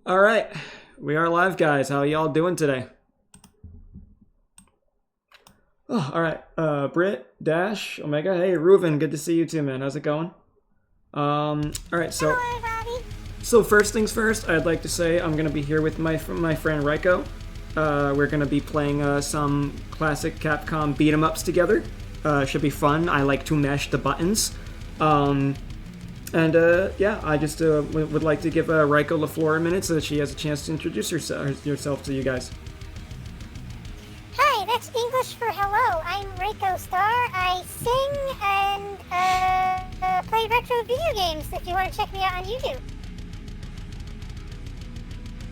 All right, we are live, guys. How y'all doing today? Oh, all right. Britt, Dash, Omega. Hey, Reuven. Good to see you too, man. How's it going? All right. Hello, everybody. So first things first, I'd like to say I'm gonna be here with my friend Raiko. We're gonna be playing some classic Capcom beat 'em ups together. Should be fun. I like to mash the buttons. Yeah, I just would like to give Raiko the floor a minute so that she has a chance to introduce herself to you guys. Hi, that's English for hello. I'm Reiko Star. I sing and play retro video games if you want to check me out on YouTube.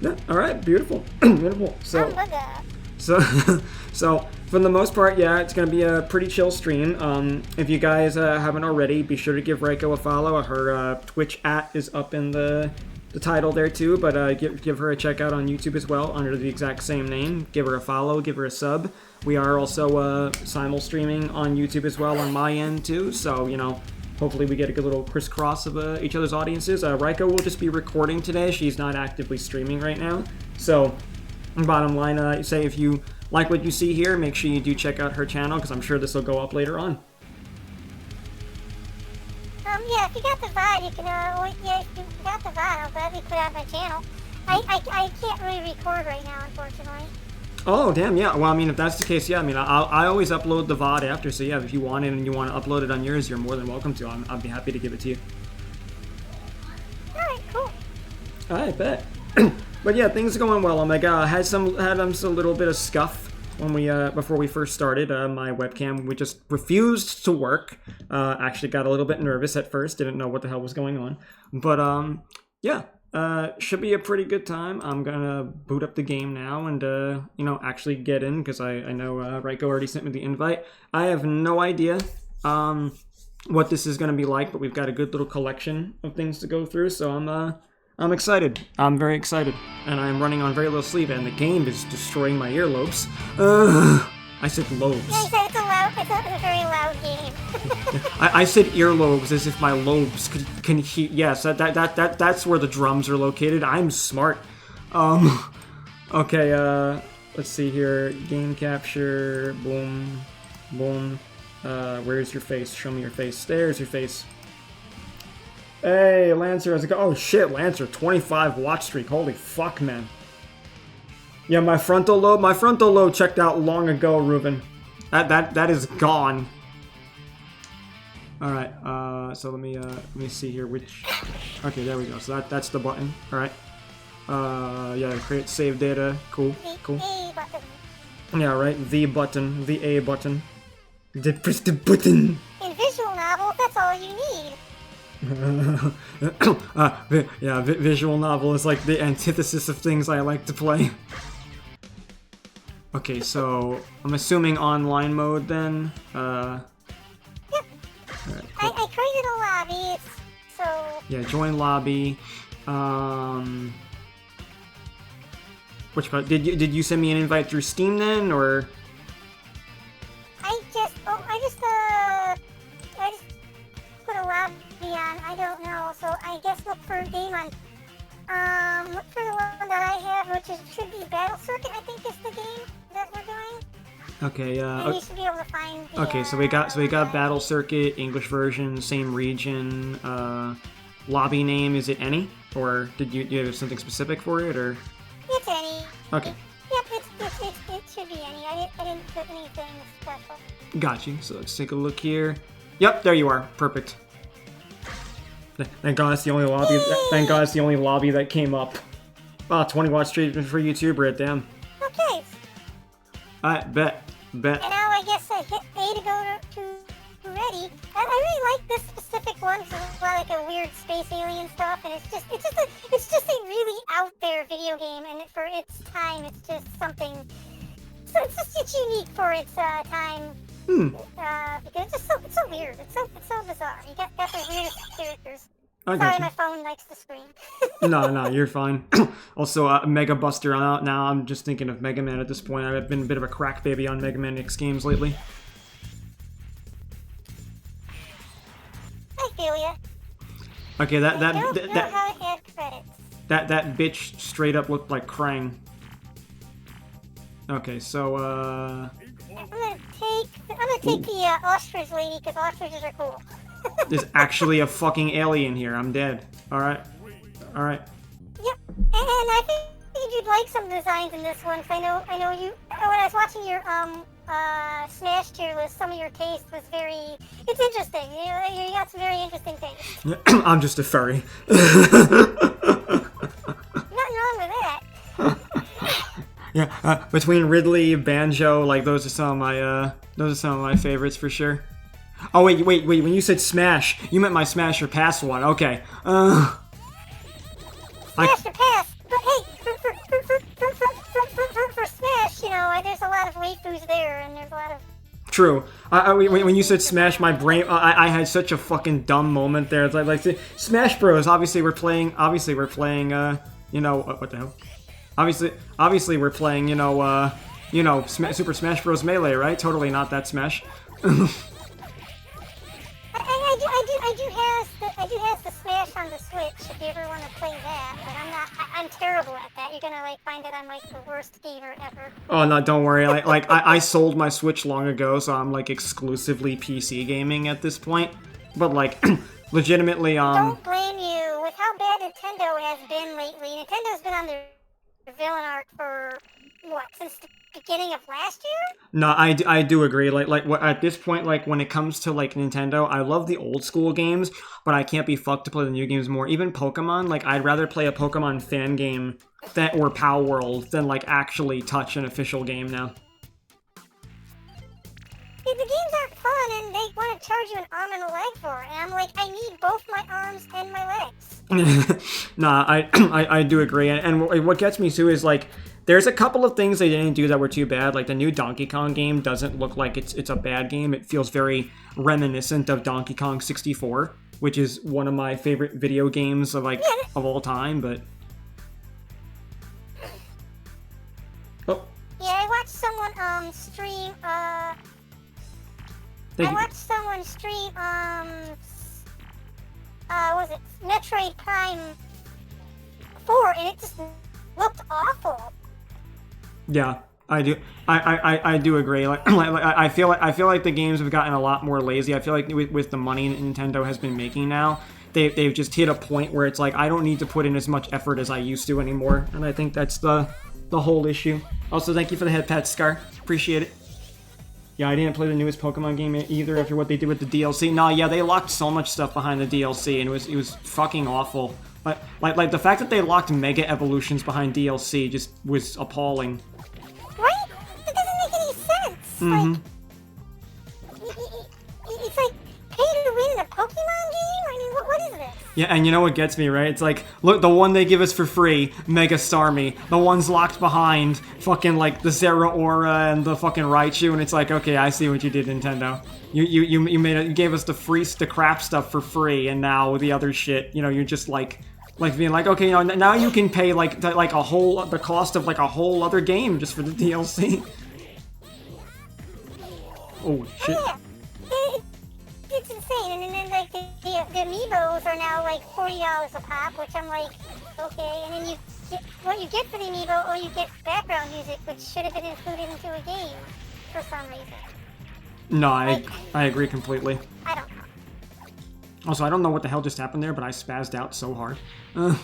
Yeah, all right, beautiful, beautiful. So for the most part, yeah, it's gonna be a pretty chill stream. If you guys haven't already, be sure to give Reiko a follow. Her Twitch is up in the title there too, but give her a check out on YouTube as well under the exact same name. Give her a follow, give her a sub. We are also simul streaming on YouTube as well on my end too, so you know. Hopefully we get a good little crisscross of each other's audiences. Raiko will just be recording today. She's not actively streaming right now. So, bottom line, say if you like what you see here, make sure you do check out her channel, because I'm sure this will go up later on. Yeah, if you got the VOD, you can, if you got the VOD, I'll gladly put it on my channel. I can't really record right now, unfortunately. Oh, damn, yeah. Well, I mean, if that's the case, yeah, I mean, I always upload the VOD after, so yeah, if you want it and you want to upload it on yours, you're more than welcome to. I'd be happy to give it to you. Alright, cool. I bet. But yeah, things are going well. Omega had a little bit of scuff when we before we first started. My webcam just refused to work. Actually got a little bit nervous at first. Didn't know what the hell was going on. But yeah. Should be a pretty good time. I'm gonna boot up the game now and, you know, actually get in, because I know Raiko already sent me the invite. I have no idea what this is gonna be like, but we've got a good little collection of things to go through, so I'm excited. I'm very excited. And I'm running on very little sleep, and the game is destroying my earlobes. I said lobes. Yeah, it's a very loud game. I said earlobes as if my lobes can hear. Yes, that's where the drums are located. I'm smart. Okay, let's see here. Game capture. Boom. Boom. Where's your face? Show me your face. There's your face. Hey, Lancer, how's it go? Oh shit, Lancer, 25 watch streak. Holy fuck, man. Yeah, my frontal lobe checked out long ago, Reuven. That is gone. All right. So let me see here which. Okay, there we go. So that's the button. All right. Yeah, create save data. Cool. Cool. The A button. Yeah, right. The button. The A button. Press the button. In visual novels, that's all you need. Yeah, visual novel is like the antithesis of things I like to play. Okay, so I'm assuming online mode then. Yep. Right, cool. I created a lobby, so... Yeah, join lobby. Which part? Did you send me an invite through Steam then, or? I just put a lobby on. I don't know, so I guess look for a game on. Look for the one that I have, which should be Battle Circuit. I think is the game that we're doing. Okay. And you should be able to find. Okay, so we got Battle Circuit, English version, same region. Lobby name, is it any, or do you have something specific for it, or? It's any. Okay. Yep, it should be any. I didn't put anything special. Got you. So let's take a look here. Yep, there you are. Perfect. Thank God it's the only lobby. Thank God it's the only lobby that came up. Ah, 20 watch stream for YouTuber. Damn. Okay. Alright, bet. And now I guess I hit A to go to ready. I really like this specific one because it's like a weird space alien stuff, and it's just a really out there video game, and for its time, it's just something. So it's unique for its time. Because it's so weird. It's so bizarre. You got the weirdest characters. I Sorry, got you. my phone likes to scream. No, you're fine. Also, Mega Buster out now. I'm just thinking of Mega Man at this point. I've been a bit of a crack baby on Mega Man X games lately. I feel ya. Okay, that I don't know how to add credits. That bitch straight up looked like Krang. Okay, so I'm gonna take the ostrich lady because ostriches are cool. there's actually a fucking alien here. I'm dead. All right. Yep, and I think you'd like some designs in this one. Cause I know you. When I was watching your Smash tier list, some of your taste was very. It's interesting. You got some very interesting things. I'm just a furry. Nothing wrong with that. Yeah, between Ridley, Banjo, like those are some of my favorites for sure. Oh wait, when you said Smash, you meant my Smash or Pass one. Okay. Smash or pass, but hey, for Smash, there's a lot of waifus there, and there's a lot of. True. When you said Smash, my brain, I had such a fucking dumb moment there. It's like Smash Bros. Obviously we're playing. What the hell? Obviously we're playing. Super Smash Bros. Melee, right? Totally not that Smash. I do have the Smash on the Switch if you ever want to play that, but I'm terrible at that. You're gonna find that I'm the worst gamer ever. Oh no, don't worry. I sold my Switch long ago, so I'm exclusively PC gaming at this point. But legitimately, Don't blame you. With how bad Nintendo has been lately, Nintendo's been on their villain arc for since the beginning of last year? No, I do agree. At this point, when it comes to Nintendo, I love the old school games, but I can't be fucked to play the new games more. Even Pokemon, I'd rather play a Pokemon fan game or Pow World than actually touch an official game now. The games aren't fun, and they want to charge you an arm and a leg for it. And I'm I need both my arms and my legs. Nah, I do agree. And what gets me too is there's a couple of things they didn't do that were too bad. The new Donkey Kong game doesn't look like it's a bad game. It feels very reminiscent of Donkey Kong 64, which is one of my favorite video games of of all time. But yeah, I watched someone stream. Was it Metroid Prime 4, and it just looked awful. Yeah, I do. I do agree. I feel like the games have gotten a lot more lazy. I feel like with the money Nintendo has been making now, they've just hit a point where it's I don't need to put in as much effort as I used to anymore. And I think that's the whole issue. Also, thank you for the head pat, Scar. Appreciate it. Yeah, I didn't play the newest Pokemon game either after what they did with the DLC. Nah, yeah, they locked so much stuff behind the DLC, and it was fucking awful. Like the fact that they locked Mega Evolutions behind DLC just was appalling. Right? That doesn't make any sense. Mm-hmm. It's pay to win in a Pokemon game? I mean, what is this? Yeah, and you know what gets me, right? It's look, the one they give us for free, Mega Starmie. The one's locked behind fucking the Zeraora and the fucking Raichu, and it's okay, I see what you did, Nintendo. You made it. You gave us the crap stuff for free, and now the other shit, you're just being okay, now you can pay the cost of a whole other game just for the DLC. Oh shit. Yeah. It's insane, and then the amiibos are now $40 a pop, which I'm okay, and then what you get for the amiibo, you get background music, which should have been included into a game for some reason. No, I agree completely. I don't know. Also, I don't know what the hell just happened there, but I spazzed out so hard. Yeah,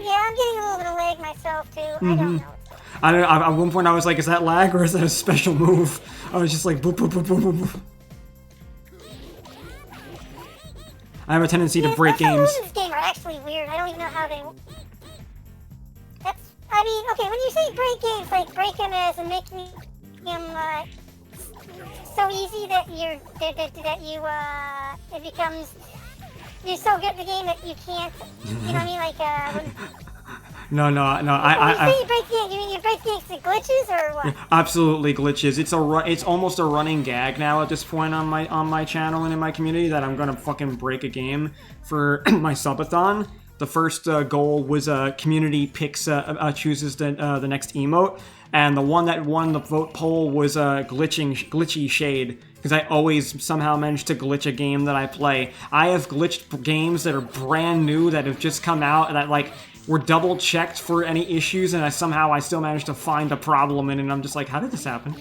I'm getting a little bit of lag myself too. Mm-hmm. I don't know. I don't know. At one point, I was is that lag or is that a special move? I was just boop, boop, boop, boop, boop, boop. I have a tendency to break games. Moves in this game are actually weird. I don't even know how they. Okay, when you say break games, break them as in making them so easy that it becomes you're so good at the game that you can't. You know what I mean? No. When you say you break the game, you mean you break games to glitches or what? Yeah, absolutely glitches. It's almost a running gag now at this point on my channel and in my community that I'm gonna fucking break a game for my subathon. The first goal was community picks chooses the next emote, and the one that won the vote poll was Glitchy Shade, because I always somehow manage to glitch a game that I play. I have glitched games that are brand new, that have just come out, that like were double checked for any issues, and I still managed to find a problem in it, and I'm just like, how did this happen?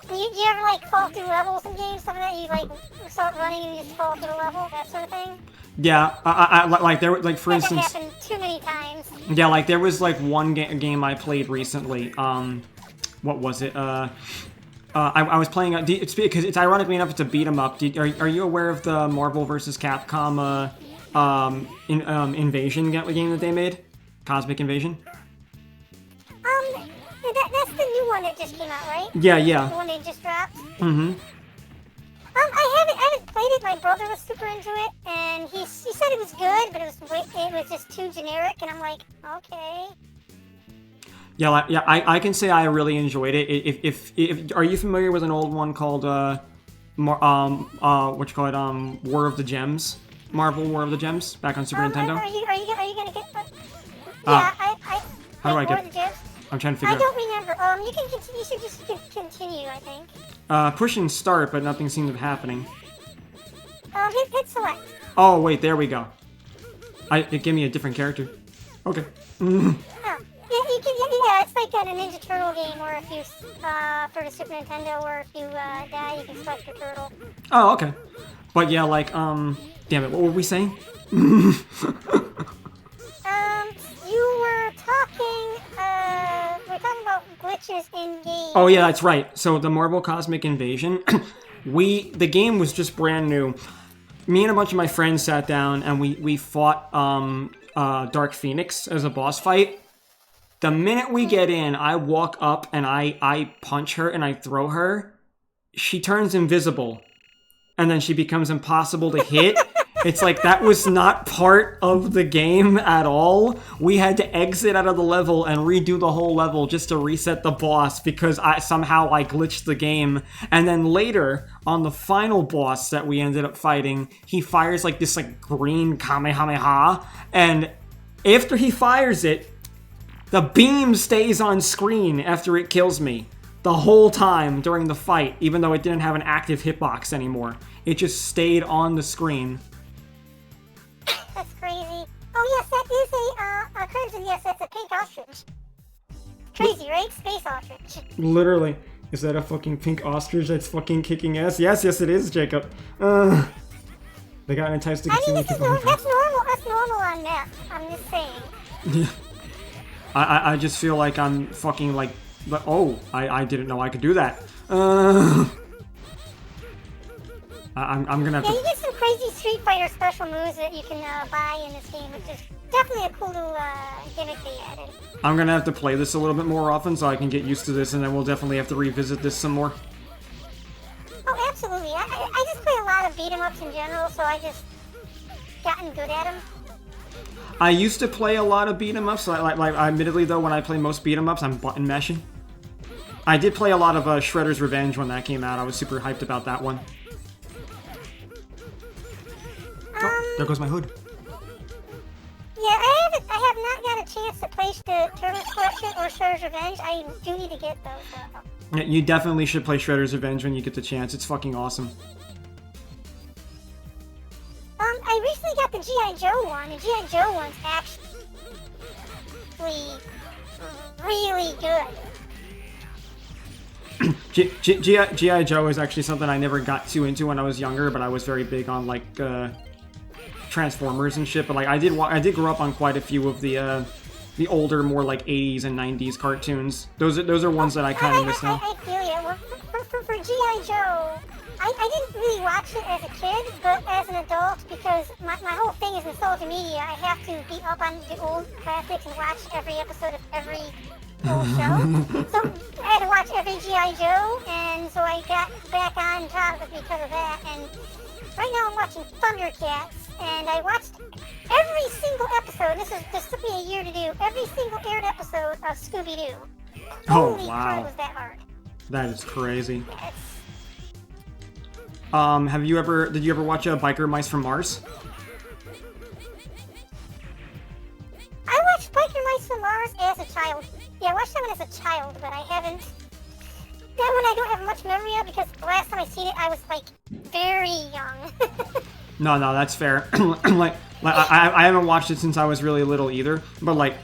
Do you ever like fall through levels in games? Something that you like start running and you just fall through the level, that sort of thing? Yeah, I like there like for That instance. happened too many times. Yeah, like there was like one game I played recently. What was it? I was playing. It's because it's ironically enough, it's a beat 'em up. Are you aware of the Marvel vs. Capcom Invasion game that they made? Cosmic Invasion. That's the new one that just came out, right? Yeah. The one they just dropped. Mm-hmm. I haven't played it. My brother was super into it, and he said it was good, but it was just too generic, and I'm like, okay. Yeah, I can say I really enjoyed it. If are you familiar with an old one called what you call it, War of the Gems, Marvel War of the Gems, back on Super Nintendo? Are you gonna get? Yeah, how do I War get? of the Gems? I'm trying to figure I out. don't remember. You can continue. You should just continue, I think. Push and start, but nothing seems to be happening. Hit select. Oh wait, there we go. It gave me a different character. Okay. Oh, yeah, it's like a Ninja Turtle game, or if you for the Super Nintendo, or if you die, you can select the turtle. Oh, okay. But yeah, like damn it, what were we saying? You were talking. We're talking about glitches in games. Oh yeah, that's right. So the Marvel Cosmic Invasion, the game was just brand new. Me and a bunch of my friends sat down and we fought Dark Phoenix as a boss fight. The minute we get in, I walk up and I punch her and I throw her. She turns invisible, and then she becomes impossible to hit. It's like, that was not part of the game at all. We had to exit out of the level and redo the whole level just to reset the boss, because somehow I glitched the game. And then later, on the final boss that we ended up fighting, he fires like this like green Kamehameha, and after he fires it, the beam stays on screen after it kills me the whole time during the fight, even though it didn't have an active hitbox anymore. It just stayed on the screen. That's crazy. Oh yes, that is a crimson. Yes, that's a pink ostrich. Crazy, right? Space ostrich. Literally. Is that a fucking pink ostrich that's fucking kicking ass? Yes, it is, Jacob. They got enticed to continue. That's normal. That's normal on meth. I'm just saying. Yeah. I just feel like I'm fucking like, oh, I didn't know I could do that. I'm gonna have to... Yeah, you get some crazy Street Fighter special moves that you can buy in this game, which is definitely a cool little gimmick they added. I'm gonna have to play this a little bit more often so I can get used to this, and then we'll definitely have to revisit this some more. Oh, absolutely. I just play a lot of beat 'em ups in general, so I just gotten good at them. I used to play a lot of beat 'em ups. Like, admittedly though, when I play most beat 'em ups, I'm button mashing. I did play a lot of Shredder's Revenge when that came out. I was super hyped about that one. Oh, there goes my hood. Yeah, I have not got a chance to play the Turtles Collection or Shredder's Revenge. I do need to get those though. Yeah, you definitely should play Shredder's Revenge when you get the chance. It's fucking awesome. I recently got the G.I. Joe one, and G.I. Joe one's actually really good. G.I. Joe is actually something I never got too into when I was younger, but I was very big on like Transformers and shit. But like I did grow up on quite a few of the older, more like 80s and 90s cartoons. Those are ones that I kind of miss now. I feel you. Well, for G.I. Joe, I didn't really watch it as a kid, but as an adult, because my whole thing is nostalgia media. I have to be up on the old classics and watch every episode of every old show. So I had to watch every G.I. Joe, and so I got back on top of it because of that. And right now I'm watching Thundercats, and I watched every single episode. This took me a year to do. Every single aired episode of Scooby-Doo. Oh, Holy wow. crap, was that hard. That is crazy. Yes. Did you ever watch Biker Mice from Mars? Powers as a child. Yeah, I watched that one as a child, but I haven't. That one I don't have much memory of because the last time I seen it, I was like very young. No, that's fair. I haven't watched it since I was really little either. But like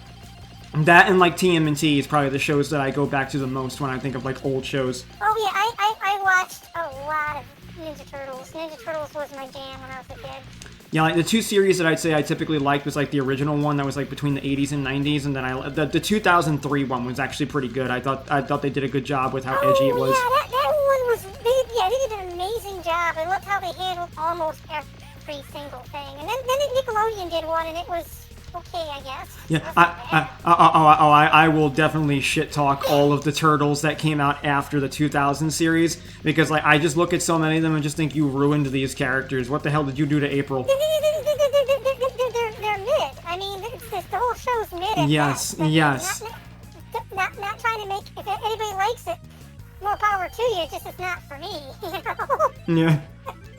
that and like TMNT is probably the shows that I go back to the most when I think of like old shows. Oh yeah, I watched a lot of Ninja Turtles. Ninja Turtles was my jam when I was a kid. Yeah, like the two series that I'd say I typically liked was like the original one that was like between the 80s and 90s, and then the 2003 one was actually pretty good. I thought they did a good job with how edgy it was. Yeah, that one was. They did an amazing job. I loved how they handled almost every single thing. And then Nickelodeon did one, and it was okay, I guess. Yeah, I will definitely shit talk all of the Turtles that came out after the 2000 series because like I just look at so many of them and just think you ruined these characters. What the hell did you do to April? They're mid. I mean, the whole show's mid. At yes, best. yes. Not trying to make. If anybody likes it, more power to you. It's just it's not for me. You know? Yeah.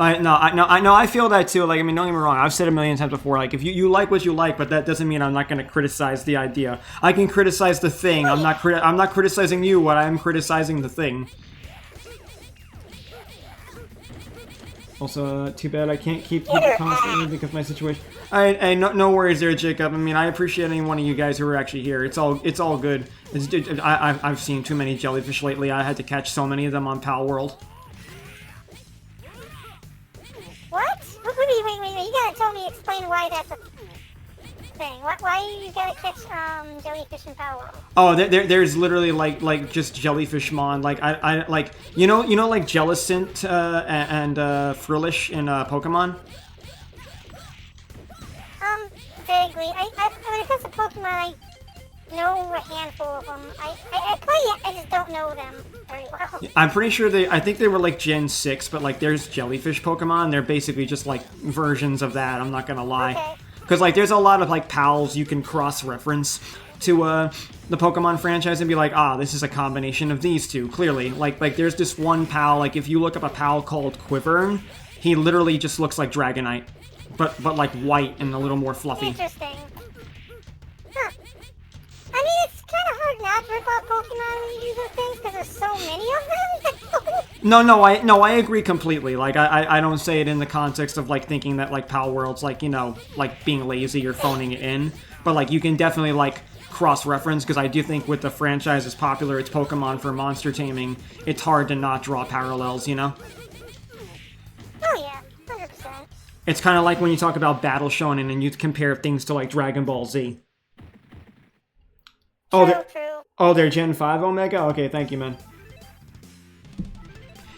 I feel that too. Like, I mean, don't get me wrong. I've said a million times before. Like, if you like what you like, but that doesn't mean I'm not going to criticize the idea. I can criticize the thing. I'm not criticizing you. What I'm criticizing the thing. Also, too bad I can't keep it constantly because of my situation. No worries there, Jacob. I mean, I appreciate any one of you guys who are actually here. It's all good. I've seen too many jellyfish lately. I had to catch so many of them on Pal World. What? Wait. You gotta explain why that's a thing. Why you gotta catch jellyfish in Power World? Oh, there's literally like just jellyfish mon. Like I like you know like Jellicent and Frillish in Pokemon. Vaguely. When it comes to Pokemon, I know a handful of them. I just don't know them very well. I'm pretty sure I think they were like Gen 6, but like there's jellyfish Pokemon. They're basically just like versions of that, I'm not gonna lie. Okay. Because like there's a lot of like pals you can cross-reference to the Pokemon franchise and be like, this is a combination of these two, clearly. Like there's this one pal, like if you look up a pal called Quivern, he literally just looks like Dragonite. But like white and a little more fluffy. Interesting. Huh. I mean, it's kind of hard not to rip off Pokemon when you do those things because there's so many of them. No, I agree completely. Like, I don't say it in the context of, like, thinking that, like, Pal World's, like, you know, like, being lazy or phoning it in. But, like, you can definitely, like, cross-reference, because I do think with the franchise as popular as Pokemon for monster taming, it's hard to not draw parallels, you know? Oh, yeah. 100%. It's kind of like when you talk about Battle Shonen and you compare things to, like, Dragon Ball Z. True. They're Gen 5 Omega? Okay, thank you, man.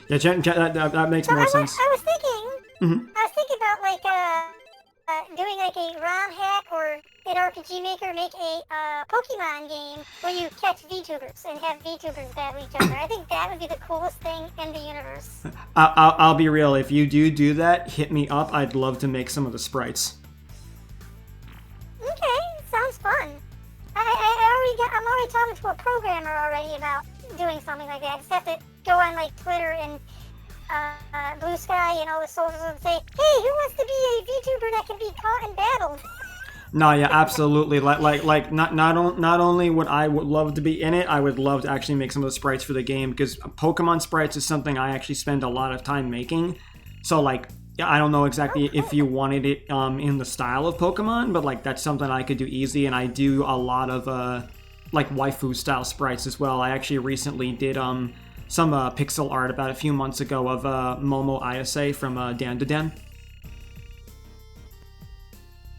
Yeah, that makes more sense. I was thinking about like doing like a ROM hack or an RPG Maker make a Pokemon game where you catch VTubers and have VTubers battle each other. I think that would be the coolest thing in the universe. I'll be real. If you do that, hit me up. I'd love to make some of the sprites. Okay, sounds fun. I'm already talking to a programmer already about doing something like that. I just have to go on like Twitter and Blue Sky and all the socials and say, hey, who wants to be a VTuber that can be caught and battled? No, yeah, absolutely. Like not only would I love to be in it, I would love to actually make some of the sprites for the game, because Pokemon sprites is something I actually spend a lot of time making. So like, I don't know exactly if you wanted it in the style of Pokemon, but like that's something I could do easy, and I do a lot of like waifu style sprites as well. I actually recently did some pixel art about a few months ago of Momo Ayase from Dan to Den.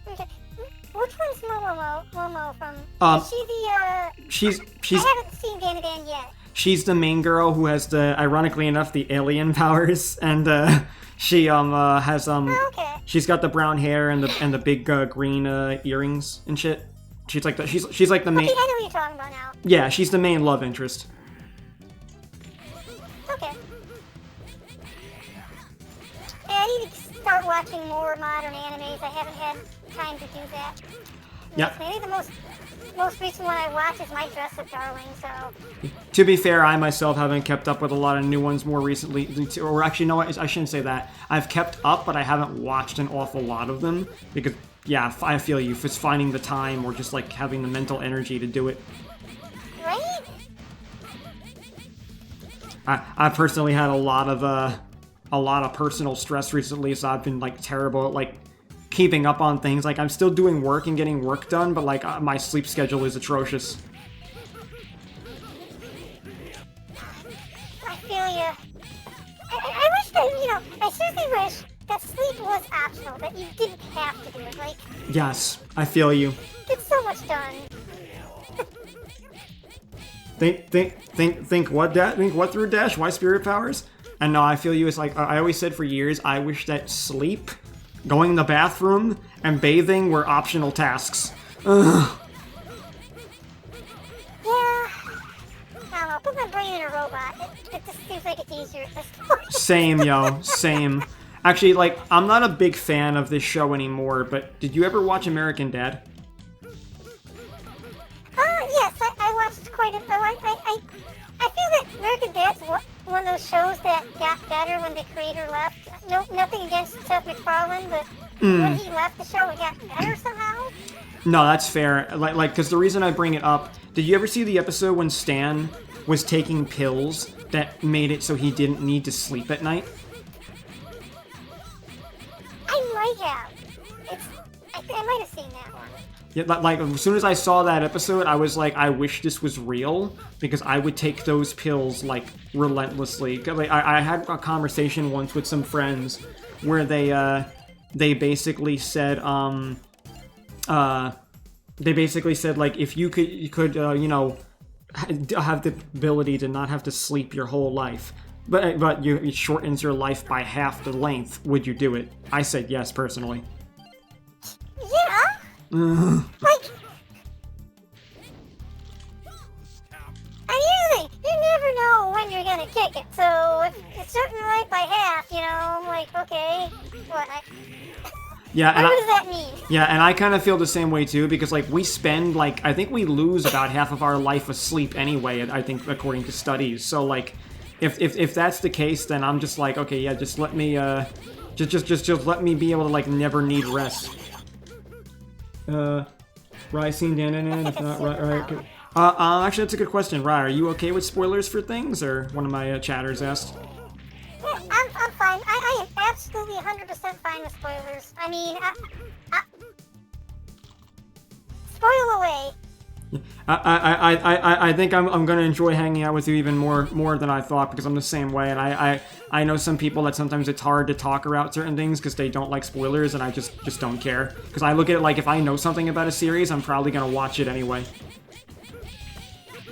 Okay. Which one's Momo from? Is she the She's I haven't seen Dan to Den yet. She's the main girl who has the, ironically enough, the alien powers, and she has okay. she's got the brown hair and the big green earrings and shit. She's like she's like the main. Okay, I know what you're talking about now. Yeah, she's the main love interest. Okay. Yeah, I need to start watching more modern animes. I haven't had time to do that. Yeah. Maybe the most recent one I watched is My Dress Up Darling, so... To be fair, I myself haven't kept up with a lot of new ones more recently, or actually, no, I shouldn't say that. I've kept up, but I haven't watched an awful lot of them, because yeah, I feel you. If it's finding the time or just like having the mental energy to do it. Right? I personally had a lot of personal stress recently, so I've been like terrible at like keeping up on things. Like I'm still doing work and getting work done, but like my sleep schedule is atrocious. I feel you. I wish that, I seriously wish that sleep was optional, that you didn't have to do it. Like, Yes, I feel you. get so much done. Think what, think what through Dash? Why spirit powers? And no, I feel you. It's like I always said for years, I wish that sleep, going in the bathroom, and bathing were optional tasks. Ugh. Yeah. I don't know. Put my brain in a robot. It just seems like it's easier at this point. Same, yo, same. Actually, like, I'm not a big fan of this show anymore, but did you ever watch American Dad? Yes, I watched quite a bit. I feel that American Dad's one of those shows that got better when the creator left. No, nothing against Seth MacFarlane, but when he left the show, it got better somehow. No, that's fair. Like, because the reason I bring it up, did you ever see the episode when Stan was taking pills that made it so he didn't need to sleep at night? I might have. I might have seen that one. Yeah, like as soon as I saw that episode, I was like, I wish this was real, because I would take those pills like relentlessly. 'Cause, like, I had a conversation once with some friends where they basically said like if you could have the ability to not have to sleep your whole life, but it shortens your life by half the length, would you do it? I said yes, personally. Yeah. Like, usually you never know when you're gonna kick it. So if it's shortening your life by half, I'm like, okay, what? Yeah, and what does that mean? Yeah, and I kind of feel the same way too, because like we spend I think we lose about half of our life asleep anyway. I think according to studies. So like, if that's the case, then I'm just like, okay, yeah, just let me just let me be able to like never need rest. Ricine, if not right. Actually, that's a good question. Rye, are you okay with spoilers for things, or one of my chatters asked? Yeah, I'm fine. I am absolutely 100% fine with spoilers. I mean, spoil away. I think I'm gonna enjoy hanging out with you even more than I thought, because I'm the same way, and I know some people that sometimes it's hard to talk about certain things because they don't like spoilers, and I just don't care, because I look at it like if I know something about a series, I'm probably gonna watch it anyway.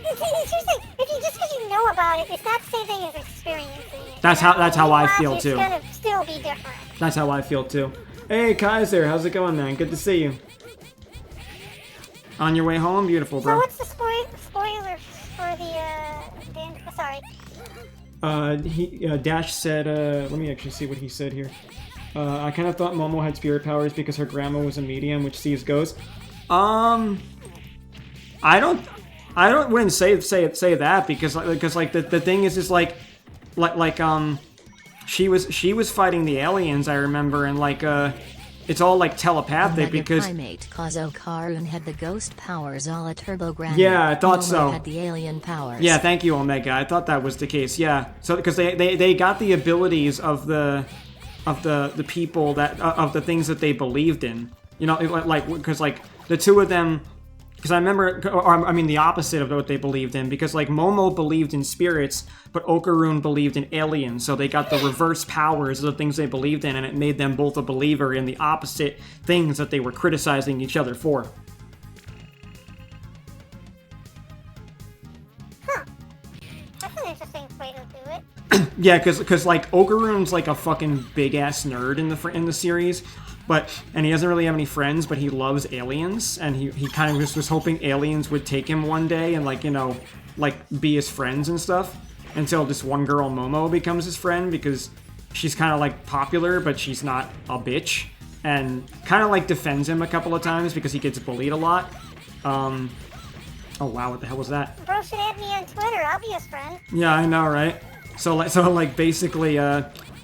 Seriously, just because you know about it, it's not the same thing as experiencing it. That's how I feel too. It's gonna still be different. That's how I feel too. Hey Kaiser, how's it going, man? Good to see you. On your way home? Beautiful, bro. So what's the spoiler for sorry? Dash said, let me actually see what he said here. I kind of thought Momo had spirit powers because her grandma was a medium, which sees ghosts. Wouldn't say that, because like the thing is like she was fighting the aliens, I remember, and like it's all like telepathic because primate Kazo Karun had the ghost powers, Ala Turbo Granny. Yeah, I thought Momo so. had the alien powers. Yeah, thank you, Omega. I thought that was the case. Yeah, so because they got the abilities of the people that of the things that they believed in. Like because like the two of them. Because I remember, or I mean the opposite of what they believed in, because like Momo believed in spirits, but Okarun believed in aliens, so they got the reverse powers of the things they believed in, and it made them both a believer in the opposite things that they were criticizing each other for. Huh. That's an interesting way to do it. Yeah, because like Okarun's like a fucking big ass nerd in the series. And he doesn't really have any friends, but he loves aliens, and he kind of just was hoping aliens would take him one day and like be his friends and stuff, until this one girl Momo becomes his friend, because she's kind of like popular, but she's not a bitch, and kind of like defends him a couple of times because he gets bullied a lot. Oh wow, what the hell was that? Bro should add me on Twitter. I'll be his friend. Yeah, I know, right? So basically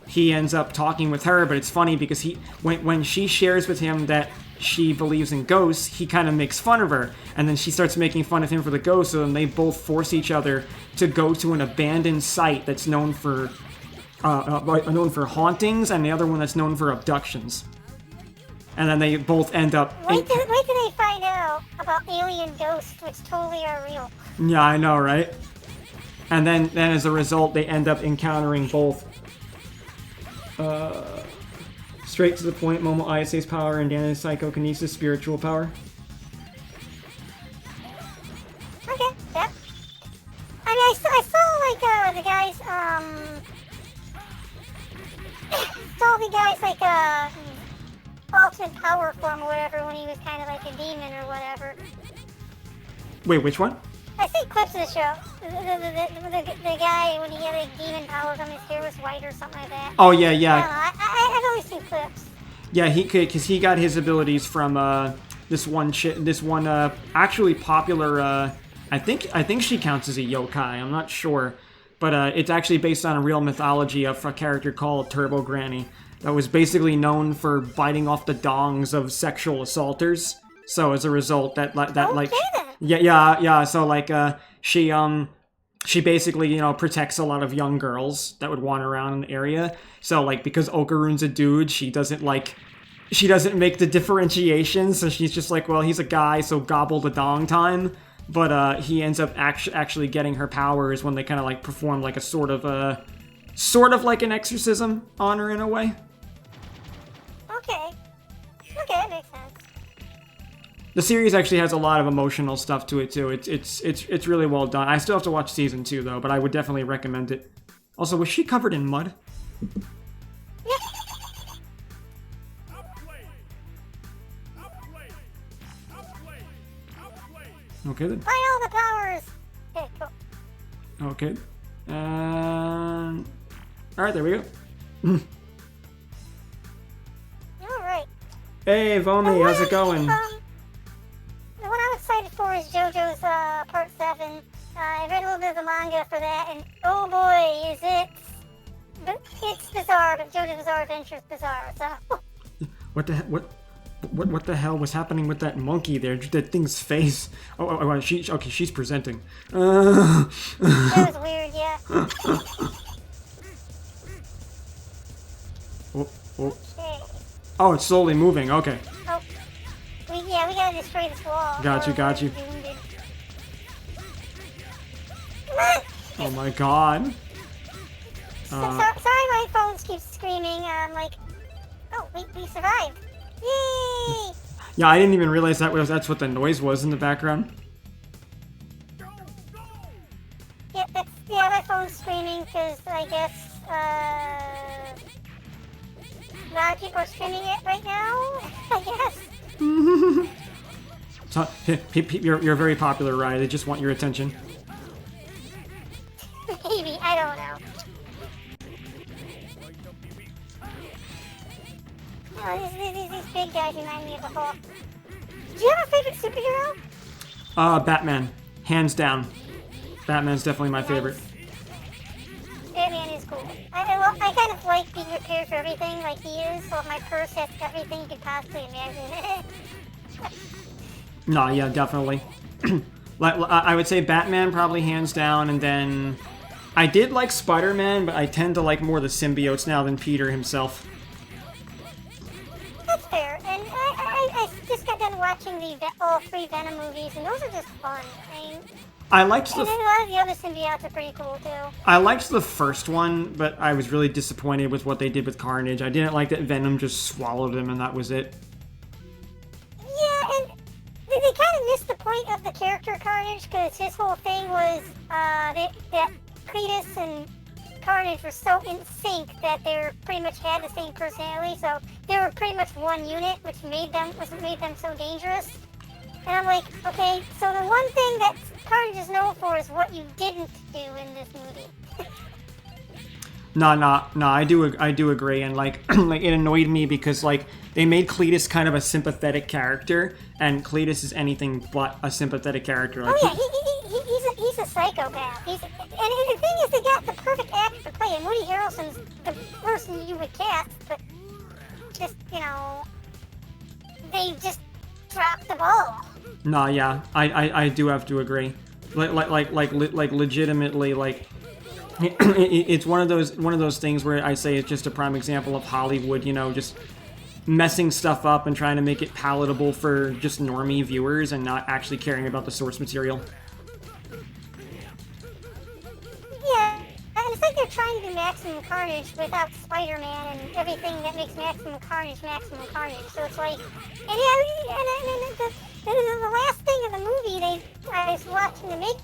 he ends up talking with her, but it's funny because when she shares with him that she believes in ghosts, he kind of makes fun of her. And then she starts making fun of him for the ghosts, so then they both force each other to go to an abandoned site that's known for hauntings, and the other one that's known for abductions. And then they both end up... Wait till they find out about alien ghosts, which totally are real. Yeah, I know, right? And then as a result, they end up encountering both... straight to the point, Momo Ayase's power and Dana's psychokinesis spiritual power. Okay, yep. I mean, I saw, like, the guys, saw the guys, like, ultimate power form or whatever when he was kind of like a demon or whatever. Wait, which one? I see clips of the show. The guy, when he had like demon powers on his hair was white or something like that. Oh, yeah. I've always seen clips. Yeah, because he got his abilities from this one actually popular. I think she counts as a yokai. I'm not sure, but it's actually based on a real mythology of a character called Turbo Granny that was basically known for biting off the dongs of sexual assaulters. So as a result, that like yeah. So like she basically protects a lot of young girls that would wander around in the area. So like because Okarune's a dude, she doesn't make the differentiation. So she's just like, well, he's a guy, so gobble the dong time. But he ends up actually getting her powers when they kind of like perform like a sort of like an exorcism on her in a way. Okay, that makes sense. The series actually has a lot of emotional stuff to it too. It's really well done. I still have to watch season 2 though, but I would definitely recommend it. Also, was she covered in mud? Okay then. Find all the powers. Okay, cool. Okay. All right, there we go. All right. Hey, Vomi, how's it going? The one I'm excited for is JoJo's Part 7. I read a little bit of the manga for that, and oh boy, is it... It's bizarre, but JoJo's Bizarre Adventure is bizarre, so... What the hell was happening with that monkey there? That thing's face. Oh, she's presenting. That was weird, yeah. Okay. Oh, it's slowly moving. Okay. Oh. We gotta destroy this wall. Got you. Come on! Oh my god. Sorry, my phone keeps screaming. I'm like, oh, we survived. Yay! Yeah, I didn't even realize that's what the noise was in the background. Yeah, my phone's screaming because I guess a lot of people are streaming it right now. I guess. So, you're very popular, Ryan. They just want your attention. Maybe, I don't know. Oh, these big guys remind me of the Hulk. Do you have a favorite superhero? Batman. Hands down. Batman's definitely my favorite. Batman is cool. I kind of like being prepared for everything like he is, so my purse has everything you could possibly imagine. No, yeah, definitely. I would say Batman probably hands down, and then... I did like Spider-Man, but I tend to like more the symbiotes now than Peter himself. That's fair, and I just got done watching all 3 Venom movies, and those are just fun. I liked and then a lot of the other symbiotes are pretty cool, too. I liked the first one, but I was really disappointed with what they did with Carnage. I didn't like that Venom just swallowed him, and that was it. Yeah, and they kind of missed the point of the character Carnage, because his whole thing was that Cletus and Carnage were so in sync that they pretty much had the same personality, so they were pretty much one unit, which made them so dangerous. And I'm like, okay, so the one thing that Carnage is known for is what you didn't do in this movie. No, I do agree, and like it annoyed me because like they made Cletus kind of a sympathetic character, and Cletus is anything but a sympathetic character. Like, he's a psychopath. And the thing is, they got the perfect actor to play, and Woody Harrelson's the person you would cast, but just they just dropped the ball. No, yeah, I do have to agree. Like legitimately, like it's one of those things where I say it's just a prime example of Hollywood, you know, just messing stuff up and trying to make it palatable for just normie viewers and not actually caring about the source material. Yeah, and it's like they're trying to do Maximum Carnage without Spider-Man and everything that makes Maximum Carnage. So it's like, and yeah, and the last thing of the movie, I was watching the making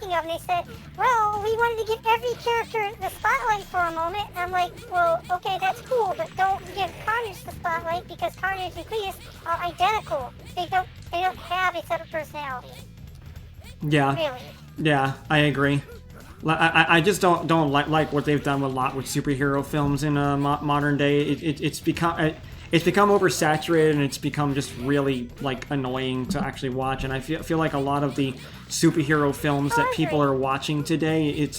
of, and they said, well, we wanted to give every character the spotlight for a moment. And I'm like, well, okay, that's cool, but don't give Carnage the spotlight because Carnage and Cletus are identical. They don't have a separate personality. Yeah. Really. Yeah, I agree. I just don't like what they've done a lot with superhero films in modern day. It's become oversaturated, and it's become just really like annoying to actually watch. And I feel like a lot of the superhero films that people are watching today, it's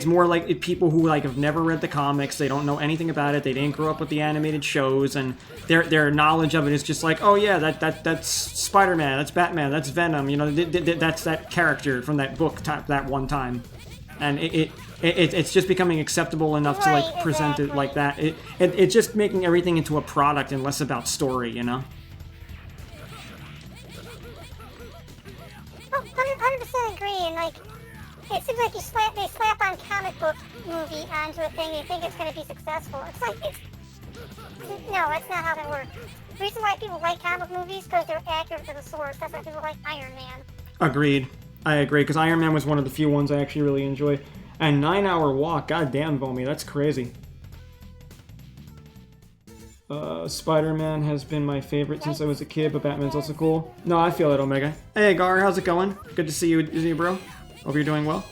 more like people who like have never read the comics, they don't know anything about it, they didn't grow up with the animated shows, and their knowledge of it is just like, oh yeah, that's Spider-Man, that's Batman, that's Venom, you know, that's that character from that book that one time. And it's just becoming acceptable enough to like present it like that. It's just making everything into a product and less about story, you know? Oh, 100% agree, and like, it seems like they slap on comic book movie onto a thing, and you think it's going to be successful. It's like, no, that's not how that works. The reason why people like comic movies is because they're accurate to the source. That's why people like Iron Man. Agreed. I agree, because Iron Man was one of the few ones I actually really enjoy. And 9-hour walk, goddamn, Vomi, that's crazy. Spider-Man has been my favorite since I was a kid, but Batman's also cool. No, I feel it, Omega. Hey, Gar, how's it going? Good to see you, bro. Hope you're doing well.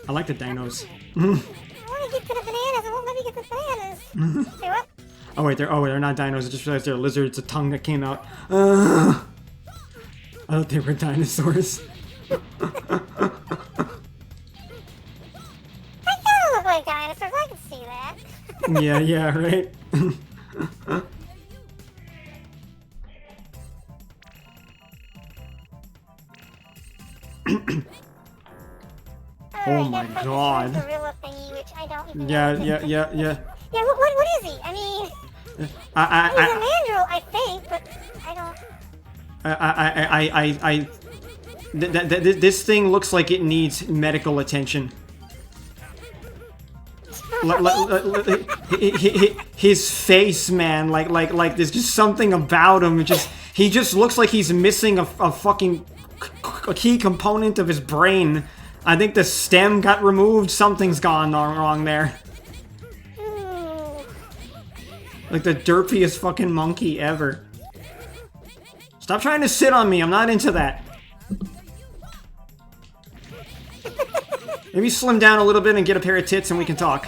I like the dinos. I want to get to the bananas. It won't let me get the bananas. Say what? Oh wait, they're not dinos. I just realized they're lizards. A tongue that came out. I thought they were dinosaurs. They kind of look like dinosaurs. I can see that. yeah, right. Oh my god. Gorilla thingy, which I don't even Yeah. Yeah, what is he? I mean, he's a mandrill, I think, but I don't. This thing looks like it needs medical attention. His face, man, like there's just something about him. He just looks like he's missing a fucking key component of his brain. I think the stem got removed. Something's gone wrong there. Like the derpiest fucking monkey ever. Stop trying to sit on me. I'm not into that. Maybe slim down a little bit and get a pair of tits and we can talk.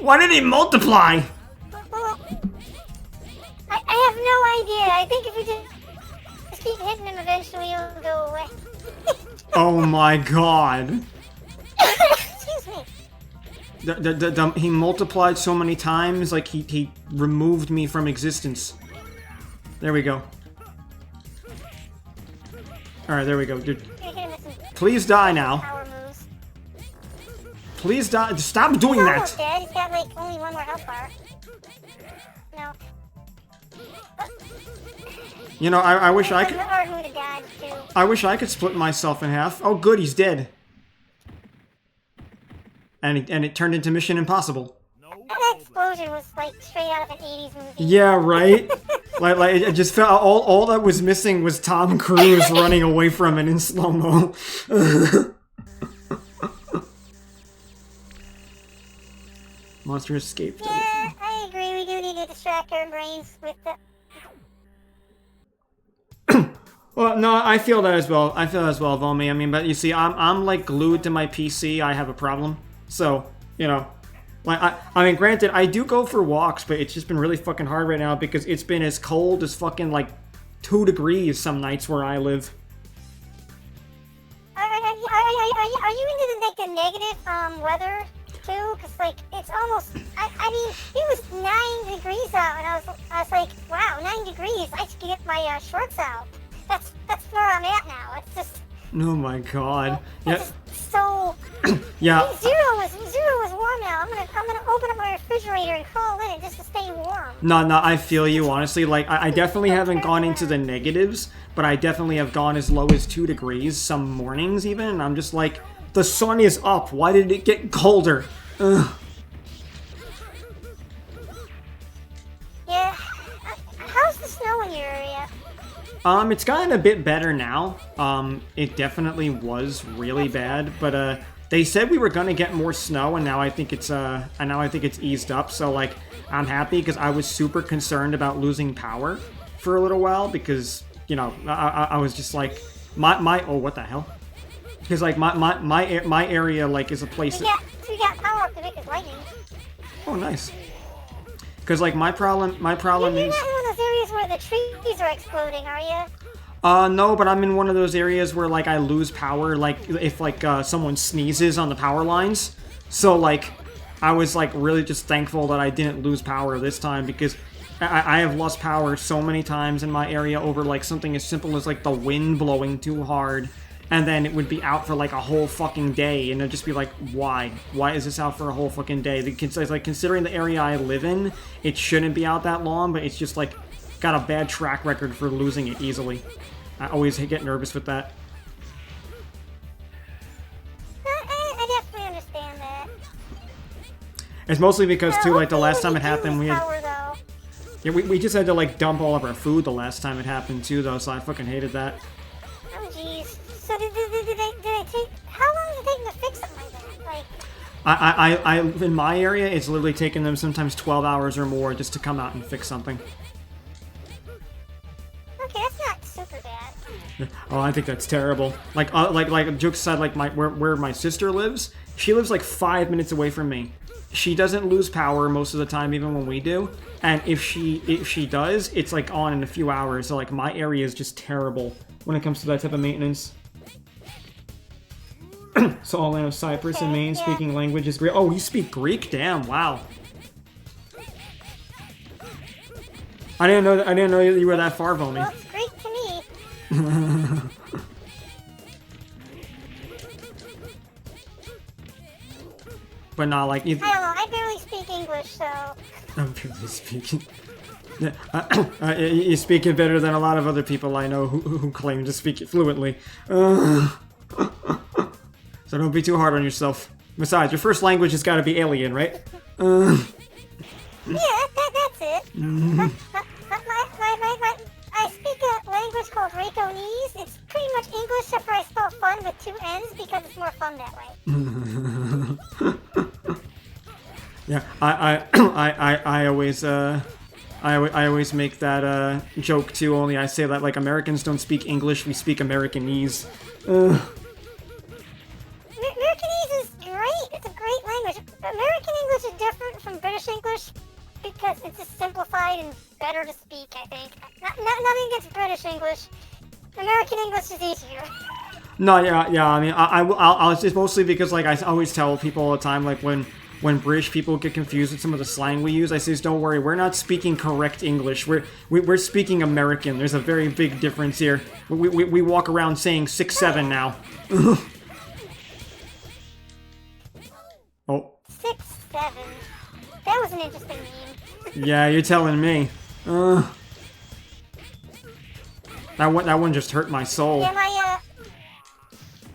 Why did he multiply? I have no idea. I think if we just keep hitting him, eventually he'll go away. Oh my god. Excuse me. He multiplied so many times, like he removed me from existence. There we go. Alright, there we go, dude. Please die now. Please die. Stop doing He's that. almost dead. He's got like only one more health bar. No. You know, I wish I could. Too. I wish I could split myself in half. Oh, good, he's dead. And it turned into Mission Impossible. That explosion was like straight out of an 80s movie. Yeah, right. like it just felt all that was missing was Tom Cruise running away from it in slow mo. Monster escaped. Yeah, I agree. We do need to distract our brains with the. Well, no, I feel that as well. Vomi. I mean, but you see, I'm like glued to my PC. I have a problem. So, you know, Like, I mean, granted, I do go for walks, but it's just been really fucking hard right now because it's been as cold as fucking, like, 2 degrees some nights where I live. Are you into the, like, the negative weather too? Cause like it's almost. I mean, it was 9 degrees out, and I was like, wow, 9 degrees. I should get my shorts out. That's where I'm at now. It's just. Oh my god. Yeah. So. Yeah. Zero was warm now. I'm gonna open up my refrigerator and crawl in it just to stay warm. No, I feel you, honestly. Like, I definitely haven't gone into the negatives, but I definitely have gone as low as 2 degrees some mornings even, and I'm just like, the sun is up. Why did it get colder? Ugh. Yeah. How's the snow in your area? It's gotten a bit better now. It definitely was really bad, but they said we were gonna get more snow, and now I think it's eased up. So like, I'm happy because I was super concerned about losing power for a little while because you know I was just like my oh, what the hell? Because like my area like is a place. We got power up to make us lightning. Oh, nice. Because like my problem You're is. not in one of those areas where the trees are exploding, are you? No, but I'm in one of those areas where, like, I lose power, like, if, like, someone sneezes on the power lines. So, like, I was, like, really just thankful that I didn't lose power this time, because I have lost power so many times in my area over, like, something as simple as, like, the wind blowing too hard, and then it would be out for, like, a whole fucking day, and it'd just be like, why? Why is this out for a whole fucking day? It's like, considering the area I live in, it shouldn't be out that long, but it's just, like, got a bad track record for losing it easily. I always get nervous with that. I definitely understand that. It's mostly because, too, like, the last time it happened, we had... Power, though. Yeah, we just had to, like, dump all of our food the last time it happened, too, though, so I fucking hated that. Oh, jeez. So did they take... How long did it take them to fix something like that? Like... In my area, it's literally taken them sometimes 12 hours or more just to come out and fix something. Okay, that's not super bad. Oh, I think that's terrible. Like jokes aside, like where my sister lives, she lives like 5 minutes away from me. She doesn't lose power most of the time, even when we do. And if she does, it's like on in a few hours. So like my area is just terrible when it comes to that type of maintenance. So all I know, Cyprus and Maine speaking language is Greek. Oh, you speak Greek? Damn! Wow. I didn't know you were that far, Vomi. Well, it's Greek to me. But not like either. I don't know. I barely speak English, so. I'm barely speaking. Yeah, you're speaking better than a lot of other people I know who claim to speak it fluently. So don't be too hard on yourself. Besides, your first language has got to be alien, right? Yeah, that's it. I speak a language called Reconese. It's pretty much English, except for I spell fun with 2 N's because it's more fun that way. Yeah, I always make that joke too. Only I say that like Americans don't speak English, we speak Americanese. Americanese is great. It's a great language. American English is different from British English because it's just simplified and better to speak, I think. Nothing against British English. American English is easier. No, yeah. I mean, I'll just mostly because like I always tell people all the time, like when British people get confused with some of the slang we use, I say, don't worry, we're not speaking correct English. We're speaking American. There's a very big difference here. We walk around saying 6-7 now. Oh. 6-7. That was an interesting name. Yeah, you're telling me. That one just hurt my soul. Yeah,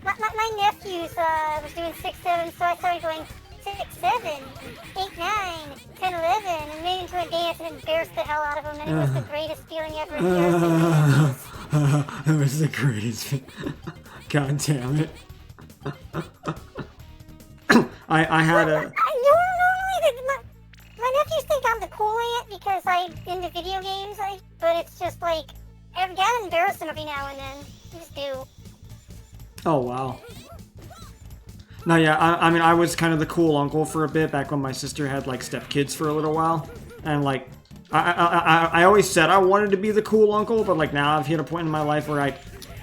my nephews was doing 6-7, so I started going 6-7, 8-9, 10-11, and made into a dance and embarrassed the hell out of them, and it was the greatest feeling ever. It was the greatest. God damn it. I had a... Normally, my nephews think I'm the cool aunt because I'm into video games, but it's just like, I've got to embarrass them every now and then. I just do. Oh, wow. No, yeah, I mean, I was kind of the cool uncle for a bit back when my sister had, like, stepkids for a little while. And, like, I always said I wanted to be the cool uncle, but, like, now I've hit a point in my life where I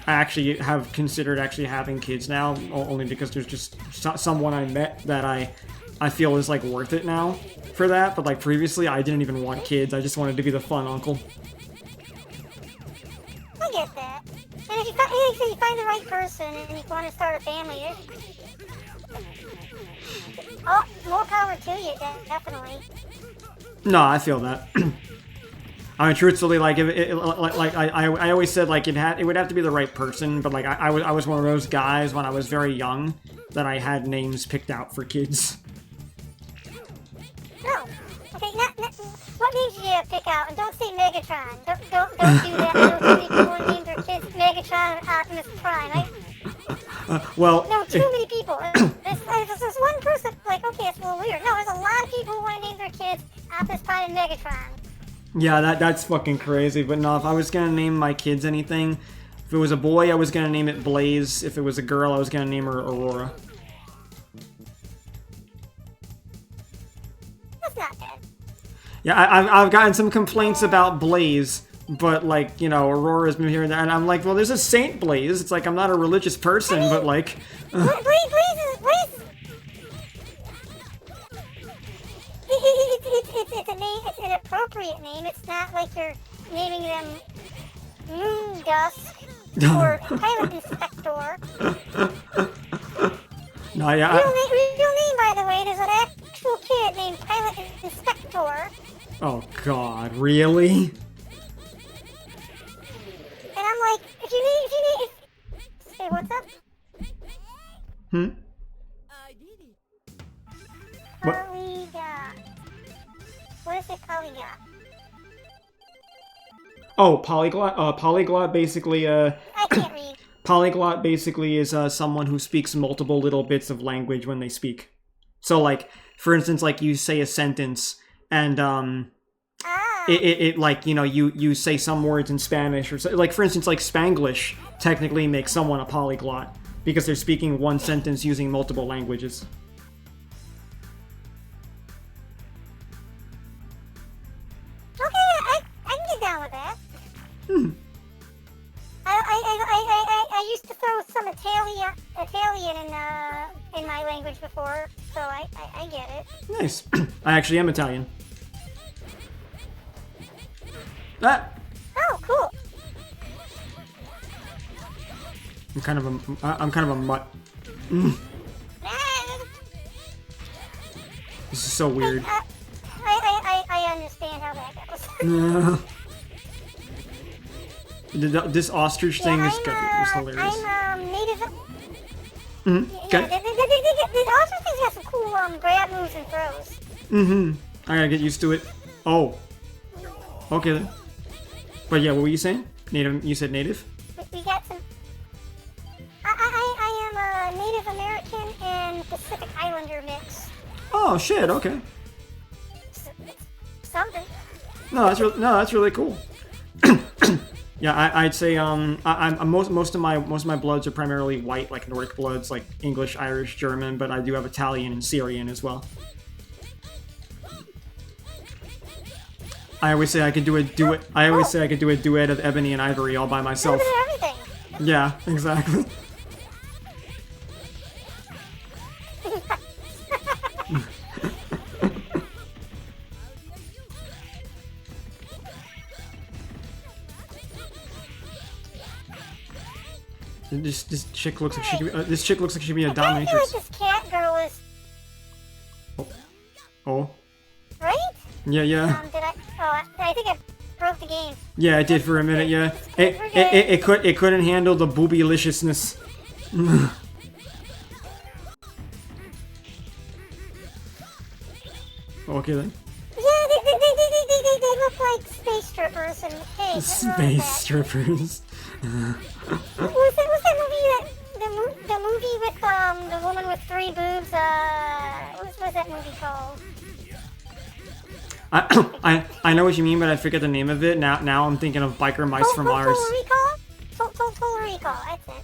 actually have considered actually having kids now, only because there's just someone I met that I feel is, like, worth it now for that. But, like, previously, I didn't even want kids. I just wanted to be the fun uncle. I get that. And if you find the right person and you want to start a family, oh, more power to you, definitely. No, I feel that. I mean, truthfully, like, I always said, like, it would have to be the right person, but, like, I was one of those guys when I was very young that I had names picked out for kids. Oh, okay, what names did you pick out? And don't say Megatron. Don't do that. I know too many people named their kids Megatron and Optimus Prime. Well... No, too many people. There's one person, like, okay, it's a little weird. No, there's a lot of people who want to name their kids Optimus Prime and Megatron. Yeah, that's fucking crazy. But no, if I was gonna name my kids anything, if it was a boy, I was gonna name it Blaze. If it was a girl, I was gonna name her Aurora. That's not bad. Yeah, I've gotten some complaints about Blaze, but, like, you know, Aurora's been here and there, and I'm like, well, there's a Saint Blaze. It's like, I'm not a religious person, but, like... Blaze it's a name, it's an appropriate name. It's not like you're naming them Moon Dusk or Pilot Inspector. No, yeah. Real name, by the way, there's an actual kid named Pilot Inspector. Oh, God, really? And I'm like, if you need, say, what's up? What? Polygon. What is it, Polygon? Oh, polyglot? Polyglot basically, I can't read. Polyglot basically is someone who speaks multiple little bits of language when they speak. So, like, for instance, like, you say a sentence, and, it like, you know, you say some words in Spanish, or so, like, for instance, like, Spanglish technically makes someone a polyglot, because they're speaking one sentence using multiple languages. Okay, I can get down with that. I used to throw some Italian in my language before, so I get it. Nice. I actually am Italian. Ah! Oh, cool. I'm kind of a mutt. This is so weird. I understand how that goes. This ostrich thing is hilarious. I'm native. Okay. The ostrich thing's got some cool grab moves and throws. I gotta get used to it. Oh. Okay then. But yeah, what were you saying? Native? You said native? We got some. I am a Native American and Pacific Islander mix. Oh shit. Okay. Something. No, that's really cool. Yeah, I'd say I'm most of my bloods are primarily white, like Nordic bloods, like English, Irish, German, but I do have Italian and Syrian as well. I always say I could do a duet. I always say I could do a duet of Ebony and Ivory all by myself. Everything. Yeah, exactly. This chick looks like she could be, this chick looks like she could be a I feel like dominatrix. this cat girl is Oh. right. Yeah. I think I broke the game. Yeah, it did for a minute. Yeah, it couldn't handle the booby-liciousness. Okay then. Yeah, they look like space strippers and hey. Space strippers. What's that movie? The movie with the woman with 3 boobs. What's that movie called? I know what you mean, but I forget the name of it. Now I'm thinking of Biker Mice from Mars. Total Recall. Total Recall. That's it.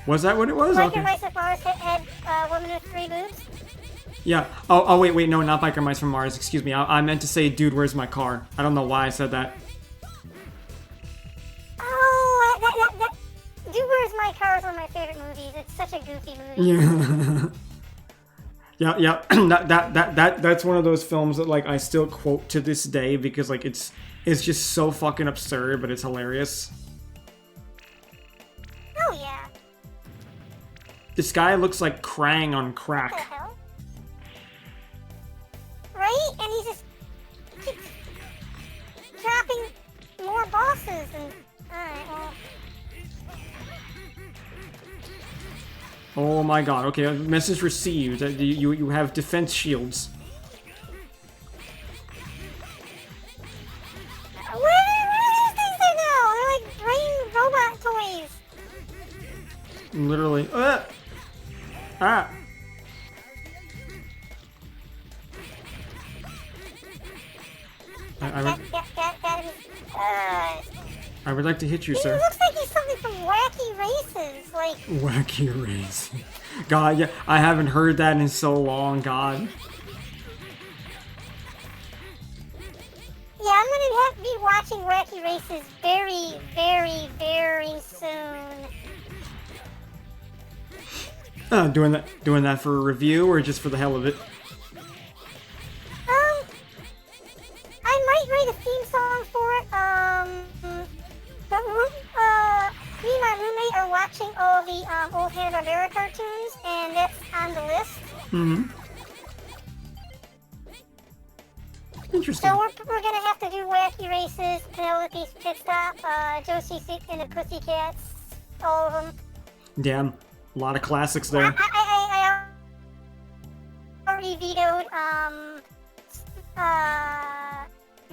Was that what it was? Biker Okay. Mice of Mars had woman with 3 boobs. Yeah. Oh, wait, no, not Biker Mice from Mars. Excuse me. I meant to say, dude, where's my car? I don't know why I said that. Oh, that Dude, Where's My Car is one of my favorite movies. It's such a goofy movie. Yeah. That's one of those films that like I still quote to this day because like it's just so fucking absurd, but it's hilarious. Oh, yeah. This guy looks like Krang on What the crack. hell? Right? And he just keeps dropping more bosses and... Alright, well... Oh my god. Okay, message received. You have defense shields. Where are these things are now? They're like brain robot toys. Literally. Ah. I would like to hit you, He sir. looks like he's something from Wacky Races. Like, Wacky race. God, yeah, I haven't heard that in so long, God. yeah, I'm gonna have to be watching Wacky Races very, very, very soon. Doing that for a review or just for the hell of it? I might write a theme song for it. But me and my roommate are watching all the old Hanna-Barbera cartoons, and that's on the list. Mm-hmm. Interesting. So we're gonna have to do Wacky Races, Penelope's Pit Stop, Josie and the Pussycats, all of them. Damn, a lot of classics there. I already vetoed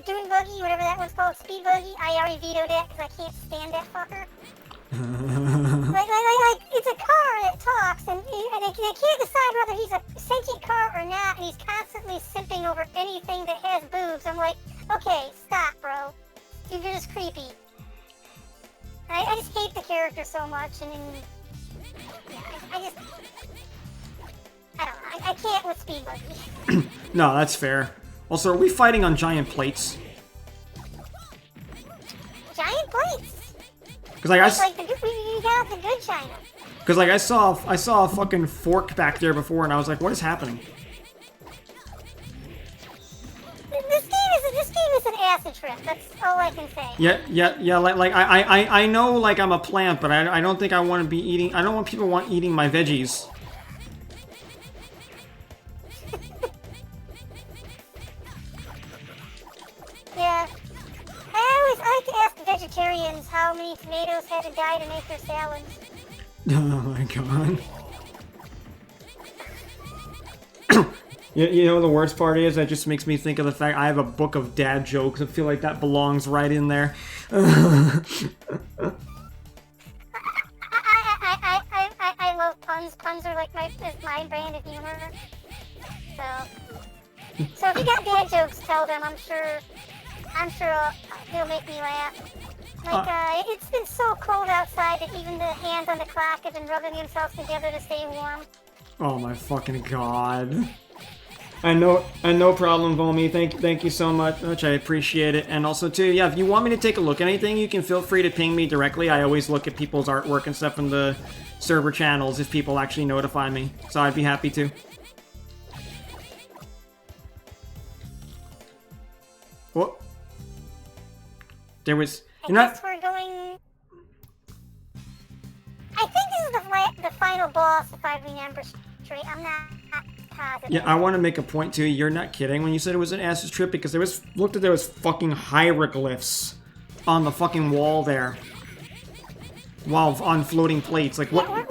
Dune Buggy, whatever that one's called, Speed Buggy. I already vetoed that because I can't stand that fucker. like, it's a car that talks, and they can't decide whether he's a sentient car or not, and he's constantly simping over anything that has boobs. I'm like, okay, stop, bro. You're just creepy. I just hate the character so much, and then, yeah, I don't know, I can't with Speed Buggy. No, that's fair. Also, are we fighting on giant plates? Giant plates! Because like We got the good China. because like I saw a fucking fork back there before, and I was like, what is happening? This game is an acid trip. That's all I can say. Yeah. Like I know like I'm a plant, but I don't think I want to be eating. I don't want people eating my veggies. Yeah. I like to ask vegetarians how many tomatoes had to die to make their salads. Oh my god. You know the worst part is that just makes me think of the fact I have a book of dad jokes. I feel like that belongs right in there. I love puns. Puns are like my brand of humor. So if you got dad jokes, tell them. I'm sure they'll make me laugh. Like, it's been so cold outside that even the hands on the clock have been rubbing themselves together to stay warm. Oh my fucking god. And no problem, Vomi. Thank you so much. I appreciate it. And also too, yeah, if you want me to take a look at anything, you can feel free to ping me directly. I always look at people's artwork and stuff in the server channels if people actually notify me. So I'd be happy to. What? There was. I guess we're going. I think this is the final boss, if I remember straight. I'm not positive. Yeah, I want to make a point too. You're not kidding when you said it was an acid trip because there was fucking hieroglyphs on the fucking wall there, while on floating plates. Like what? Yep,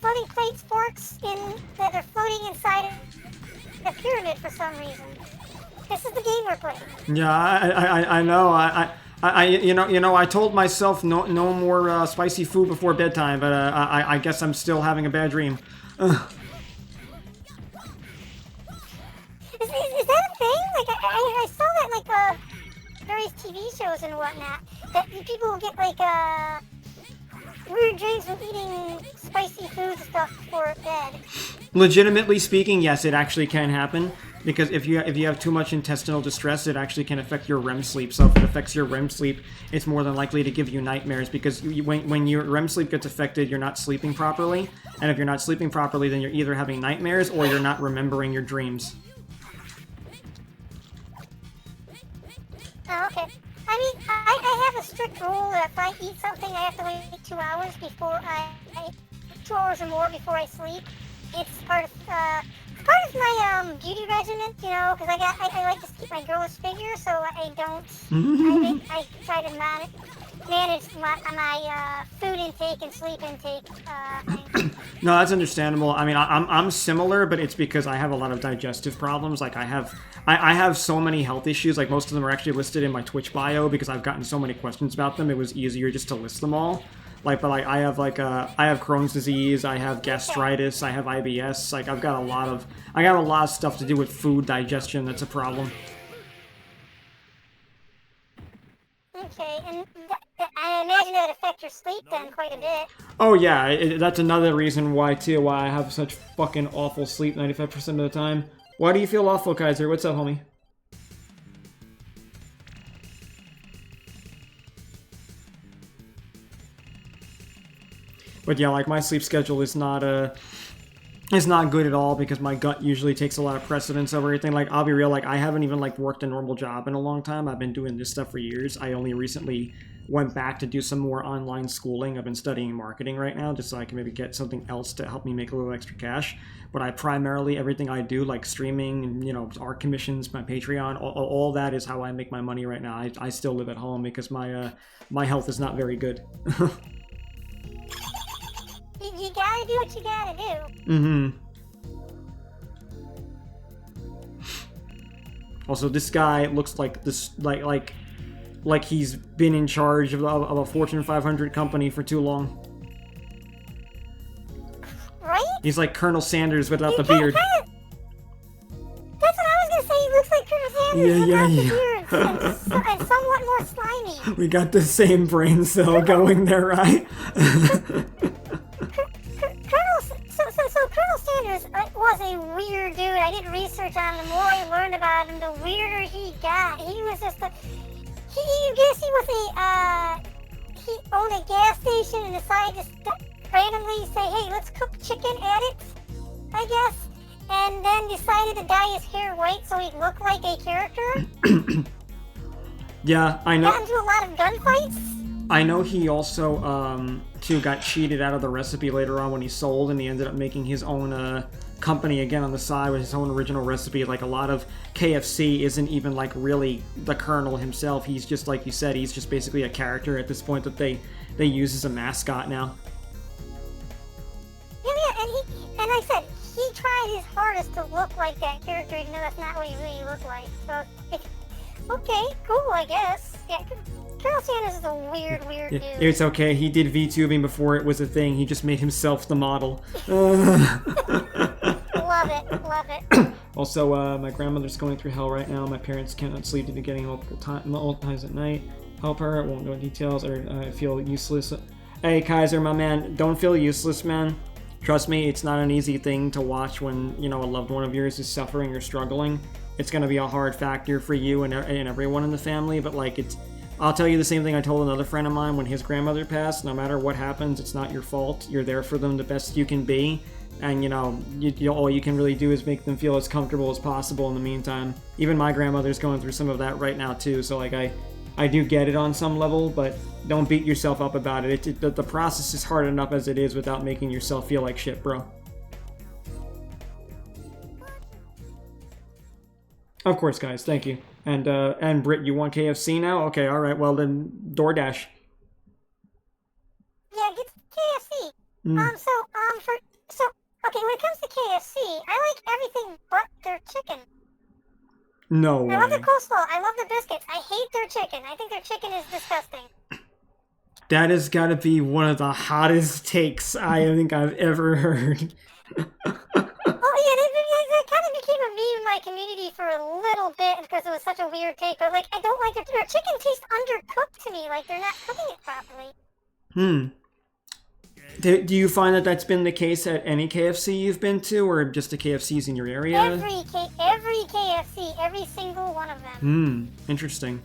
floating plates, forks that are floating inside a pyramid for some reason. This is the game we're playing. Yeah, I know. I told myself no more spicy food before bedtime, but I guess I'm still having a bad dream. Is that a thing? Like I saw that like various TV shows and whatnot that people will get like weird dreams from eating spicy food stuff before bed. Legitimately speaking, yes, it actually can happen. Because if you have too much intestinal distress, it actually can affect your REM sleep. So if it affects your REM sleep, it's more than likely to give you nightmares. Because when your REM sleep gets affected, you're not sleeping properly. And if you're not sleeping properly, then you're either having nightmares or you're not remembering your dreams. Oh, okay. I mean, I have a strict rule that if I eat something, I have to wait 2 hours before 2 hours or more before I sleep. It's part of my beauty regimen, you know, because I like to keep my girlish figure, so I don't. I try to manage my food intake and sleep intake. No, that's understandable. I mean, I'm similar, but it's because I have a lot of digestive problems. Like I have so many health issues. Like most of them are actually listed in my Twitch bio because I've gotten so many questions about them. It was easier just to list them all. But I have I have Crohn's disease, I have gastritis, I have IBS. Like I got a lot of stuff to do with food digestion. That's a problem. Okay, and I imagine that affects your sleep then quite a bit. Oh yeah, that's another reason why I have such fucking awful sleep 95% of the time. Why do you feel awful, Kaiser? What's up, homie? But yeah, like my sleep schedule is not good at all because my gut usually takes a lot of precedence over everything. Like I'll be real, like I haven't even like worked a normal job in a long time. I've been doing this stuff for years. I only recently went back to do some more online schooling. I've been studying marketing right now just so I can maybe get something else to help me make a little extra cash. But I primarily, everything I do, like streaming and, you know, art commissions, my Patreon, all that is how I make my money right now. I still live at home because my health is not very good. You gotta do what you gotta do. Mm-hmm. Also, this guy looks like this, like he's been in charge of a Fortune 500 company for too long. Right? He's like Colonel Sanders without the beard. That's what I was gonna say. He looks like Colonel Sanders without the beard and somewhat more slimy. We got the same brain cell going there, right? So Colonel Sanders was a weird dude. I did research on him. The more I learned about him, the weirder he got. He was just he owned a gas station and decided to randomly say, hey, let's cook chicken at it, I guess. And then decided to dye his hair white so he'd look like a character. Yeah, I know. Got into a lot of gunfights. I know he also, too, got cheated out of the recipe later on when he sold, and he ended up making his own, company again on the side with his own original recipe. Like, a lot of KFC isn't even, like, really the Colonel himself. He's just, like you said, he's just basically a character at this point that they use as a mascot now. Yeah, and like I said, he tried his hardest to look like that character, even though that's not what he really looked like. So, okay, cool, I guess. Yeah, Colonel Sanders is a weird dude. It's okay, he did VTubing before it was a thing. He just made himself the model. Love it. Also, my grandmother's going through hell right now. My parents cannot sleep due to getting multiple times at night. Help her, I won't go into details, or I feel useless. Hey, Kaiser, my man, don't feel useless, man. Trust me, it's not an easy thing to watch when, you know, a loved one of yours is suffering or struggling. It's going to be a hard factor for you and everyone in the family, but, like, I'll tell you the same thing I told another friend of mine when his grandmother passed. No matter what happens, it's not your fault. You're there for them the best you can be. And, you know, all you can really do is make them feel as comfortable as possible in the meantime. Even my grandmother's going through some of that right now, too. So, like, I do get it on some level, but don't beat yourself up about it. The process is hard enough as it is without making yourself feel like shit, bro. Of course, guys. Thank you. And Britt, you want KFC now? Okay, all right. Well, then DoorDash. Yeah, get KFC. Okay, when it comes to KFC, I like everything but their chicken. No way. I love the coleslaw. I love the biscuits. I hate their chicken. I think their chicken is disgusting. That has got to be one of the hottest takes I think I've ever heard. Oh yeah, that kind of became a meme in my community for a little bit because it was such a weird take. But like, I don't like their chicken tastes undercooked to me. Like they're not cooking it properly. Do you find that that's been the case at any KFC you've been to, or just the KFCs in your area? Every KFC, every single one of them. Interesting.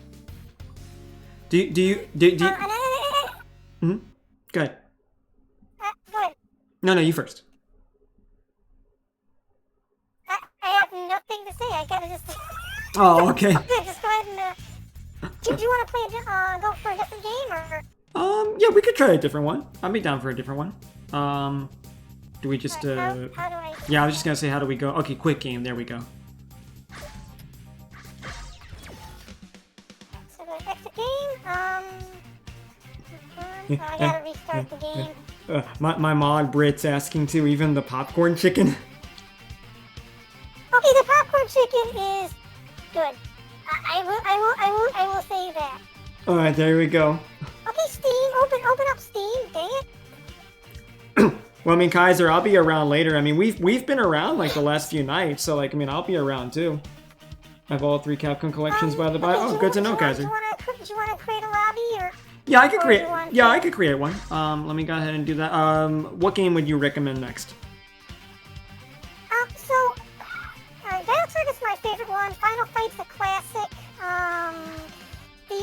Do you Hmm? Go ahead. Go ahead. No, you first. I have nothing to say. I gotta just. Oh, okay. Yeah, just go ahead and. Do you want to play? Go for a different game or? Yeah, we could try a different one. I'd be down for a different one. Do we just How do I? Yeah, I was just gonna say, how do we go? Okay, quick game. There we go. So go exit game. I gotta restart the game. My mod Brit's asking to even the popcorn chicken. Okay, the popcorn chicken is good. I will say that. All right, there we go. Okay, Steam, open up Steam. Dang it. Well, I mean, Kaiser, I'll be around later. I mean, we've been around like the last few nights, so like, I mean, I'll be around too. I have all 3 Capcom collections by the by. Okay, Oh, good to know, Kaiser. Do you want to create a lobby or? Yeah, I could create. want Yeah, to- I could create one. Let me go ahead and do that. What game would you recommend next? Battlestar is my favorite one. Final Fight's a classic. The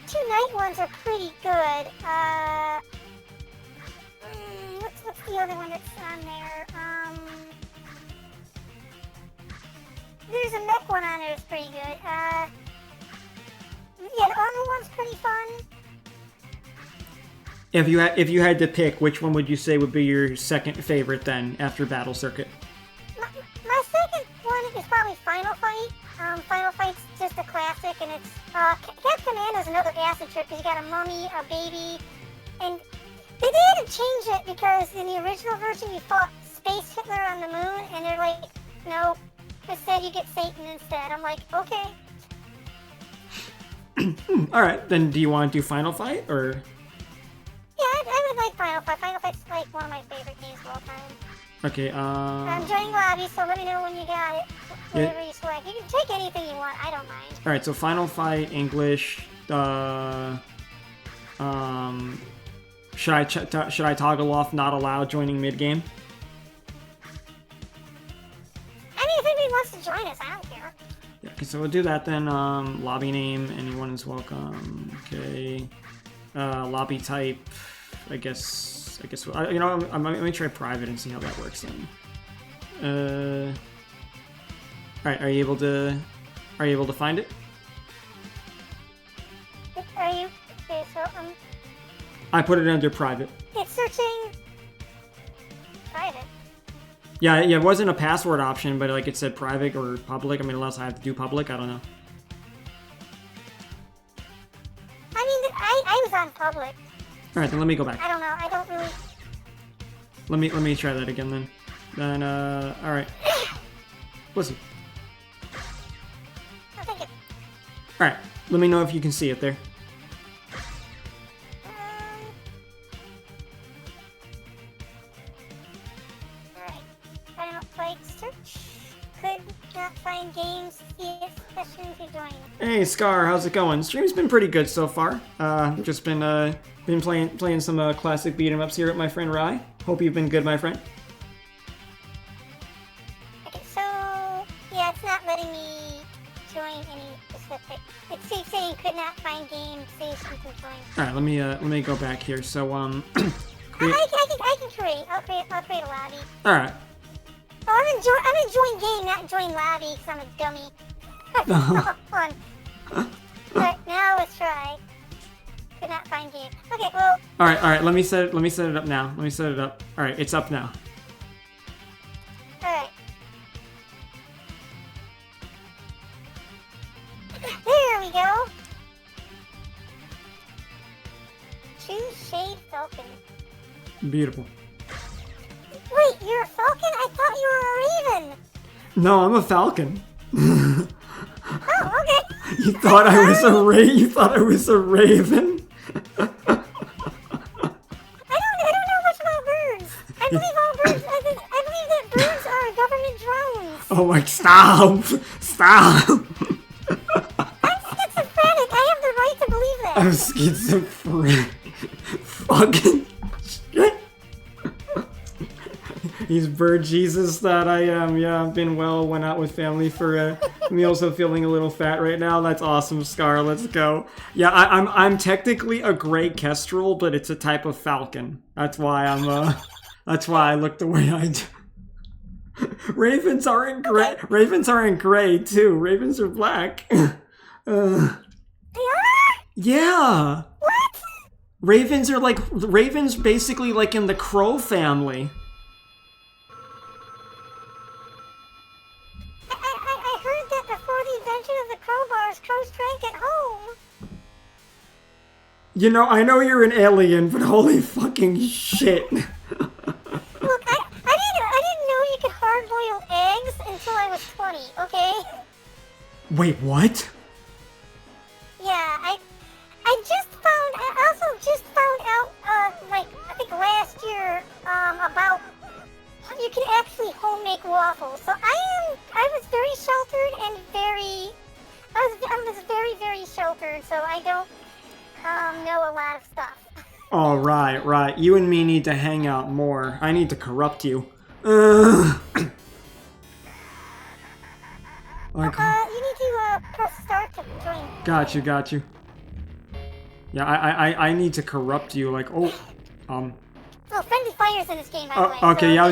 2 night ones are pretty good. What's the other one that's on there? There's a mech one on there that's pretty good. Yeah, the armor one's pretty fun. If you had to pick, which one would you say would be your second favorite then after Battle Circuit? My second one is probably Final Fight. Final Fight's just a classic, and it's Cat Command is another acid trip because you got a mummy, a baby, and they had to change it because in the original version you fought Space Hitler on the moon, and they're like, no, instead you get Satan instead. I'm like, okay. All right, then do you want to do Final Fight or? Yeah, I would like Final Fight. Final Fight's like one of my favorite games of all time. Okay. I'm joining lobby, so let me know when you got it. Whatever you select. You can take anything you want. I don't mind. All right, so Final Fight English. Should I toggle off not allowed joining mid game? I mean, if anybody wants to join us, I don't care. Yeah. Okay, so we'll do that then. Lobby name. Anyone is welcome. Okay. Lobby type. I guess. You know, I'm gonna try private and see how that works then. All right. Are you able to find it? Are you? Okay, so I put it under private. it's searching private. Yeah, it wasn't a password option, but like it said private or public. I mean, unless I have to do public, I don't know. I mean, I was on public. All right, then let me go back. I don't know. I don't really. Let me try that again then. Then all right. Listen. I think it. All right. Let me know if you can see it there. Alright. Final Fight search. Could not find games. See sessions to join. Hey Scar, how's it going? Stream's been pretty good so far. Just been playing some classic beat 'em ups here with my friend Rye. Hope you've been good, my friend. Okay, so yeah, it's not letting me join any specific. It's saying could not find games. Sessions to join. All right, let me go back here. So create. I can create. I'll create a lobby. All right. Oh, I'm in join game, not join lobby, because I'm a dummy. Fun. Alright, now let's try. Could not find game. Okay, well. All right. Let me set it up now. Let me set it up. All right, it's up now. Alright. There we go. Choose Shade Falcon. Beautiful. Wait, you're a falcon? I thought you were a raven. No, I'm a falcon. Oh, okay. You thought I was a You thought I was a raven? I don't know much about birds. I believe all birds. I believe that birds are government drones. Oh my! Stop! Stop! I'm schizophrenic. I have the right to believe that. I'm schizophrenic. Fucking shit. He's bird Jesus that I am. Yeah, I've been well, went out with family for me also feeling a little fat right now. That's awesome, Scar. Let's go. Yeah, I'm technically a gray kestrel, but it's a type of falcon. That's why that's why I look the way I do. Ravens aren't gray. Ravens aren't gray too. Ravens are black. Yeah. What? Ravens basically like in the crow family. I heard that before the invention of the crowbars, crows drank at home. You know, I know you're an alien, but holy fucking shit. Look, I didn't know you could hard-boil eggs until I was 20, okay? Wait, what? Yeah, I also just found out, like, I think last year, about how you can actually home make waffles. So I was very sheltered and I was very, very sheltered, so I don't, know a lot of stuff. Oh, right. You and me need to hang out more. I need to corrupt you. You need to, press start to join. Got you. Yeah, I need to corrupt you, like, Oh, friendly fire's in this game, by the way. okay, so yeah, I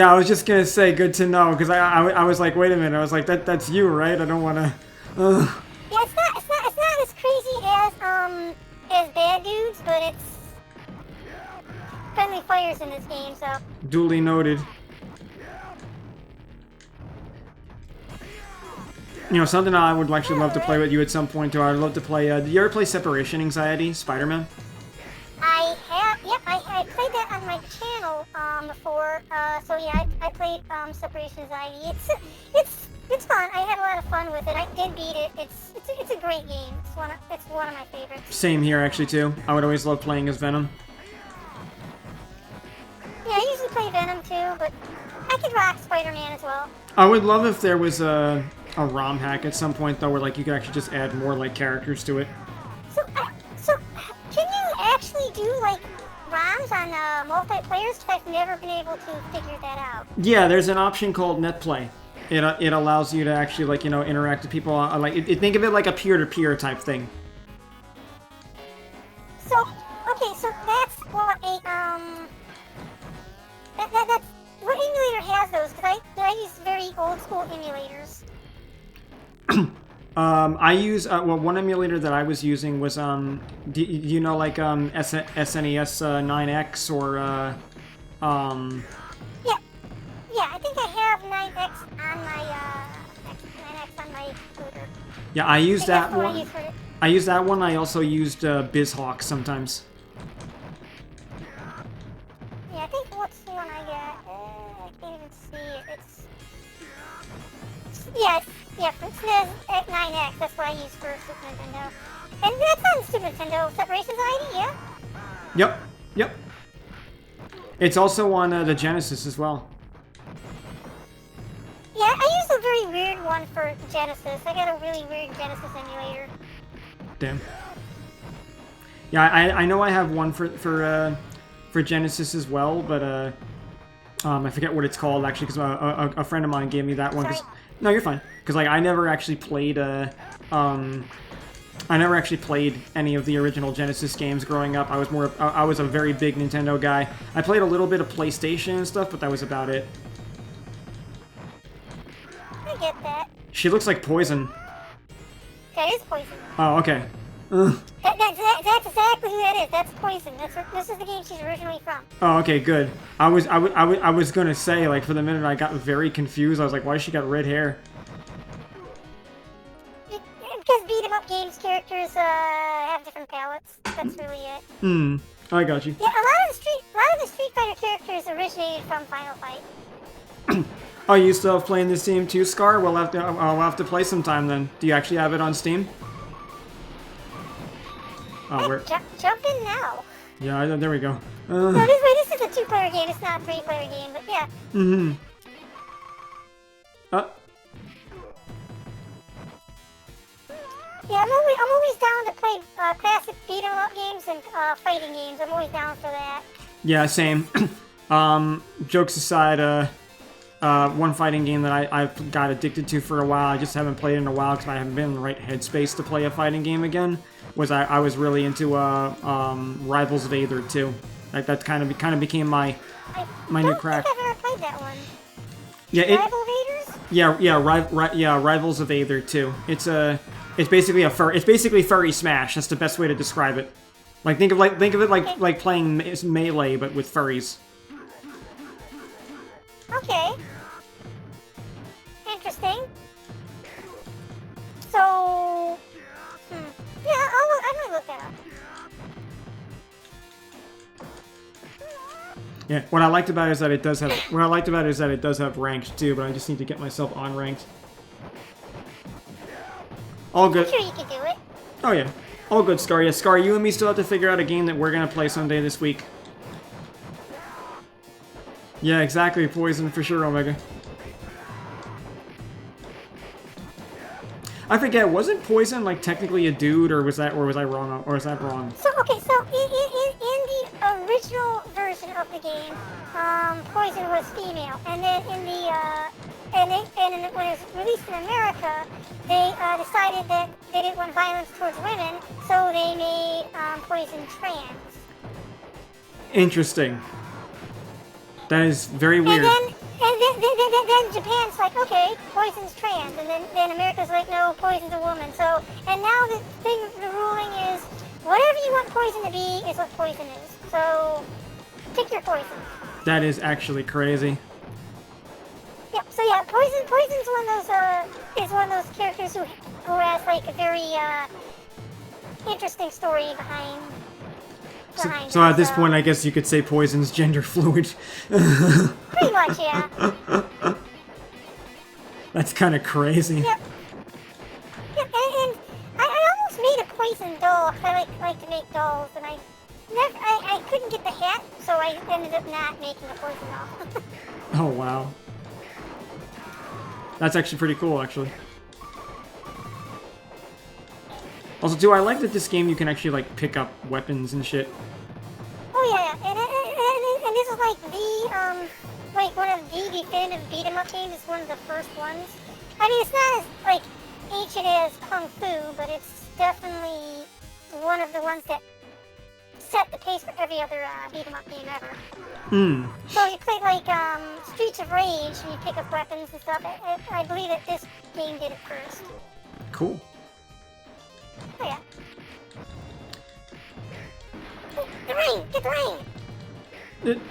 I was just gonna say, good to know, because I was like, wait a minute, I was like, that's you, right? I don't wanna, Yeah, it's not as crazy as Bad Dudes, but it's friendly fire's in this game, so. Duly noted. You know, something I would actually love to play with you at some point, too. I'd love to play, did you ever play Separation Anxiety, Spider-Man? I have, yep, I played that on my channel, before, so yeah, I played, Separation Anxiety. It's fun, I had a lot of fun with it, I did beat it, it's a great game, it's one of my favorites. Same here, actually, too. I would always love playing as Venom. Yeah, I usually play Venom, too, but I could rock Spider-Man as well. I would love if there was a ROM hack at some point, though, where, like, you could actually just add more, like, characters to it. So can you actually do, like, ROMs on, multiplayer? Because I've never been able to figure that out. Yeah, there's an option called NetPlay. It allows you to actually, like, you know, interact with people, think of it like a peer-to-peer type thing. So, okay, so that's what a, that's, what emulator has those? Because I use very old-school emulators. I use, one emulator that I was using was, do you know, like, SNES 9X or, Yeah, I think I have 9X on my, 9X on my computer. Yeah, I used that one. I used that one. I also used, BizHawk sometimes. Yeah, I think what's the one I got? I can't even see it. It's SNES at 9X. That's what I use for Super Nintendo. And that's on Super Nintendo. Separations ID, yeah? Yep. It's also on the Genesis as well. Yeah, I used a very weird one for Genesis. I got a really weird Genesis emulator. Damn. Yeah, I know I have one for Genesis as well, but I forget what it's called actually, because a friend of mine gave me that one. No, you're fine. Because like I never actually played any of the original Genesis games growing up. I was a very big Nintendo guy. I played a little bit of PlayStation and stuff, but that was about it. I get that. She looks like Poison. That is Poison. Oh, okay. That's exactly who that is. That's Poison. This is the game she's originally from. Oh, okay, good. I was gonna say, like, for the minute I got very confused. I was like, why does she got red hair? Because beat-em up games characters have different palettes. That's really it. I got you. Yeah, a lot of the Street Fighter characters originated from Final Fight. Oh, you still have playing this game too, Scar? I'll have to play sometime then. Do you actually have it on Steam? Oh, where? Jump in now. Yeah, there we go. No, this is a 2-player game. It's not a 3-player game, but yeah. Yeah, I'm always down to play classic beat 'em up games and fighting games. I'm always down for that. Yeah, same. Jokes aside, one fighting game that I've got addicted to for a while, I just haven't played in a while because I haven't been in the right headspace to play a fighting game again, was I was really into Rivals of Aether 2. Like, that kind of became my new crack. I don't think I've ever played that one. Yeah, Rival Raiders? yeah, Rivals of Aether 2. It's basically furry smash. That's the best way to describe it. Like, think of it like playing Melee but with furries. Okay. Interesting. So, yeah, I'm gonna look that up. Yeah, what I liked about it is that it does have ranked too, but I just need to get myself on ranked. All good. I'm sure you can do it. Oh yeah, all good, Scar. Yeah, Scar, you and me still have to figure out a game that we're gonna play someday this week. Yeah, exactly. Poison for sure, Omega. I forget. Wasn't Poison like technically a dude, or was I wrong? Or is that wrong? So okay, so in the original version of the game, Poison was female, and then in the when it was released in America, they decided that they didn't want violence towards women, so they made Poison trans. Interesting. That is very weird. And then Japan's like, okay, Poison's trans, and then America's like, no, Poison's a woman. So, and now the ruling is, whatever you want Poison to be is what Poison is. So, pick your Poison. That is actually crazy. Yep. So yeah, Poison's one of those characters who has like a very interesting story behind. So at this point, I guess you could say Poison's gender fluid. Pretty much, yeah. That's kind of crazy. Yep. Yep. And I almost made a Poison doll. I like to make dolls, and I couldn't get the hat, so I ended up not making a Poison doll. Oh wow. That's actually pretty cool, actually. Also, too, I like that this game you can actually like pick up weapons and shit. Oh yeah, and this is like one of the definitive beat 'em up games. It's one of the first ones. I mean, it's not as like ancient as Kung Fu, but it's definitely one of the ones that set the pace for every other beat 'em up game ever. So you play like Streets of Rage and you pick up weapons and stuff. I believe that this game did it first. Cool. Oh yeah. The ring! Get the ring!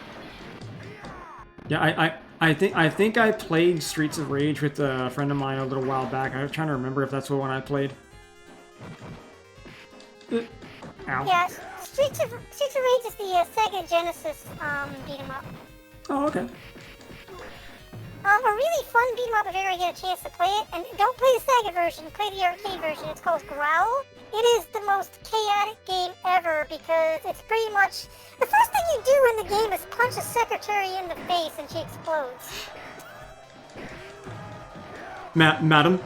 Yeah, I think I played Streets of Rage with a friend of mine a little while back. I'm trying to remember if that's the one I played. Ow. Yeah, Streets of Rage is the Sega Genesis beat 'em up. Oh, okay. A really fun beat 'em up if you ever get a chance to play it. And don't play the Sega version, play the arcade version. It's called Growl. It is the most chaotic game ever because it's pretty much... The first thing you do in the game is punch a secretary in the face and she explodes. Madam?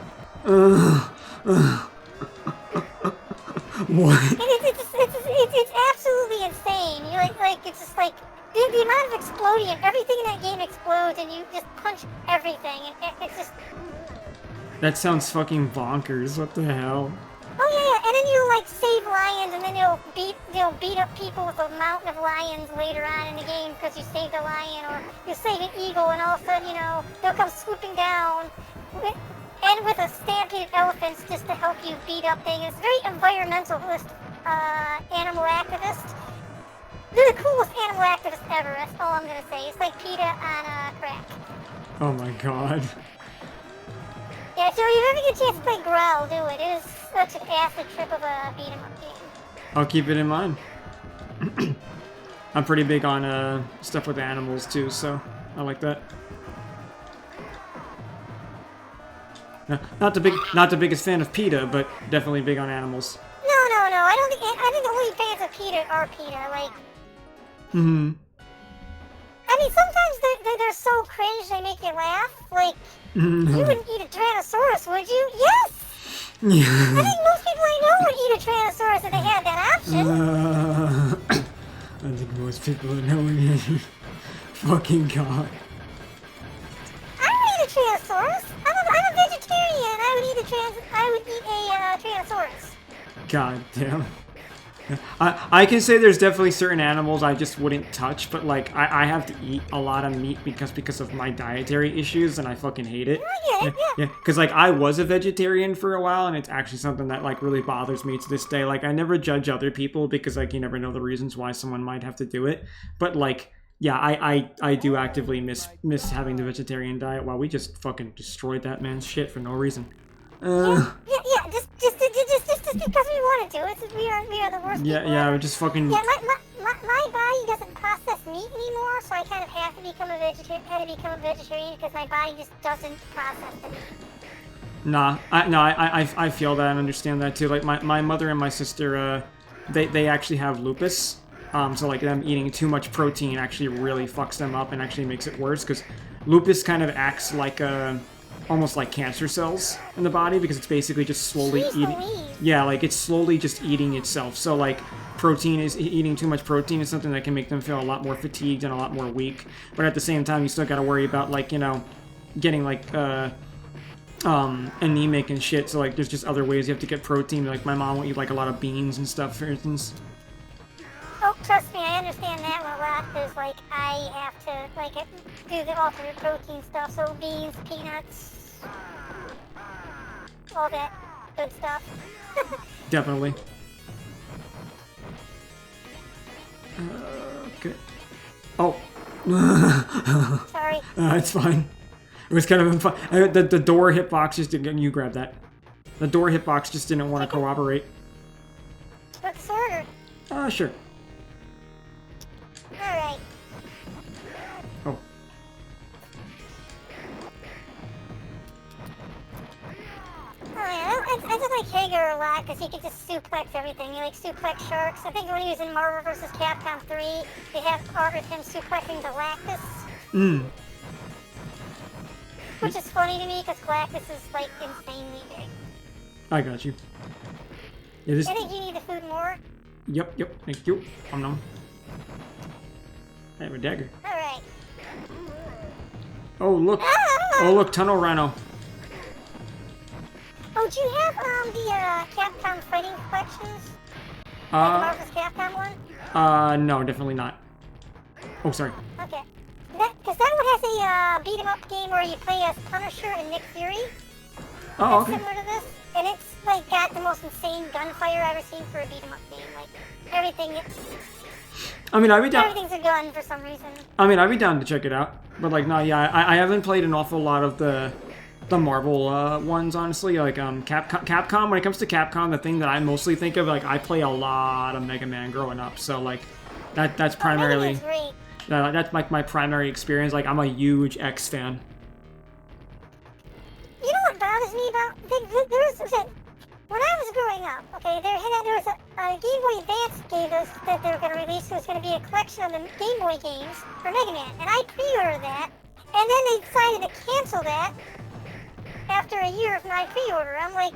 What? And it's absolutely insane. You like it's just like... The amount of exploding, everything in that game explodes and you just punch everything. And it's just... That sounds fucking bonkers. What the hell? Oh yeah, and then you like save lions, and then you'll beat up people with a mountain of lions later on in the game because you saved a lion, or you save an eagle, and all of a sudden, you know, they'll come swooping down, and with a stampede of elephants just to help you beat up things. It's very environmentalist, animal activist. They're the coolest animal activists ever. That's all I'm gonna say. It's like PETA on crack. Oh my god. Yeah, so if you ever get a chance to play Growl, do it. It is such an acid trip of a beat 'em up game. I'll keep it in mind. I'm pretty big on stuff with animals too, so I like that. Not the biggest fan of PETA, but definitely big on animals. No. I think the only fans of PETA are PETA. Like. I mean, sometimes they're so cringe they make you laugh. Like, you wouldn't eat a Tyrannosaurus, would you? Yes! I think most people I know would eat a Tyrannosaurus if they had that option. I think most people I know would eat. fucking god. I would eat a Tyrannosaurus. I'm a vegetarian. I would eat a Tyrannosaurus. God damn. I can say there's definitely certain animals I just wouldn't touch, but like I have to eat a lot of meat because of my dietary issues, and I fucking hate it. I get it, yeah. Because like I was a vegetarian for a while, and it's actually something that like really bothers me to this day. Like I never judge other people because like you never know the reasons why someone might have to do it. But like yeah, I do actively miss having the vegetarian diet. Wow, we just fucking destroyed that man's shit for no reason. Yeah, just because we want to do it. We are the worst people Yeah, ever. we just fucking. Yeah, my body doesn't process meat anymore, so I kind of have to become a vegetarian because my body just doesn't process the meat. Nah, I feel that and understand that too. Like my mother and my sister, they actually have lupus. So like them eating too much protein actually really fucks them up and actually makes it worse because lupus kind of acts like almost like cancer cells in the body because it's basically just slowly Jeez eating. Louise. Yeah, like it's slowly just eating itself. So like eating too much protein is something that can make them feel a lot more fatigued and a lot more weak. But at the same time, you still got to worry about like getting like anemic and shit. So like there's just other ways you have to get protein. Like my mom will eat like a lot of beans and stuff, for instance. Oh, trust me, I understand that one a lot. Because like I have to like do the alternate protein stuff. So beans, peanuts, all that good stuff. Definitely. Okay. Oh. Sorry. It's fine. It was kind of fun. The door hitbox just didn't. You grab that. The door hitbox just didn't want to cooperate. What's the order? Sure. Alright. Oh. Oh yeah, I just like Hager a lot because he can just suplex everything. He like suplex sharks. I think when he was in Marvel vs. Capcom 3, they have art of him suplexing Galactus. Which is funny to me because Galactus is like insanely big. I got you. It is. I think you need the food more. Yep. Thank you. Nom. I have a dagger. Alright. Oh look. Oh look, Tunnel Rhino. Oh, do you have the Capcom fighting collections? Like the Marvel vs. Capcom one? No, definitely not. Oh, sorry. Okay. Because that one has a beat 'em up game where you play as Punisher and Nick Fury. Oh, That's okay. similar to this. And it's like got the most insane gunfire I've ever seen for a beat 'em up game. Like everything's a gun for some reason. I mean, I'd be down to check it out. But like, no, yeah, I haven't played an awful lot of the Marvel ones, honestly. Like Capcom. When it comes to Capcom, the thing that I mostly think of, like, I play a lot of Mega Man growing up. So like, that's primarily. Mega Man's great. That's like my primary experience. Like, I'm a huge X fan. You know what bothers me about when I was growing up, okay, there was a Game Boy Advance game that they were going to release. It was going to be a collection of the Game Boy games for Mega Man, and I pre-ordered that, and then they decided to cancel that after a year of my pre-order. I'm like,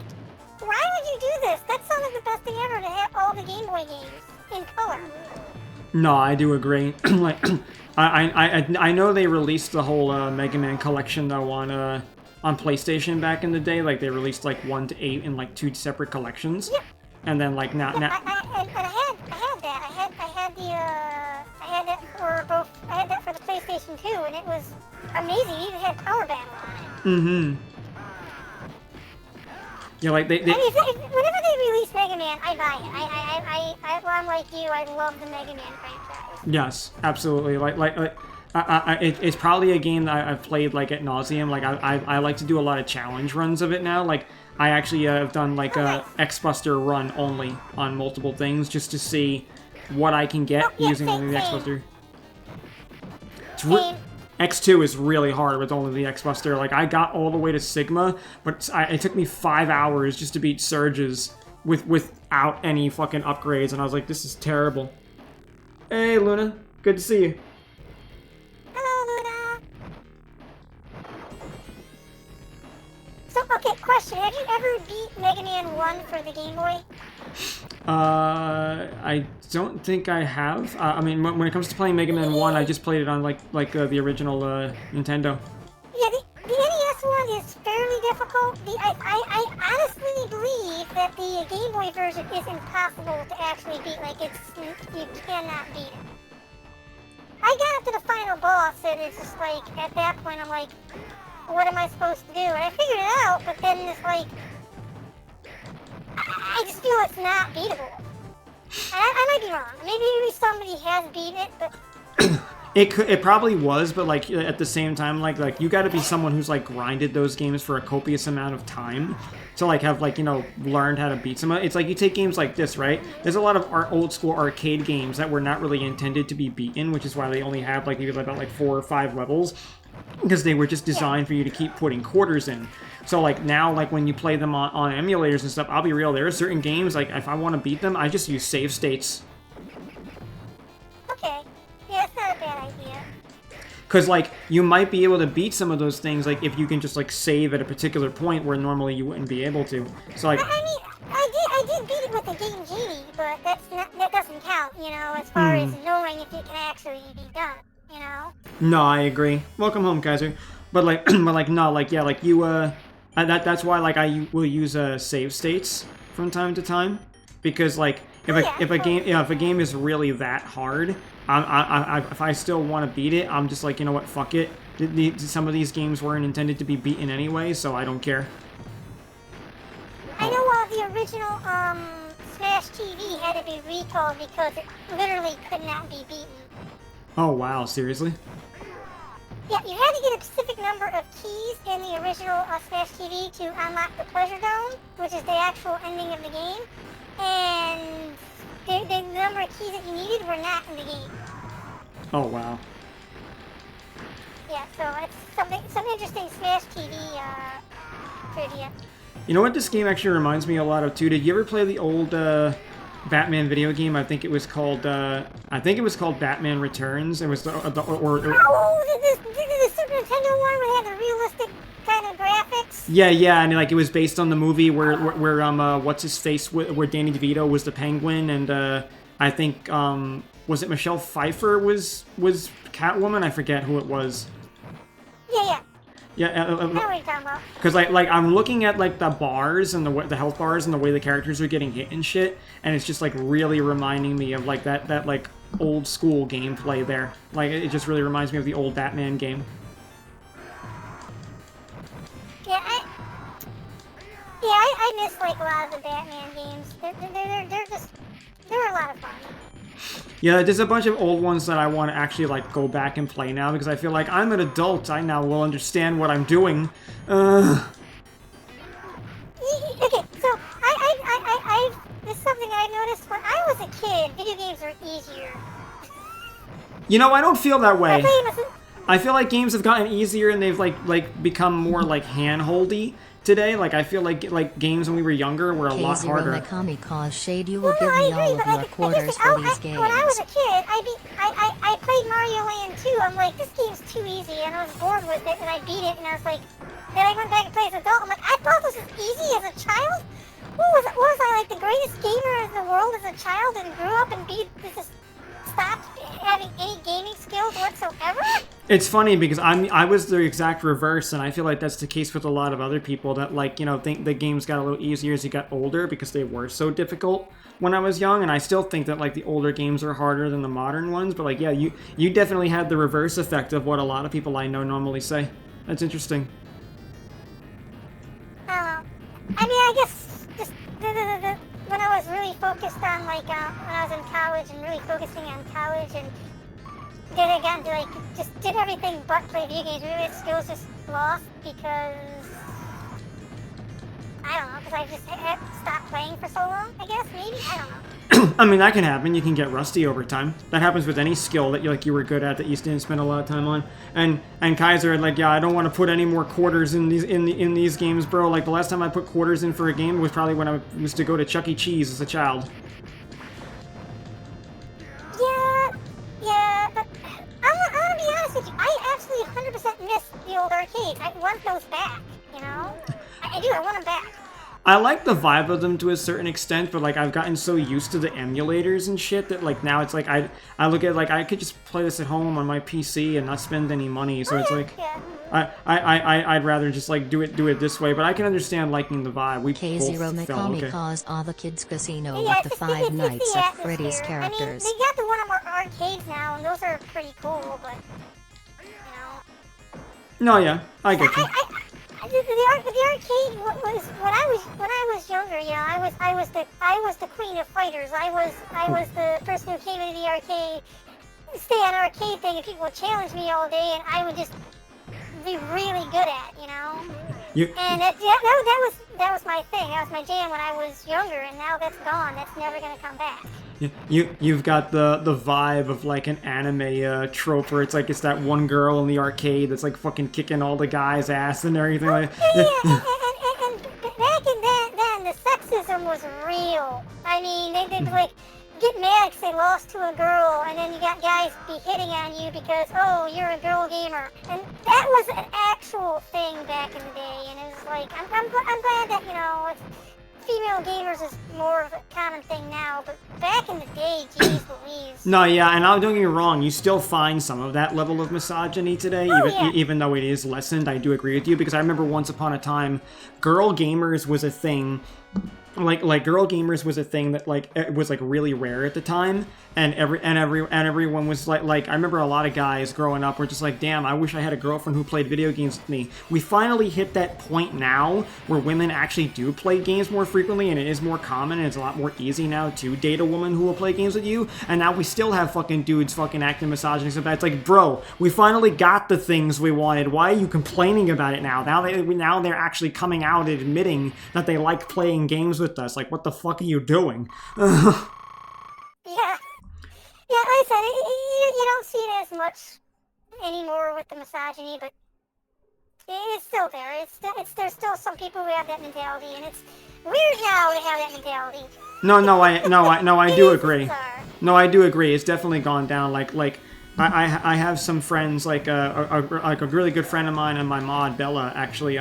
why would you do this? That sounded the best thing ever to have all the Game Boy games in color. No, I do agree. Like, I know they released the whole Mega Man collection though on PlayStation back in the day. Like they released like 1 to 8 in like 2 separate collections. Yeah. And then like now. I had that for the PlayStation 2, and it was amazing. It even had Power Battle on it. Mm-hmm. Yeah, like they I mean, whenever they release Mega Man, I buy it. I'm like you. I love the Mega Man franchise. Yes, absolutely. It's probably a game that I've played like at nauseum. Like I like to do a lot of challenge runs of it now. Like I actually have done like a X-Buster run only on multiple things just to see what I can get using only the X-Buster. X2 is really hard with only the X-Buster. Like, I got all the way to Sigma, but it took me 5 hours just to beat Surges without any fucking upgrades, and I was like, this is terrible. Hey, Luna. Good to see you. Hello, Luna. So, okay, question. Have you ever beat Mega Man 1 for the Game Boy? I don't think I have. I mean, when it comes to playing Mega Man 1, I just played it on the original Nintendo. Yeah, the NES one is fairly difficult. I honestly believe that the Game Boy version is impossible to actually beat. Like, you cannot beat it. I got up to the final boss, and it's just like, at that point, I'm like, what am I supposed to do? And I figured it out, but then it's like, I just feel it's not beatable. And I might be wrong. Maybe somebody has beaten it, but... It probably was, but like at the same time, like you got to be someone who's like grinded those games for a copious amount of time to like have like learned how to beat some. It's like you take games like this, right? There's a lot of old school arcade games that were not really intended to be beaten, which is why they only have like maybe about like 4 or 5 levels, because they were just designed for you to keep putting quarters in. So like now, like when you play them on emulators and stuff, I'll be real, there are certain games like if I want to beat them, I just use save states. Okay. Yeah, it's not a bad idea. Because, like, you might be able to beat some of those things, like, if you can just, like, save at a particular point where normally you wouldn't be able to. So, like... I mean, I did beat it with the Game Genie, but that doesn't count, as far as knowing if it can actually be done, No, I agree. Welcome home, Kaiser. But, like, no, like, yeah, like, you, that's why, like, I will use, save states from time to time. Because, like, if a game is really that hard... if I still want to beat it, I'm just like, you know what, fuck it. Some of these games weren't intended to be beaten anyway, so I don't care. I know the original Smash TV had to be recalled because it literally could not be beaten. Oh wow, seriously? Yeah, you had to get a specific number of keys in the original Smash TV to unlock the Pleasure Dome, which is the actual ending of the game. And... the number of keys that you needed were not in the game. Oh, wow. Yeah, so it's some interesting Smash TV trivia. You know what this game actually reminds me a lot of, too? Did you ever play the old Batman video game? I think it was called Batman Returns. It was the the Super Nintendo one where they had the realistic kind of graphics. Yeah, and like it was based on the movie where what's his face, where Danny DeVito was the Penguin, and I think was it Michelle Pfeiffer was Catwoman? I forget who it was. Yeah. Yeah, I know what you're talking about. Because like I'm looking at like the bars and the health bars and the way the characters are getting hit and shit, and it's just like really reminding me of like that like old school gameplay there. Like it just really reminds me of the old Batman game. I miss like a lot of the Batman games. They're a lot of fun. Yeah, there's a bunch of old ones that I want to actually like go back and play now because I feel like I'm an adult. I now will understand what I'm doing. Okay, so this is something I noticed when I was a kid. Video games were easier. You know, I don't feel that way. I feel like games have gotten easier and they've like become more like hand-holdy today. Like I feel like games when we were younger were a lot harder. Cause Shade, you will give me all of your quarters for these games. When I was a kid, I played Mario Land 2. I'm like, this game's too easy, and I was bored with it, and I beat it, and I was like, then I went back and played as an adult. I'm like, I thought this was easy as a child. Was I like the greatest gamer in the world as a child and grew up and just stopped having any gaming skills whatsoever? It's funny because I was the exact reverse, and I feel like that's the case with a lot of other people that think the games got a little easier as you got older because they were so difficult when I was young, and I still think that like the older games are harder than the modern ones. But like, yeah, you definitely had the reverse effect of what a lot of people I know normally say. That's interesting. I mean, I guess just when I was really focused on like when I was in college and really focusing on college and then I got into like just did everything but play video games. Maybe the skills just lost because I don't know, because I just had stopped playing for so long. I guess maybe I don't know. I mean, that can happen. You can get rusty over time. That happens with any skill that you were good at that you didn't spend a lot of time on. And Kaiser, like, yeah, I don't want to put any more quarters in these games, bro. Like the last time I put quarters in for a game was probably when I used to go to Chuck E. Cheese as a child. Yeah, but I'm gonna be honest with you. I absolutely 100% miss the old arcades. I want those back. I do. I want them back. I like the vibe of them to a certain extent, but like I've gotten so used to the emulators and shit that like now it's like I look at like I could just play this at home on my PC and not spend any money. So it's like I'd rather just like do it this way. But I can understand liking the vibe. We K0 both felt Mikami okay. caused all the kids' casino Yeah, with the it's Five it's Nights the at atmosphere. Freddy's I characters. mean, they got the one of our arcades now, and those are pretty cool. But you know, No, yeah, I get you. the arcade was when I was younger. You know, I was the queen of fighters. I was the person who came into the arcade, stay on arcade thing, and people would challenge me all day, and I would just be really good at, you know. And that was my thing. That was my jam when I was younger, and now that's gone. That's never gonna come back. You've got the vibe of like an anime trope where it's like it's that one girl in the arcade that's like fucking kicking all the guys' ass and everything. Like, And back in then the sexism was real. I mean, they'd like get mad because they lost to a girl, and then you got guys be hitting on you because, oh, you're a girl gamer. And that was an actual thing back in the day, and it was like, I'm glad that, you know, female gamers is more of a common thing now, but back in the day, geez Louise. No, yeah, and don't get me wrong, you still find some of that level of misogyny today, even though it is lessened. I do agree with you, because I remember once upon a time, girl gamers was a thing. Like girl gamers was a thing that like it was like really rare at the time, and everyone was like I remember a lot of guys growing up were just like, damn, I wish I had a girlfriend who played video games with me. We finally hit that point now where women actually do play games more frequently, and it is more common, and it's a lot more easy now to date a woman who will play games with you. And now we still have fucking dudes fucking acting misogynist about it. It's like, bro, we finally got the things we wanted. Why are you complaining about it now? Now they're actually coming out and admitting that they like playing games with us. Like, what the fuck are you doing? Yeah, like I said, you don't see it as much anymore with the misogyny, but it's still there. There's still some people who have that mentality, and it's weird now to have that mentality. I do agree. No, I do agree. It's definitely gone down. Like I have some friends, like a really good friend of mine and my mod Bella actually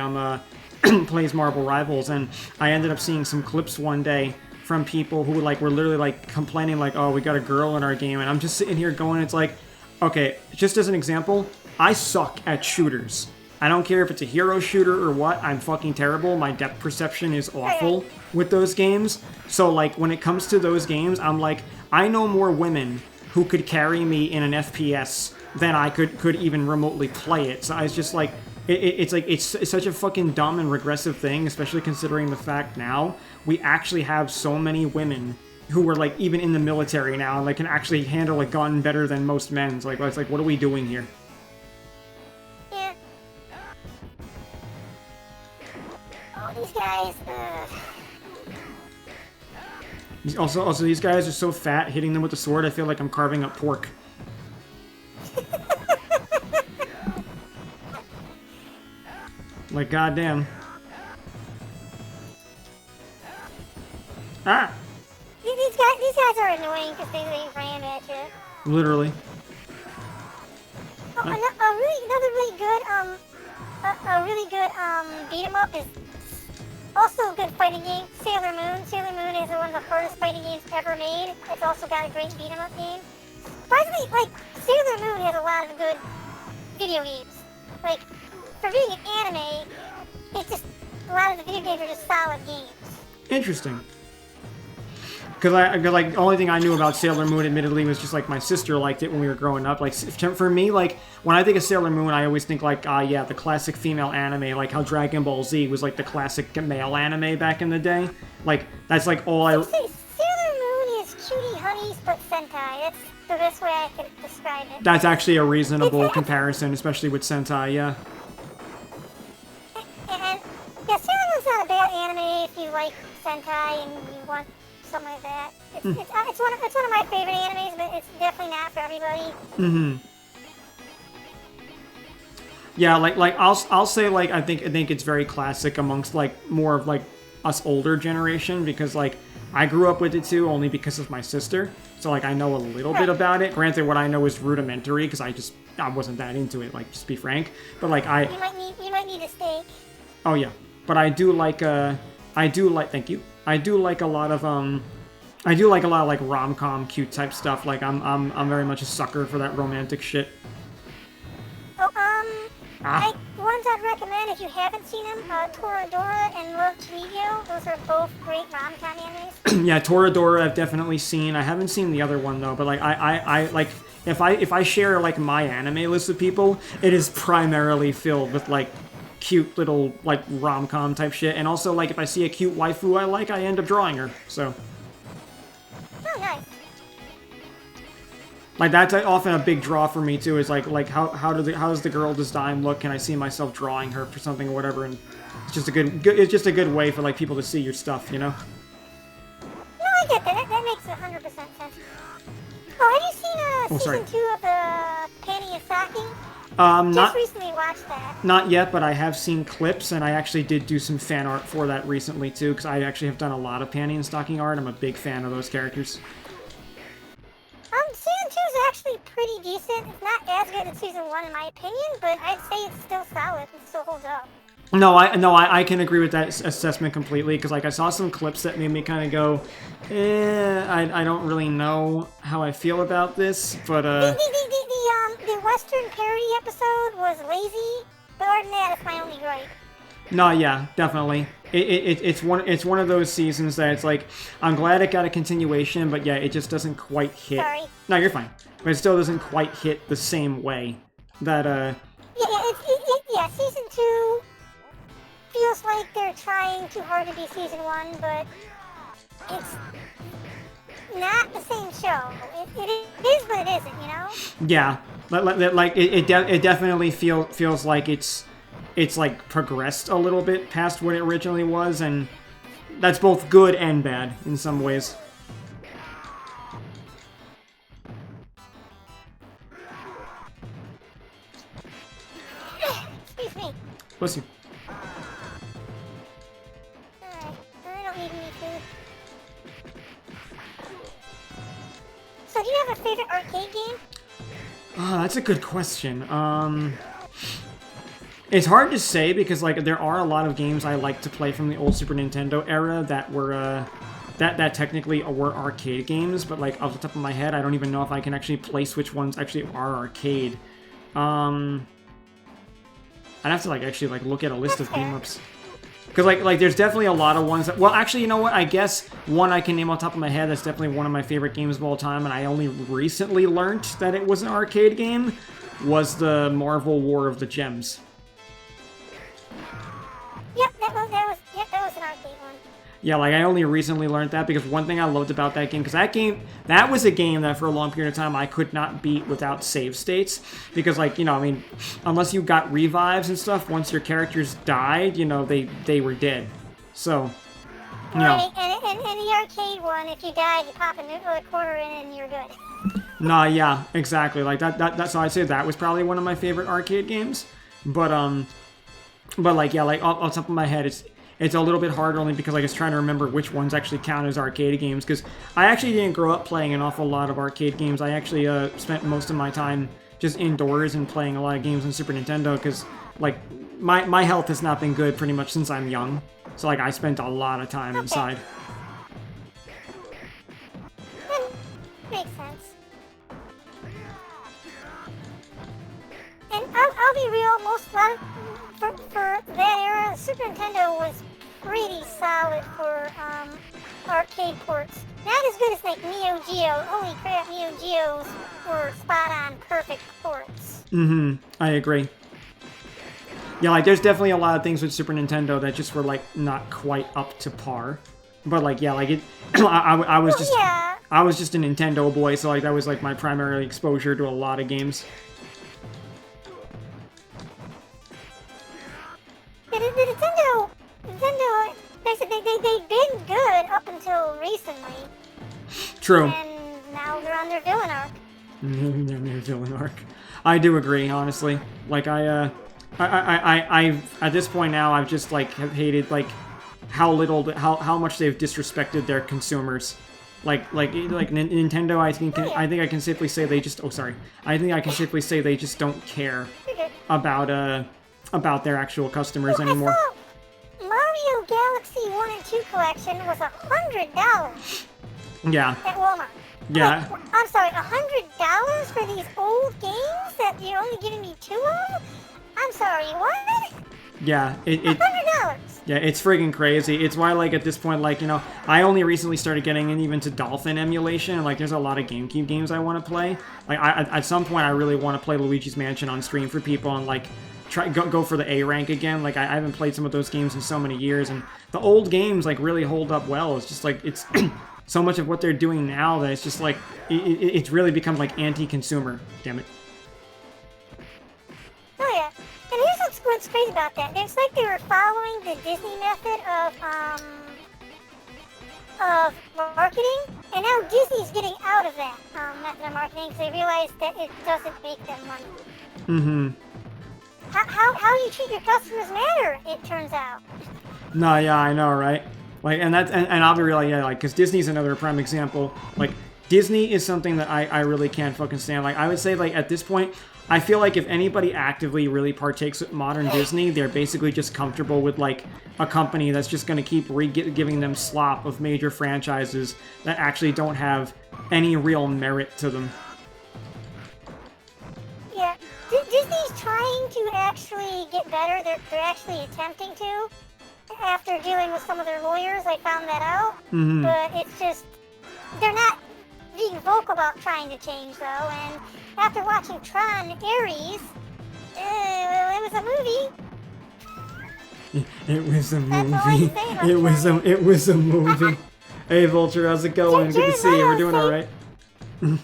plays Marvel Rivals, and I ended up seeing some clips one day from people who like were literally like complaining like, oh, we got a girl in our game, and I'm just sitting here going, it's like, okay, just as an example, I suck at shooters. I don't care if it's a hero shooter or what, I'm fucking terrible. My depth perception is awful with those games. So like when it comes to those games, I'm like, I know more women who could carry me in an FPS than I could even remotely play it. So I was just like, it's such a fucking dumb and regressive thing, especially considering the fact now we actually have so many women who are like even in the military now and like can actually handle a gun better than most men. It's like what are we doing here? Yeah. Oh, these guys. Also, these guys are so fat. Hitting them with the sword, I feel like I'm carving up pork. Like, goddamn. Ah! These guys are annoying because they ram at you. Literally. Oh, another really good beat 'em up is also a good fighting game. Sailor Moon. Sailor Moon is one of the hardest fighting games ever made. It's also got a great beat 'em up game. Surprisingly, like Sailor Moon has a lot of good video games. Like for being an anime, it's just a lot of the video games are just solid games. Interesting. Because like the only thing I knew about Sailor Moon, admittedly, was just like my sister liked it when we were growing up. Like for me, like when I think of Sailor Moon, I always think like yeah, the classic female anime, like how Dragon Ball Z was like the classic male anime back in the day. Like that's like all I. Sailor Moon is cutie honeys but Sentai. That's the best way I could describe it. That's actually a reasonable comparison, especially with Sentai. Yeah. And yeah, Sailor Moon's not a bad anime if you like Sentai and you want something like that. It's one of my favorite animes, but it's definitely not for everybody. Mm-hmm. Yeah, like I'll say like I think it's very classic amongst like more of like us older generation, because like I grew up with it too, only because of my sister. So like I know a little bit about it. Granted, what I know is rudimentary because I wasn't that into it. Like, just to be frank. But like you might need a steak. Oh yeah, but I do like I do like. Thank you. I do like a lot of I do like a lot of like rom-com cute type stuff. Like I'm very much a sucker for that romantic shit. Oh, ones I'd recommend if you haven't seen them, Toradora and Love Chimio. Those are both great rom-com animes. Yeah, Toradora I've definitely seen. I haven't seen the other one though, but like I like if I share like my anime list with people, it is primarily filled with like cute little like rom-com type shit, and also like if I see a cute waifu I like, I end up drawing her. So Oh, nice. like that's often a big draw for me too. Is like how does the girl design look? Can I see myself drawing her for something or whatever? And it's just a good way for like people to see your stuff, you know. No, I get that. That makes 100% sense. Oh, have you seen season 2 of the Penny and Saki? Just recently watched that. Not yet, but I have seen clips, and I actually did do some fan art for that recently too, because I actually have done a lot of panty and stocking art. I'm a big fan of those characters. Season 2 is actually pretty decent. It's not as good as season 1 in my opinion, but I'd say it's still solid. It still holds up. No, I can agree with that assessment completely, because like I saw some clips that made me kind of go, I don't really know how I feel about this, but The Western parody episode was lazy, but other than that, it's my only gripe. No, yeah, definitely. It's one of those seasons that it's like, I'm glad it got a continuation, but yeah, it just doesn't quite hit. Sorry. No, you're fine. But it still doesn't quite hit the same way that Yeah, season 2 feels like they're trying too hard to be season 1, but it's not the same show. It is, but it isn't, you know? Yeah, like it definitely feels like it's like progressed a little bit past what it originally was, and that's both good and bad in some ways. Excuse me. Bless you. Alright, I don't need any food. So do you have a favorite arcade game? That's a good question. It's hard to say because like there are a lot of games I like to play from the old Super Nintendo era that were that technically were arcade games, but like off the top of my head, I don't even know if I can actually place which ones actually are arcade. I'd have to like actually like look at a list of game ups. Because like there's definitely a lot of ones that, well, actually, you know what? I guess one I can name on top of my head that's definitely one of my favorite games of all time, and I only recently learned that it was an arcade game, was the Marvel War of the Gems. Yep, that was an arcade one. Yeah, like I only recently learned that because one thing I loved about that game, because that was a game that for a long period of time I could not beat without save states, because like, you know, I mean, unless you got revives and stuff, once your characters died, you know, they were dead. So, you know. Right, and the arcade one, if you died, you pop a quarter in and you're good. Nah, yeah, exactly. Like that's why I'd say that was probably one of my favorite arcade games. But like yeah, like off the top of my head, it's a little bit harder only because I was trying to remember which ones actually count as arcade games, because I actually didn't grow up playing an awful lot of arcade games. I actually spent most of my time just indoors and playing a lot of games on Super Nintendo, because like my health has not been good pretty much since I'm young. So like I spent a lot of time inside. Makes sense. And I'll be real, for that era, Super Nintendo was pretty solid for arcade ports. Not as good as like Neo Geo. Holy crap, Neo Geos were spot on, perfect ports. I agree. Yeah, like there's definitely a lot of things with Super Nintendo that just were like not quite up to par. But like yeah, like it I was just I was just a Nintendo boy, so like that was like my primary exposure to a lot of games. Yeah, Nintendo, they've been good up until recently. True. And now they're on their villain arc. Their villain arc. I do agree, honestly. Like I at this point now, I've just like have hated like how much they've disrespected their consumers. Like Nintendo, I think I can safely say they just I think I can safely say they just don't care about their actual customers anymore. I saw Mario Galaxy Legacy 1 and 2 collection was $100 Yeah. at Walmart. Yeah. Like, I'm sorry, $100 for these old games that you're only giving me 2 of? I'm sorry, what? Yeah. $100. Yeah, it's friggin' crazy. It's why, like, at this point, like, you know, I only recently started getting even to Dolphin emulation, and, like, there's a lot of GameCube games I want to play. Like, at some point, I really want to play Luigi's Mansion on stream for people and, like, go for the A rank again. Like, I haven't played some of those games in so many years, and the old games, like, really hold up well. It's just, like, it's so much of what they're doing now that it's just, like, it's really become, like, anti-consumer. Damn it. Oh yeah. And here's what's crazy about that. It's like they were following the Disney method of marketing, and now Disney's getting out of that method of marketing because they realize that it doesn't make them money. Mm-hmm. How you treat your customers matter, it turns out. No, yeah, I know, right? Like, and that's, and I'll be real, yeah, like, because Disney's another prime example. Like, Disney is something that I really can't fucking stand. Like, I would say, like, at this point, I feel like if anybody actively really partakes with modern Disney, they're basically just comfortable with, like, a company that's just going to keep giving them slop of major franchises that actually don't have any real merit to them. Yeah, Disney's trying to actually get better. They're actually attempting to. After dealing with some of their lawyers, I found that out. Mm-hmm. But it's just, they're not being vocal about trying to change, though. And after watching Tron Ares, it was a movie. It was a That's all I movie. can say about It was a movie. Hey, Vulture, how's it going? Good to see you. We're doing all right. Jared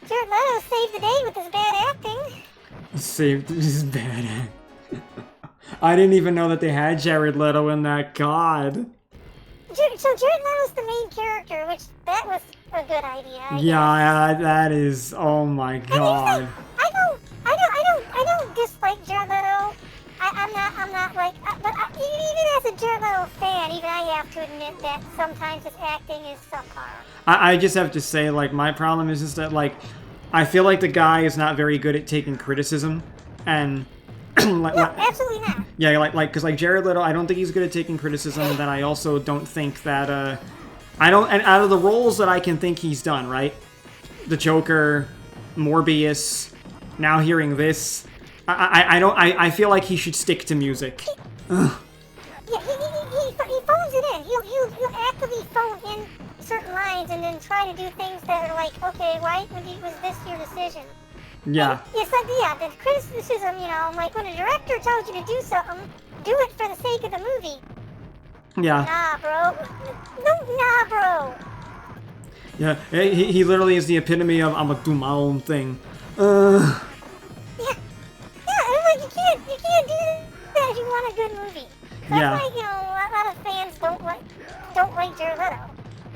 Leto saved the day with his bad acting. Saved his bad act. I didn't even know that they had Jared Leto in that. God. So Jared Leto's the main character, which that was a good idea. I guess. Yeah, that is. Oh my And God. he's like, I don't dislike Jared Leto. I'm not like, but even as a Jared Leto fan, even I have to admit that sometimes his acting is subpar. I just have to say, like, my problem is just that, like, I feel like the guy is not very good at taking criticism, and No, absolutely not. yeah, because like Jared Leto, I don't think he's good at taking criticism, and then I also don't think that, and out of the roles that I can think he's done, right? The Joker, Morbius, now hearing this, I feel like he should stick to music. Yeah, he phones it in. He'll actively phone in certain lines and then try to do things that are like, okay, why was this your decision? Yeah. It's like, yeah, the criticism, you know, like when a director tells you to do something, do it for the sake of the movie. Yeah. Nah, bro. No, nah, bro. Yeah, he literally is the epitome of, I'm gonna do my own thing. Yeah, I'm like, you can't do that if you want a good movie. That's Yeah. why, you know, a lot of fans don't like Jared Leto.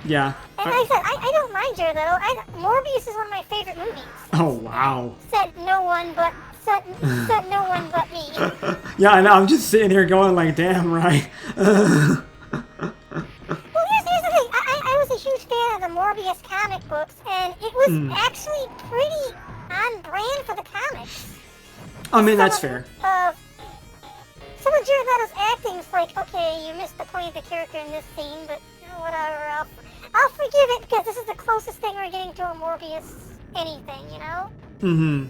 Yeah. And like I said, I don't mind Jared Leto. Morbius is one of my favorite movies. Oh, wow. Said no one but me. Yeah, I know, I'm just sitting here going like, damn, right. Well, here's the thing. I was a huge fan of the Morbius comic books, and it was actually pretty on brand for the comics. I mean, that's fair. Some of Jared Leto's acting is like, okay, you missed the point of the character in this scene, but you know, whatever, I'll forgive it because this is the closest thing we're getting to a Morbius anything, you know? Mm-hmm.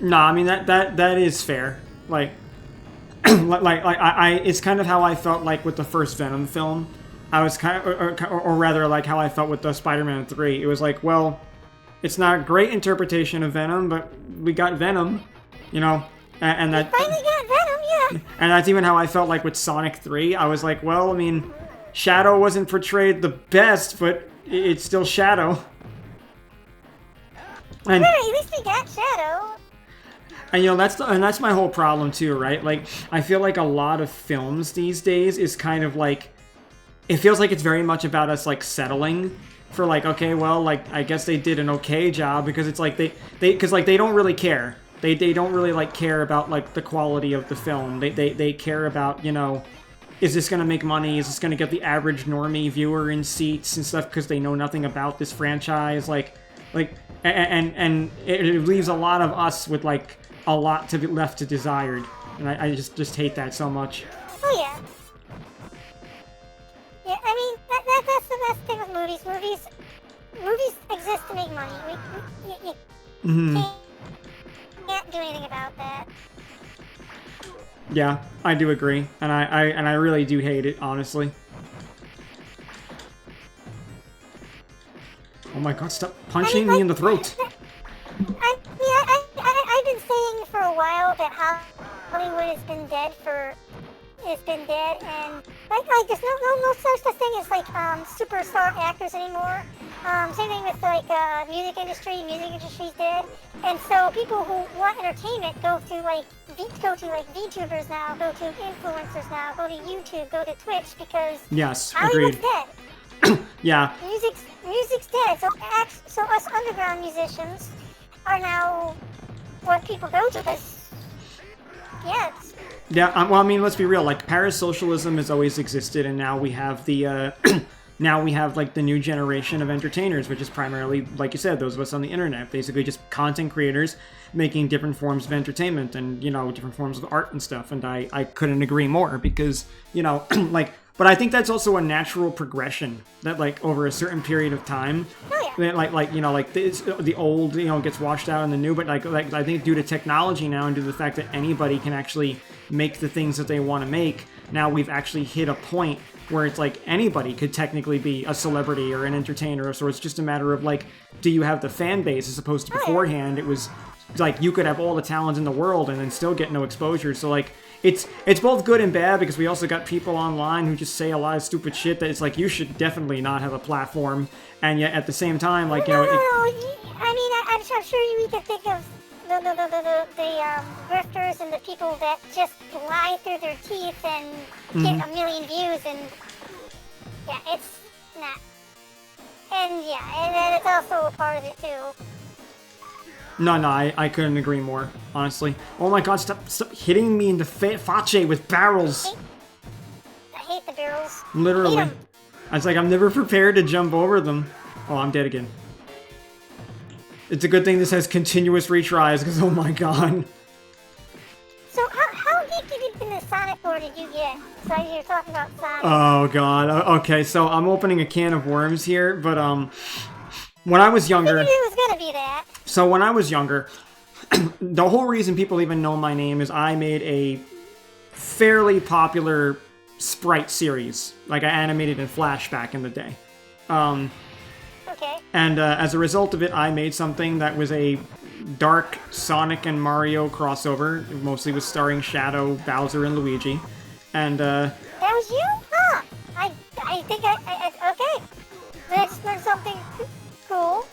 No, I mean, that is fair. Like, I it's kind of how I felt like with the first Venom film. I was kind of, or rather, like how I felt with the Spider-Man 3. It was like, well, it's not a great interpretation of Venom, but we got Venom, you know, and that. Finally got Venom, yeah. And that's even how I felt like with Sonic 3. I was like, well, I mean, Shadow wasn't portrayed the best, but it's still Shadow. And Right, at least we got Shadow. And you know, that's my whole problem too, right? Like, I feel like a lot of films these days is kind of like, it feels like it's very much about us like settling for like, okay, well, like I guess they did an okay job, because it's like because like they don't really care. They don't really like care about like the quality of the film. They care about, you know, is this gonna make money? Is this gonna get the average normie viewer in seats and stuff, because they know nothing about this franchise, and it leaves a lot of us with like a lot to be left to desired, and I just hate that so much. Oh yeah. I mean, that's the best thing with movies. Movies exist to make money. You can't do anything about that. Yeah, I do agree, and I really do hate it, honestly. Oh my god, stop punching me in the throat. I've been saying for a while that Hollywood has been dead, and there's no such thing as like superstar actors anymore. Same thing with like music industry. Music industry's dead, and so people who want entertainment go to VTubers now, go to influencers now, go to YouTube, go to Twitch, because Yes, Hollywood's agreed. dead. Yeah. Music's dead. So us underground musicians are now what people go to. Yeah, well, I mean, let's be real. Like, parasocialism has always existed, and now we have the now we have like the new generation of entertainers, which is primarily, like you said, those of us on the internet, basically just content creators making different forms of entertainment and, you know, different forms of art and stuff. And I couldn't agree more, because, you know, like, but I think that's also a natural progression that, like, over a certain period of time, like you know, like the old, you know, gets washed out in the new. But like I think due to technology now, and due to the fact that anybody can actually make the things that they want to make, now we've actually hit a point where it's like anybody could technically be a celebrity or an entertainer. So it's just a matter of like, do you have the fan base, as opposed to beforehand it was like you could have all the talent in the world and then still get no exposure. So like it's both good and bad, because we also got people online who just say a lot of stupid shit that it's like, you should definitely not have a platform, and yet at the same time, like, you know, I mean, I'm sure you can think of the grifters and the people that just lie through their teeth and get a million views, and yeah, it's not. And yeah, and then it's also a part of it too. No, I couldn't agree more, honestly. Oh my god, stop hitting me in the face with barrels. I hate the barrels. Literally. I hate 'em. I was like, I'm never prepared to jump over them. Oh, I'm dead again. It's a good thing this has continuous retries, because oh my god. So how deep in the Sonic lore did you get? So you're talking about Sonic. Oh god. Okay, so I'm opening a can of worms here, but when I was younger... I figured it was gonna be that. So when I was younger, the whole reason people even know my name is I made a fairly popular sprite series. Like, I animated in Flash back in the day. Okay. And as a result of it, I made something that was a dark Sonic and Mario crossover. It mostly was starring Shadow, Bowser, and Luigi. And That was you? Huh. I think okay. Let's learn something cool.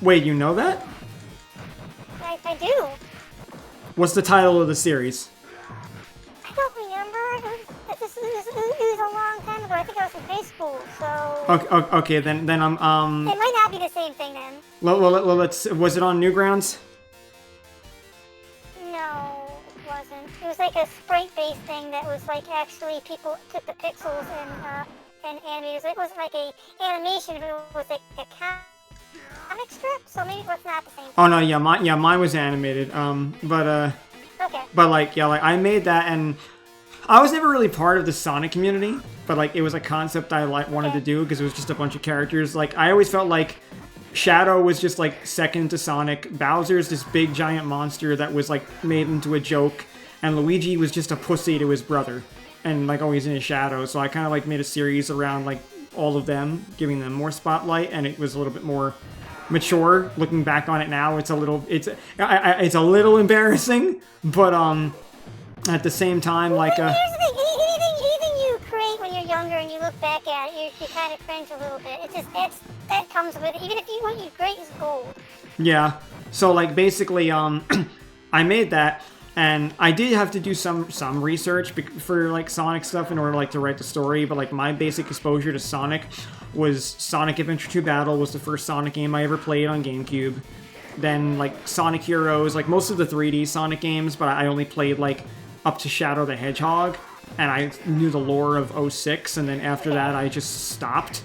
wait, you know that? I do. What's the title of the series? I don't remember. It was a long time ago. I think I was in high school, so... Okay, then I'm It might not be the same thing then. let's. Was it on Newgrounds? No, it wasn't. It was like a sprite-based thing that was like actually people took the pixels and animated. It wasn't like a animation, but it was like a comic strip, so maybe it's not the same thing. Oh no, yeah, mine was animated. Okay. But like, yeah, like I made that, and I was never really part of the Sonic community, but like it was a concept I wanted to do, because it was just a bunch of characters. Like, I always felt like Shadow was just like second to Sonic, Bowser's this big giant monster that was like made into a joke, and Luigi was just a pussy to his brother, and like always in his shadow. So I kind of like made a series around like all of them, giving them more spotlight, and it was a little bit more mature. Looking back on it now, it's a little embarrassing, but at the same time, like Here's the thing. Anything you create when you're younger and you look back at it, you kind of cringe a little bit. That comes with it. Even if what you create is gold. yeah. So like basically, I made that, and I did have to do some research for like Sonic stuff in order like to write the story. But like my basic exposure to Sonic was Sonic Adventure 2 Battle was the first Sonic game I ever played on GameCube. Then like Sonic Heroes, like most of the 3D Sonic games, but I only played like up to Shadow the Hedgehog, and I knew the lore of 06, and then after that I just stopped.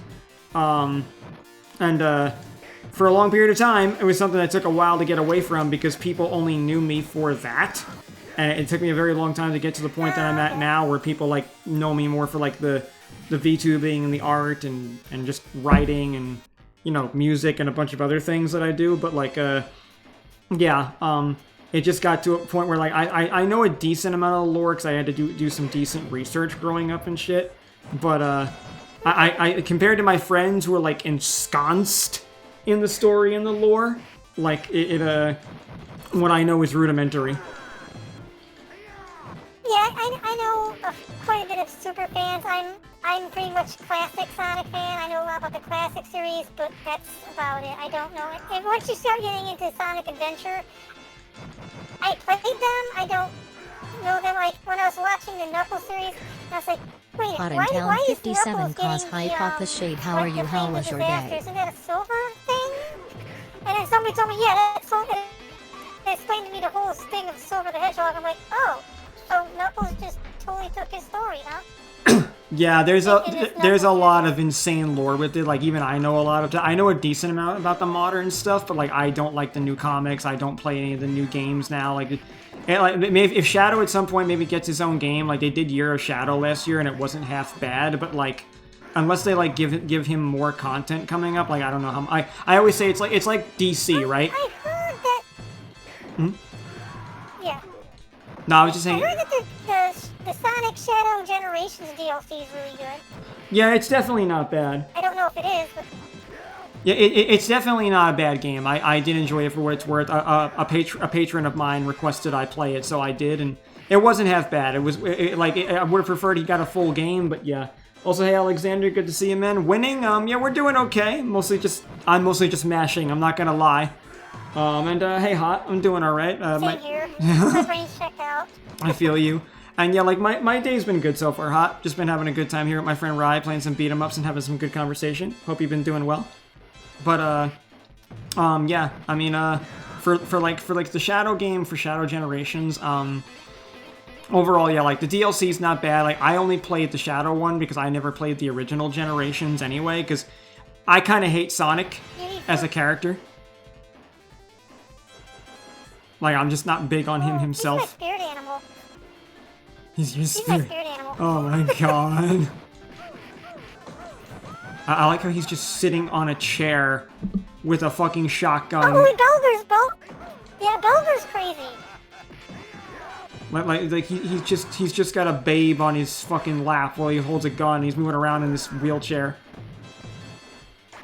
For a long period of time, it was something that took a while to get away from, because people only knew me for that. And it took me a very long time to get to the point that I'm at now, where people like know me more for like the the VTubing and the art and just writing and, you know, music and a bunch of other things that I do. But like, yeah, it just got to a point where like I know a decent amount of lore because I had to do some decent research growing up and shit. But I compared to my friends who are like ensconced in the story and the lore, like what I know is rudimentary. Yeah, I know quite a bit of super fans. I'm pretty much classic Sonic fan. I know a lot about the classic series, but that's about it. I don't know it. And once you start getting into Sonic Adventure, I played them. I don't know them. Like when I was watching the Knuckles series, I was like, wait, Hot in why Town is 57 Knuckles cause getting hype the, the shade. How are you? the How Flame of was your Disaster? day? Isn't that a silver thing? And then somebody told me, yeah, that's so. They explained to me the whole thing of Silver the Hedgehog. I'm like, oh, so Knuckles just totally took his story, huh? Yeah, there's a lot of insane lore with it. Like even I know a lot of I know a decent amount about the modern stuff, but like I don't like the new comics. I don't play any of the new games now. Like if Shadow at some point maybe gets his own game, like they did Year of Shadow last year and it wasn't half bad, but like unless they like give him more content coming up, like I don't know how I always say it's like DC, right? I heard that. Hmm? Yeah. No, I was just saying. I heard that the Sonic Shadow Generations DLC is really good. Yeah, it's definitely not bad. I don't know if it is, but Yeah, it's definitely not a bad game. I did enjoy it for what it's worth. A patron of mine requested I play it, so I did, and it wasn't half bad. I would have preferred he got a full game, but yeah. Also, hey Alexander, good to see you, man. Winning, yeah, we're doing okay. I'm mostly just mashing. I'm not gonna lie. Hey Hot, I'm doing all right. same here. My brain's checked out. I feel you. And yeah, like my day's been good so far, Hot. Just been having a good time here with my friend Rye, playing some beat 'em ups and having some good conversation. Hope you've been doing well. But yeah, I mean, for the Shadow game, for Shadow Generations, overall, yeah, like the DLC's not bad. Like I only played the Shadow one because I never played the original Generations anyway, because I kind of hate Sonic as a character. Like I'm just not big on him himself. He's my spirit animal. He's your He's my spirit. spirit animal. Oh my god. I like how he's just sitting on a chair with a fucking shotgun. Oh, yeah, Belger's crazy. Like he's just got a babe on his fucking lap while he holds a gun. He's moving around in this wheelchair.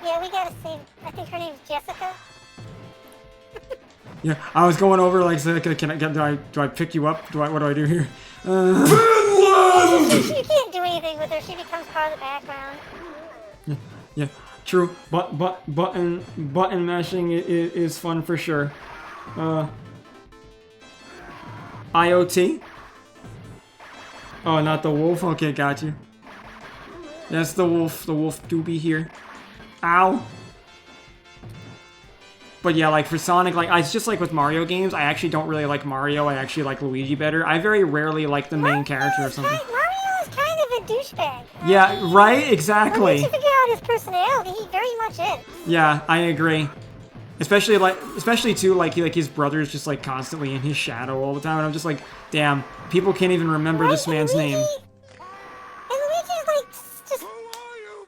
Yeah, we gotta save. I think her name's Jessica. Yeah, I was going over like, so, do I pick you up? What do I do here? You can't do anything with her. She becomes part of the background. Yeah, true. Button mashing is fun for sure. IoT. Oh, not the wolf. Okay, got you. That's the wolf. The wolf do be here. Ow. But yeah, like for Sonic, like it's just like with Mario games, I actually don't really like Mario. I actually like Luigi better. I very rarely like the main character or something. Mario is kind of a douchebag. Yeah, right? Exactly. Once you figure out his personality, he very much is. Yeah, I agree. Especially too, like his brother's just like constantly in his shadow all the time, and I'm just like, damn, people can't even remember this man's name. And Luigi's like just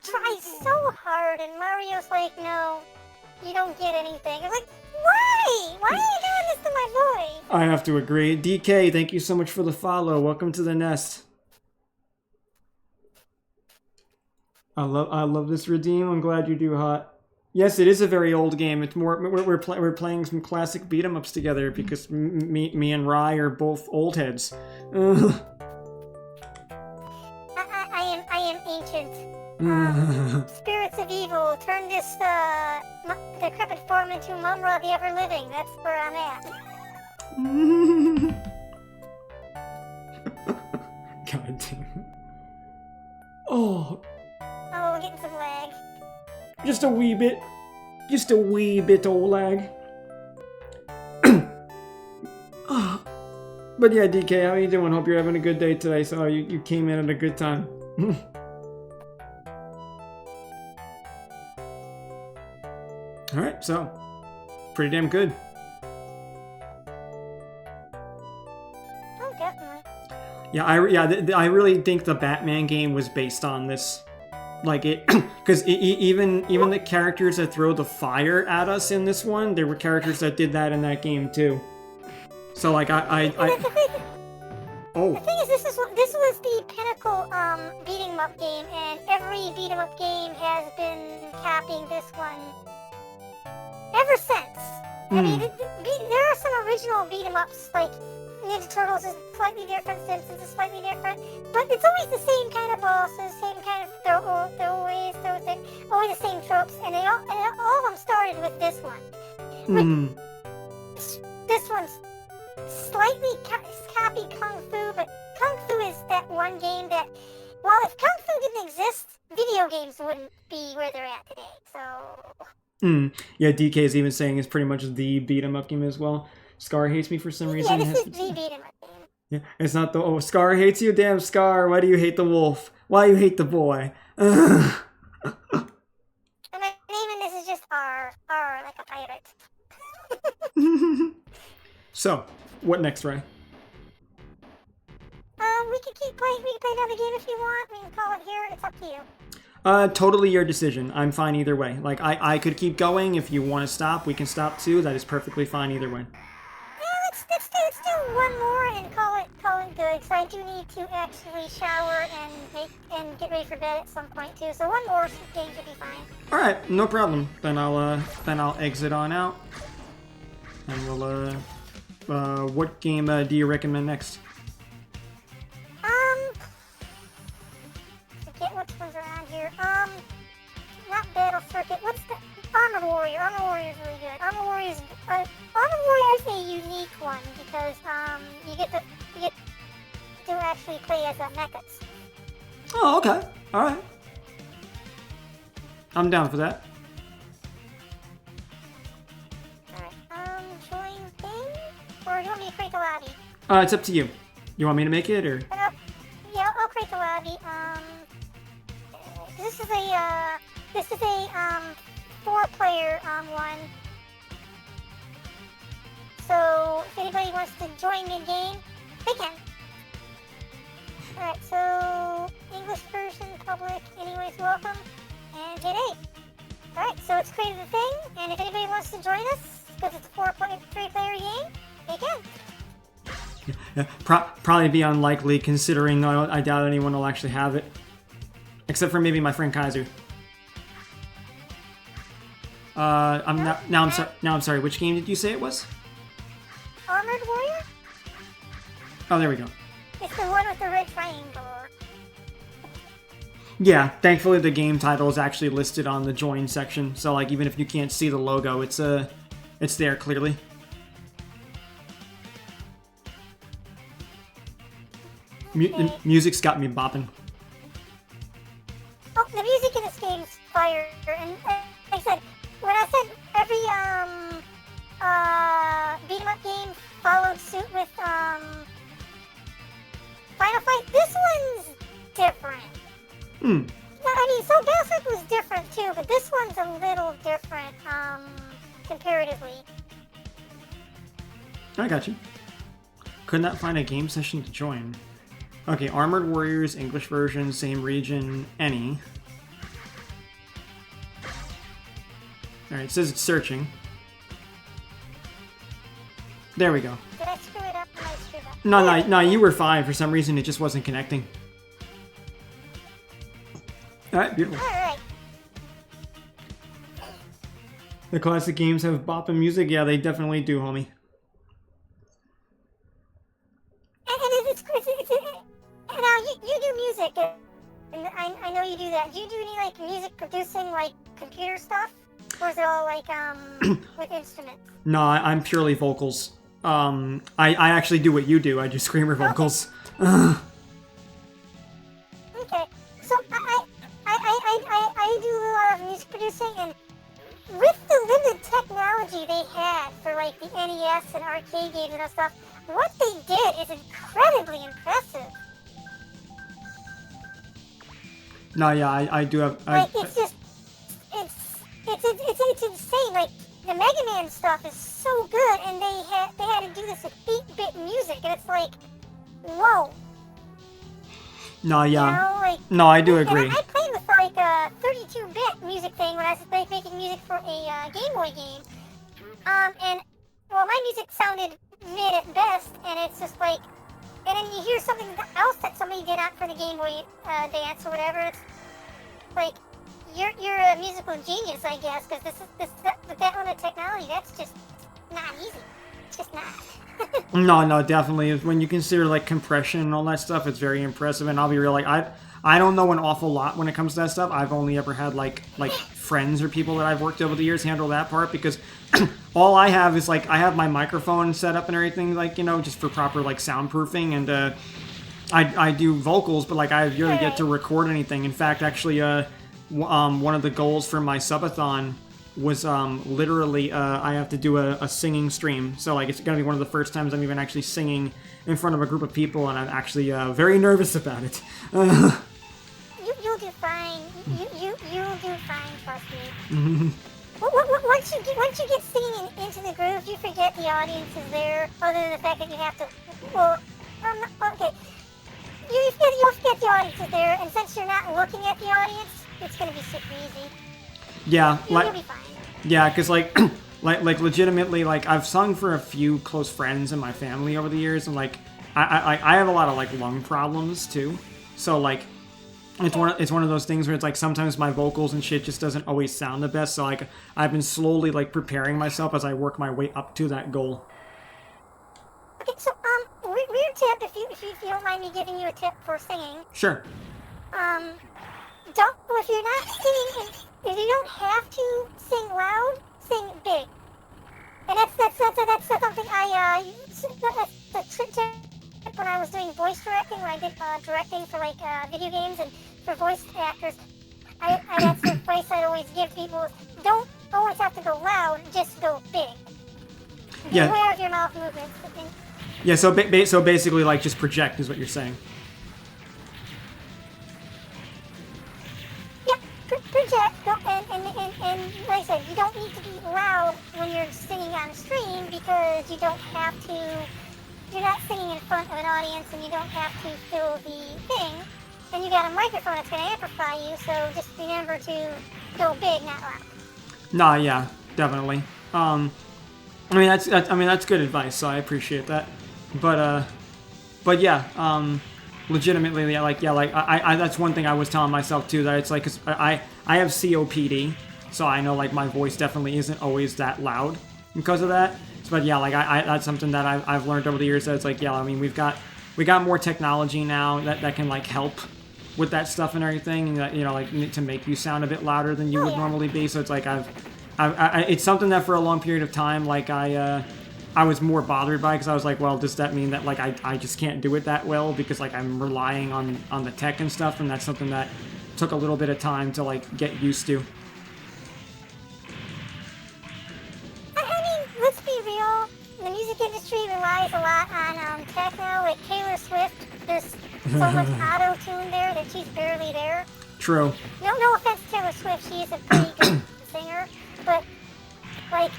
tries so hard, and Mario's like, no, you don't get anything. It's like, why? Why are you doing this to my boy? I have to agree. DK, thank you so much for the follow. Welcome to the nest. I love this redeem. I'm glad you do, Hot. Yes, it is a very old game. It's more we're playing some classic beat 'em ups together because me and Rye are both old heads. I am ancient. Spirits of evil, turn this decrepit form into Mumra the ever living. That's where I'm at. God damn. Oh, we're getting some lag. just a wee bit old lag. But yeah, DK, how you doing? Hope you're having a good day today. So you came in at a good time. Alright, so pretty damn good. Oh, definitely. Yeah, I really think the Batman game was based on this. Like it, because even the characters that throw the fire at us in this one, there were characters that did that in that game too. So like The thing is, this was the pinnacle beat 'em up game, and every beat 'em up game has been capping this one ever since. I mean, there are some original beat 'em ups like Ninja Turtles is slightly different, Simpsons is slightly different, but it's always the same kind of bosses, same kind of throwaways, always the same tropes, and all of them started with this one. This one's slightly copy Kung Fu, but Kung Fu is that one game that, well, if Kung Fu didn't exist, video games wouldn't be where they're at today, so... Yeah, DK is even saying it's pretty much the beat 'em up game as well. Scar hates me for some reason. Yeah, this is the beat 'em up game. Yeah, it's not the, oh, Scar hates you? Damn, Scar, why do you hate the wolf? Why you hate the boy? And my name in this is just R, like a pirate. So, what next, Ray? We can keep playing. We can play another game if you want. We can call it here. It's up to you. Totally your decision. I'm fine either way. Like, I could keep going. If you want to stop, we can stop too. That is perfectly fine either way. Let's do one more and call it good. So I do need to actually shower and get ready for bed at some point too. So one more game should be fine. All right, no problem. Then I'll exit on out. And we'll what game do you recommend next? Forget which ones are on here. Not Battle Circuit. What's the Armored Warrior? Armored Warrior is really good. Armored Warrior is a unique one because you get to actually play as mechas. Oh, okay. All right. I'm down for that. Join thing? Or do you want me to create the lobby? It's up to you. You want me to make it, or? Yeah, I'll create the lobby. This is a 4-player one. So if anybody wants to join mid-game, they can. Alright, so English version, public, anyways, welcome, and hit A. Alright, so it's created the thing, and if anybody wants to join us, because it's a 3-player game, they can. Yeah, probably be unlikely considering I doubt anyone will actually have it. Except for maybe my friend Kaiser. I'm sorry. Which game did you say it was? Armored Warrior? Oh, there we go. It's the one with the red triangle. Yeah, thankfully the game title is actually listed on the join section, so like even if you can't see the logo, it's there clearly. The music's got me bopping. Oh, the music in this game's fire, and like I said, when I said every beat 'em up game followed suit with Final Fight, this one's different. I mean, so Battle Circuit was different too, but this one's a little different comparatively. I got you. Could not find a game session to join. Okay, Armored Warriors, English version, same region, any. Alright, it says it's searching. There we go. Did I screw it up? Did I screw it up? No, you were fine. For some reason, it just wasn't connecting. Alright, beautiful. Alright. The classic games have bopping music? Yeah, they definitely do, homie. And now you do music, and I know you do that. Do you do any like music producing, like computer stuff, or is it all like with instruments? No, I'm purely vocals. I actually do what you do. I do screamer vocals. Okay, so I do a lot of music producing, and with the limited technology they had for like the NES and arcade games and stuff, what they did is incredibly impressive. No, yeah, I do have. It's insane. Like the Mega Man stuff is so good, and they had to do this with 8-bit music, and it's like, whoa. No, yeah. You know, like, No, I do agree. And I played with like a 32-bit music thing when I was like making music for a Game Boy game. And well, my music sounded mid at best, and it's just like, and then you hear something else that somebody did out for the Game Boy Dance or whatever. It's like you're a musical genius, I guess, because with that kind of technology, that's just not easy. It's just not. No, definitely. When you consider like compression and all that stuff, it's very impressive. And I'll be real, like I don't know an awful lot when it comes to that stuff. I've only ever had like friends or people that I've worked over the years handle that part, because all I have is like I have my microphone set up and everything, like, you know, just for proper like soundproofing, and I do vocals, but like I rarely get to record anything. In fact, actually, one of the goals for my subathon was literally I have to do a singing stream. So like it's gonna be one of the first times I'm even actually singing in front of a group of people, and I'm actually very nervous about it. You'll do fine. You'll do fine. Trust me. Once you get singing into the groove, you forget the audience is there. Other than the fact that you have to. Well, okay. You forget the audience is there, and since you're not looking at the audience, it's gonna be super easy. Yeah, You'll be fine. Yeah, because like, like legitimately, like I've sung for a few close friends in my family over the years, and like I have a lot of like lung problems too, so like it's one of those things where it's like sometimes my vocals and shit just doesn't always sound the best. So like I've been slowly like preparing myself as I work my way up to that goal. Okay, so weird tip if you don't mind me giving you a tip for singing. Sure. If you're not singing, if you don't have to sing loud, sing big. And that's something that's the tip when I was doing voice directing, when I did directing for like video games and for voice actors. That's the advice I always give people: don't always have to go loud, just go big. Be aware of your mouth movements. Yeah. So so basically, like just project is what you're saying. Project, and like I said, you don't need to be loud when you're singing on a stream, because you don't have to, you're not singing in front of an audience, and you don't have to fill the thing, and you got a microphone that's going to amplify you, so just remember to go big, not loud. Nah, yeah, definitely. I mean that's good advice, so I appreciate that. But yeah, legitimately, I that's one thing I was telling myself too, that it's like, 'cause I have COPD, so I know like my voice definitely isn't always that loud because of that. But yeah, like I that's something that I've learned over the years, that it's like, yeah, I mean we got more technology now that can like help with that stuff and everything, and that, you know, like to make you sound a bit louder than you would normally be. So it's like it's something that for a long period of time, like I was more bothered by, because I was like, well, does that mean that like I just can't do it that well because like I'm relying on the tech and stuff, and that's something that took a little bit of time to like get used to. I mean, let's be real. The music industry relies a lot on tech now. Like Taylor Swift, there's so much auto-tune there that she's barely there. True. No offense to Taylor Swift, she is a pretty good singer, but like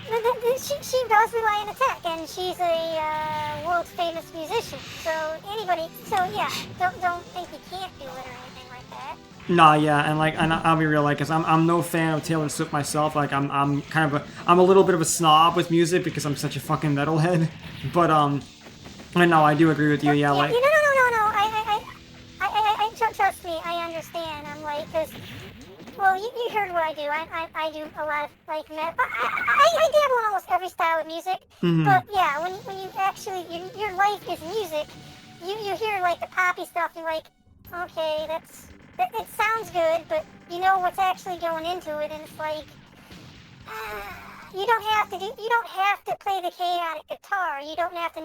she does rely on the tech, and she's a world famous musician. So yeah, don't think you can't do it or anything like that. Nah, yeah, and I'll be real, like, 'cause I'm no fan of Taylor Swift myself. Like, I'm a little bit of a snob with music because I'm such a fucking metalhead. But I know I do agree with you. Yeah, like. No. I trust me. I understand. I'm like, 'cause. Well, you heard what I do. I do a lot of like metal. I dabble in almost every style of music. Mm-hmm. But yeah, when you actually your life is music, you hear like the poppy stuff, and you're like, okay, it sounds good, but you know what's actually going into it, and it's like you don't have to play the chaotic guitar. You don't have to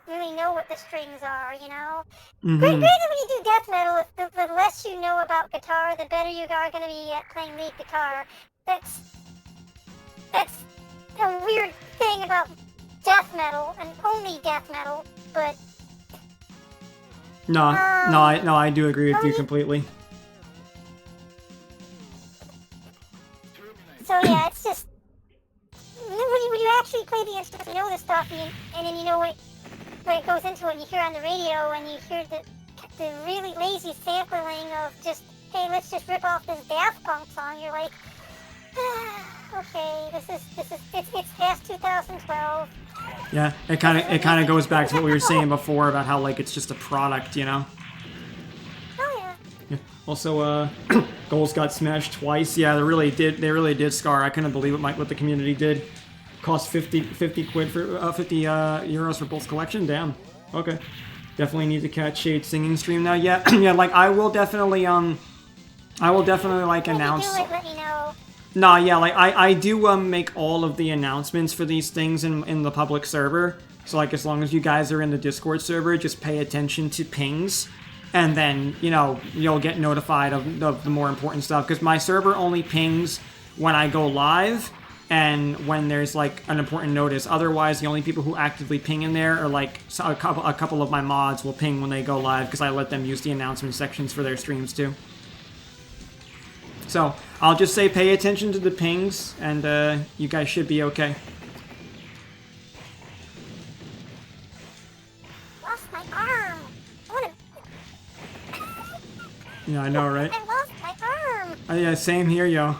really know what the strings are, you know. Mm-hmm. Granted, when you do death metal, the less you know about guitar, the better you are going to be at playing lead guitar. That's a weird thing about death metal, and only death metal. But No, I do agree with you completely. So yeah, it's just when you actually play the instrument, you know the stuff, and then you know what it goes into it. And you hear on the radio, and you hear the the really lazy sampling of just, hey, let's just rip off this Daft Punk song, you're like, okay, it's past 2012. Yeah, it kind of goes back to what we were saying before about how like it's just a product, you know. Oh yeah. Yeah. Also, goals got smashed twice. Yeah, they really did scar. I couldn't believe what the community did. Cost 50 quid for 50 euros for both collection. Damn. Okay. Definitely need to catch Shade's singing stream now. Yeah, yeah. Like I will definitely like announce. When you do it, let me know. Nah, yeah, like I do make all of the announcements for these things in the public server. So like as long as you guys are in the Discord server, just pay attention to pings, and then you'll get notified of the more important stuff. Because my server only pings when I go live and when there's like an important notice. Otherwise, the only people who actively ping in there are like a couple of my mods will ping when they go live because I let them use the announcement sections for their streams too. So I'll just say pay attention to the pings, and you guys should be okay. Lost my arm. Yeah, I know, right? I lost my arm. Yeah, same here, yo.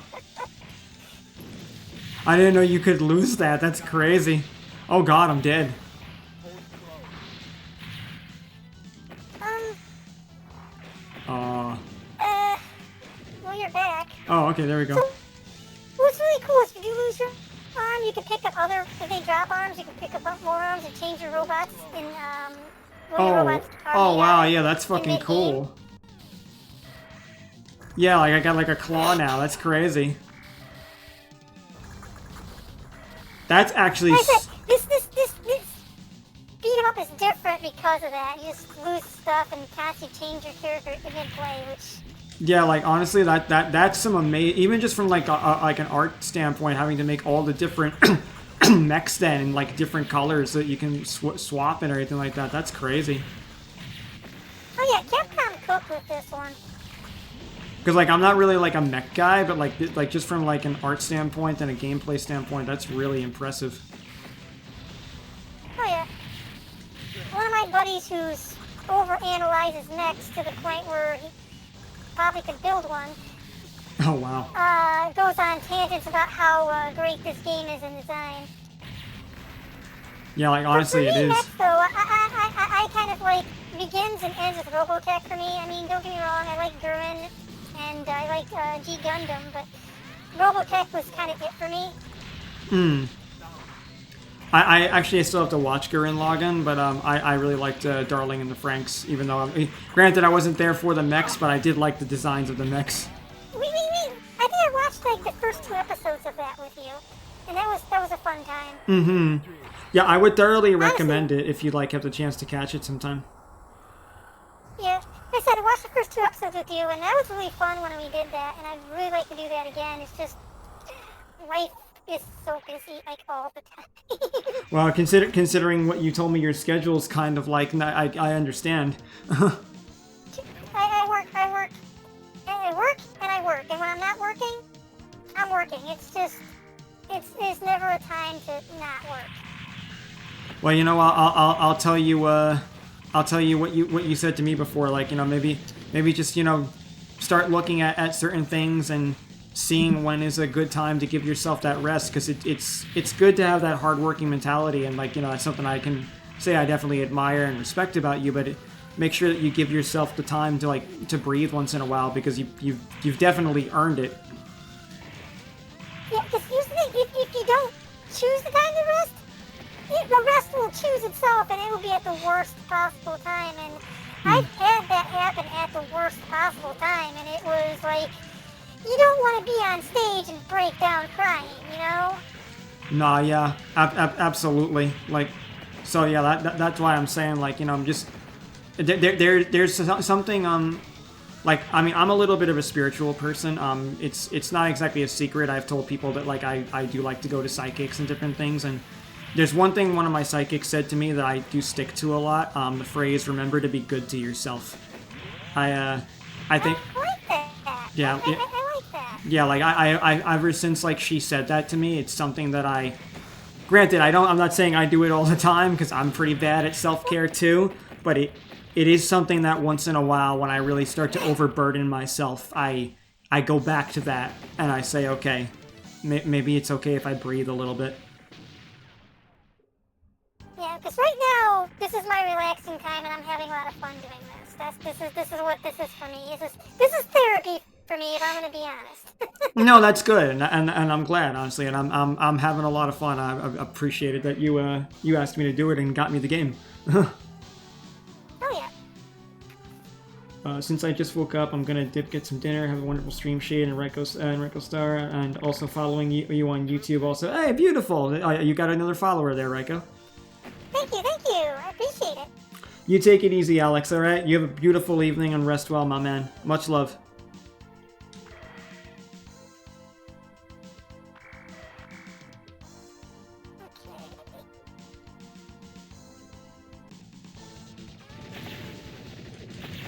I didn't know you could lose that. That's crazy. Oh god, I'm dead. Well, you're back. Oh, okay, there we go. So, what's really cool is if you lose your arm, you can pick up if they drop arms, you can pick up more arms and change your robots in, your robots are oh made wow, out of yeah, that's in fucking mid-game. cool. Yeah, like I got like a claw now. That's crazy. That's actually. Like I said, this beat 'em up is different because of that. You just lose stuff and constantly change your character in mid-play, which. Yeah, like honestly, that's some amazing. Even just from like an art standpoint, having to make all the different mechs then in like different colors that you can swap and everything like that. That's crazy. Oh yeah, Capcom cooked with this one. Because like I'm not really like a mech guy, but like just from like an art standpoint and a gameplay standpoint, that's really impressive. Oh yeah. One of my buddies who's overanalyzes mechs to the point where he probably could build one. Oh wow. Goes on tangents about how great this game is in design. Yeah, like honestly, it is. Mechs, though, I kind of like begins and ends with Robotech for me. I mean, don't get me wrong, I like Gurren and I like G Gundam, but Robotech was kind of it for me. I actually still have to watch Gurren Lagann, but I really liked Darling and the Franxx, even though granted I wasn't there for the mechs, but I did like the designs of the mechs. I think I watched like the first 2 episodes of that with you, and that was a fun time. Yeah, I would thoroughly recommend it if you like have the chance to catch it sometime. Yeah, like I said, I watched the first 2 episodes with you, and that was really fun when we did that, and I'd really like to do that again. It's just life is so busy, like all the time. Well, considering what you told me, your schedule's kind of like I understand. I work, and I work, and when I'm not working, I'm working. It's just, it's never a time to not work. Well, I'll tell you what you said to me before. Like, maybe just start looking at certain things and seeing when is a good time to give yourself that rest, because it's good to have that hardworking mentality, and like that's something I can say I definitely admire and respect about you. But make sure that you give yourself the time to breathe once in a while, because you've definitely earned it. Yeah, because usually if you don't choose the time to rest, the rest will choose itself, and it will be at the worst possible time. And I've had that happen at the worst possible time, and it was like, you don't want to be on stage and break down crying, Nah, yeah, absolutely. Like, so yeah, that's why I'm saying, like, I'm just there's something like, I mean, I'm a little bit of a spiritual person. It's not exactly a secret. I've told people that like I do like to go to psychics and different things, and there's one thing one of my psychics said to me that I do stick to a lot. The phrase "remember to be good to yourself." I think. I like that. Yeah. I like that. Yeah, like I ever since like she said that to me, it's something that granted I'm not saying I do it all the time, because I'm pretty bad at self-care too, but it is something that once in a while, when I really start to overburden myself, I go back to that and I say, okay, maybe it's okay if I breathe a little bit. Yeah, because right now, this is my relaxing time, and I'm having a lot of fun doing this. This is what this is for me. This is therapy for me, if I'm going to be honest. No, that's good, and I'm glad, honestly, and I'm having a lot of fun. I appreciated that you asked me to do it and got me the game. Oh yeah. Since I just woke up, I'm gonna get some dinner, have a wonderful stream, Shade and Reiko Star, and also following you on YouTube. Also, hey, beautiful! You got another follower there, Reiko. Thank you. I appreciate it. You take it easy, Alex. All right. You have a beautiful evening and rest well, my man. Much love.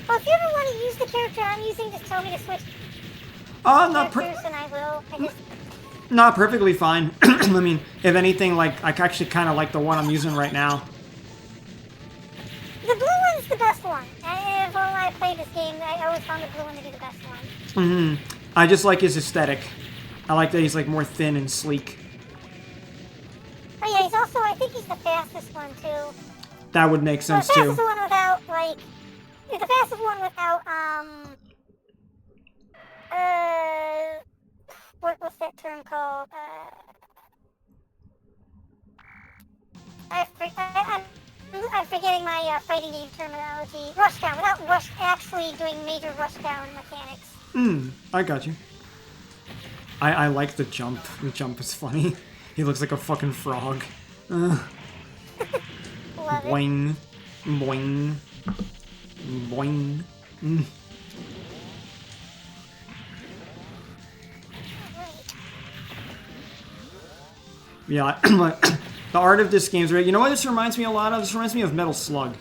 Well, if you ever want to use the character I'm using, just tell me to switch characters, and I will. Not perfectly fine. I mean, if anything, like, I actually kind of like the one I'm using right now. The blue one's the best one. When I played this game, I always found the blue one to be the best one. I just like his aesthetic. I like that he's, like, more thin and sleek. Oh yeah, he's also, I think he's the fastest one, too. That would make sense, the too. fastest one without, like... He's the fastest one without, what's that term called? I'm forgetting my fighting game terminology. Rushdown, without actually doing major rushdown mechanics. I got you. I like the jump. The jump is funny. He looks like a fucking frog. Love Boing. Boing. Boing. Yeah, the art of this game's right. You know what this reminds me a lot of? This reminds me of Metal Slug.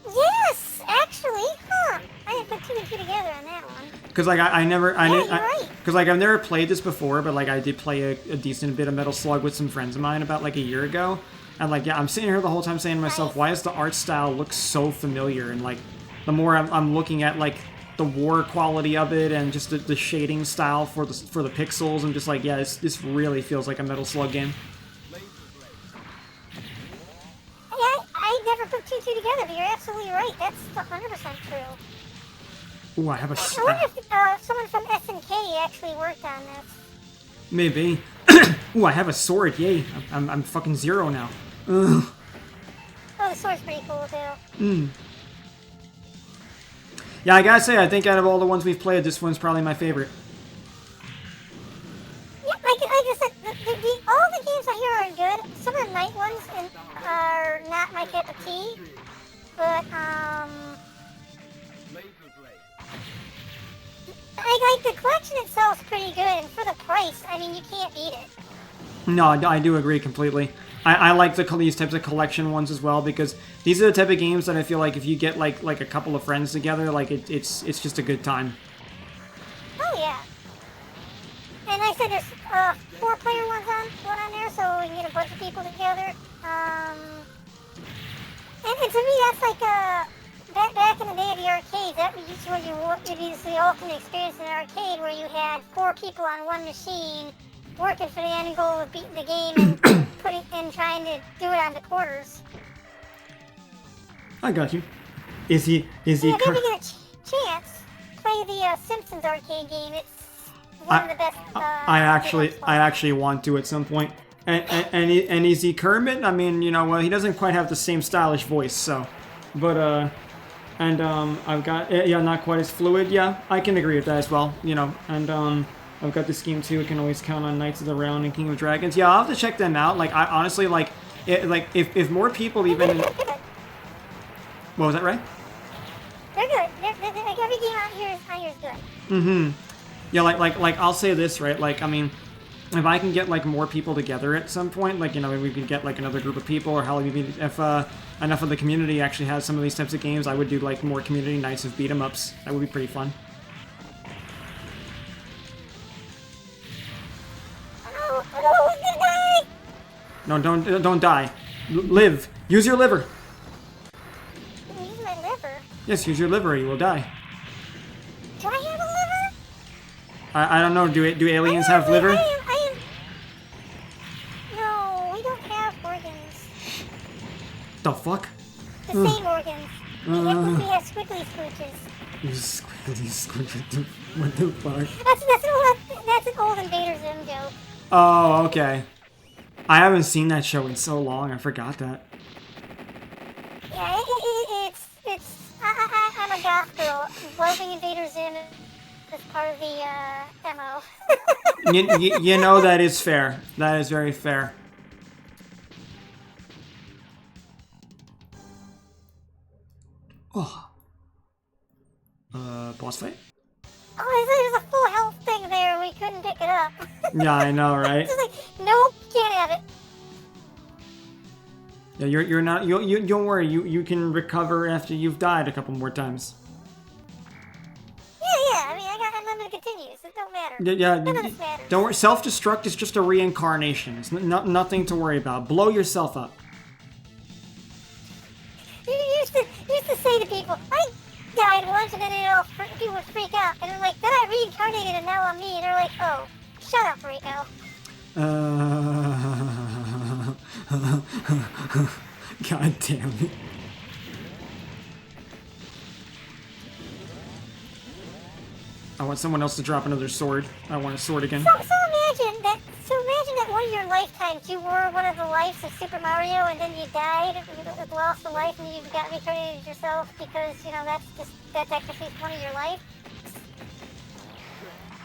Yes, actually, huh? I didn't put two and two together on that one. Because like you're right. Because like I've never played this before, but like I did play a decent bit of Metal Slug with some friends of mine about like a year ago, and like yeah, I'm sitting here the whole time saying to myself, why does the art style look so familiar? And like the more I'm looking at like the war quality of it and just the shading style for the pixels, I'm just like, yeah, this really feels like a Metal Slug game. I never put two together, but you're absolutely right. That's 100% true. Ooh, I have a... I wonder if someone from SNK actually worked on this. Maybe. Ooh, I have a sword, yay. I'm fucking zero now. Ugh. Oh, the sword's pretty cool, too. Yeah, I gotta say, I think out of all the ones we've played, this one's probably my favorite. Yeah, like I said, all the games I hear are good. Some of the night ones are not my cup of tea, but like the collection itself is pretty good, and for the price, I mean, you can't beat it. No, I do agree completely. I like these types of collection ones as well, because these are the type of games that I feel like if you get like a couple of friends together, like it's just a good time. Oh yeah. And like I said, there's 4-player ones on there, so we can get a bunch of people together. And to me, that's like back in the day of the arcades, that was just where it was the ultimate experience in an arcade, where you had 4 people on one machine working for the end goal of beating the game and trying to do it on the quarters. I got you. Is he? Yeah, if you ever get a chance, play the Simpsons arcade game. It's one of the best. I actually want to at some point. And is he Kermit? I mean, you know, well, he doesn't quite have the same stylish voice, so. But I've got not quite as fluid. Yeah, I can agree with that as well. You know, and I've got this game too. I can always count on Knights of the Round and King of Dragons. Yeah, I'll have to check them out. Like, I honestly like if more people even. What was that, right? They're good. Like every game out here is good. Yeah, like I'll say this, right? Like, I mean, if I can get like more people together at some point, like, you know, maybe we could get like another group of people, or hell, maybe if enough of the community actually has some of these types of games, I would do like more community nights of beat 'em ups. That would be pretty fun. Oh, No, don't die. Live. Use your liver. Yes, use your liver, you will die. Do I have a liver? I don't know, do aliens have liver? No, we don't have organs. The fuck? The same organs. We have squiggly scooches. You squiggly squidgy. What the fuck? That's an old Invader Zim joke. Oh, okay. I haven't seen that show in so long, I forgot that. Yeah, I'm a goth girl. Loving Invader Zim is part of the MO. You know that is fair. That is very fair. Oh. Boss fight? Oh, there's a full health thing there. We couldn't pick it up. Yeah, I know, right? It's just like, nope, can't have it. Yeah, you're not. You don't worry. You can recover after you've died a couple more times. Yeah. I mean, I got unlimited continues. It don't matter. Yeah. None of this matters. Don't worry. Self-destruct is just a reincarnation. It's nothing to worry about. Blow yourself up. You used to say to people, I died once, and then people would freak out, and they're like, then I reincarnated, and now I'm me, and they're like, oh, shut up, Rico. God damn it. I want someone else to drop another sword. I want a sword again. So imagine that one of your lifetimes you were one of the lives of Super Mario, and then you died, you lost a life, and you got reincarnated yourself because, you know, that's actually one of your life.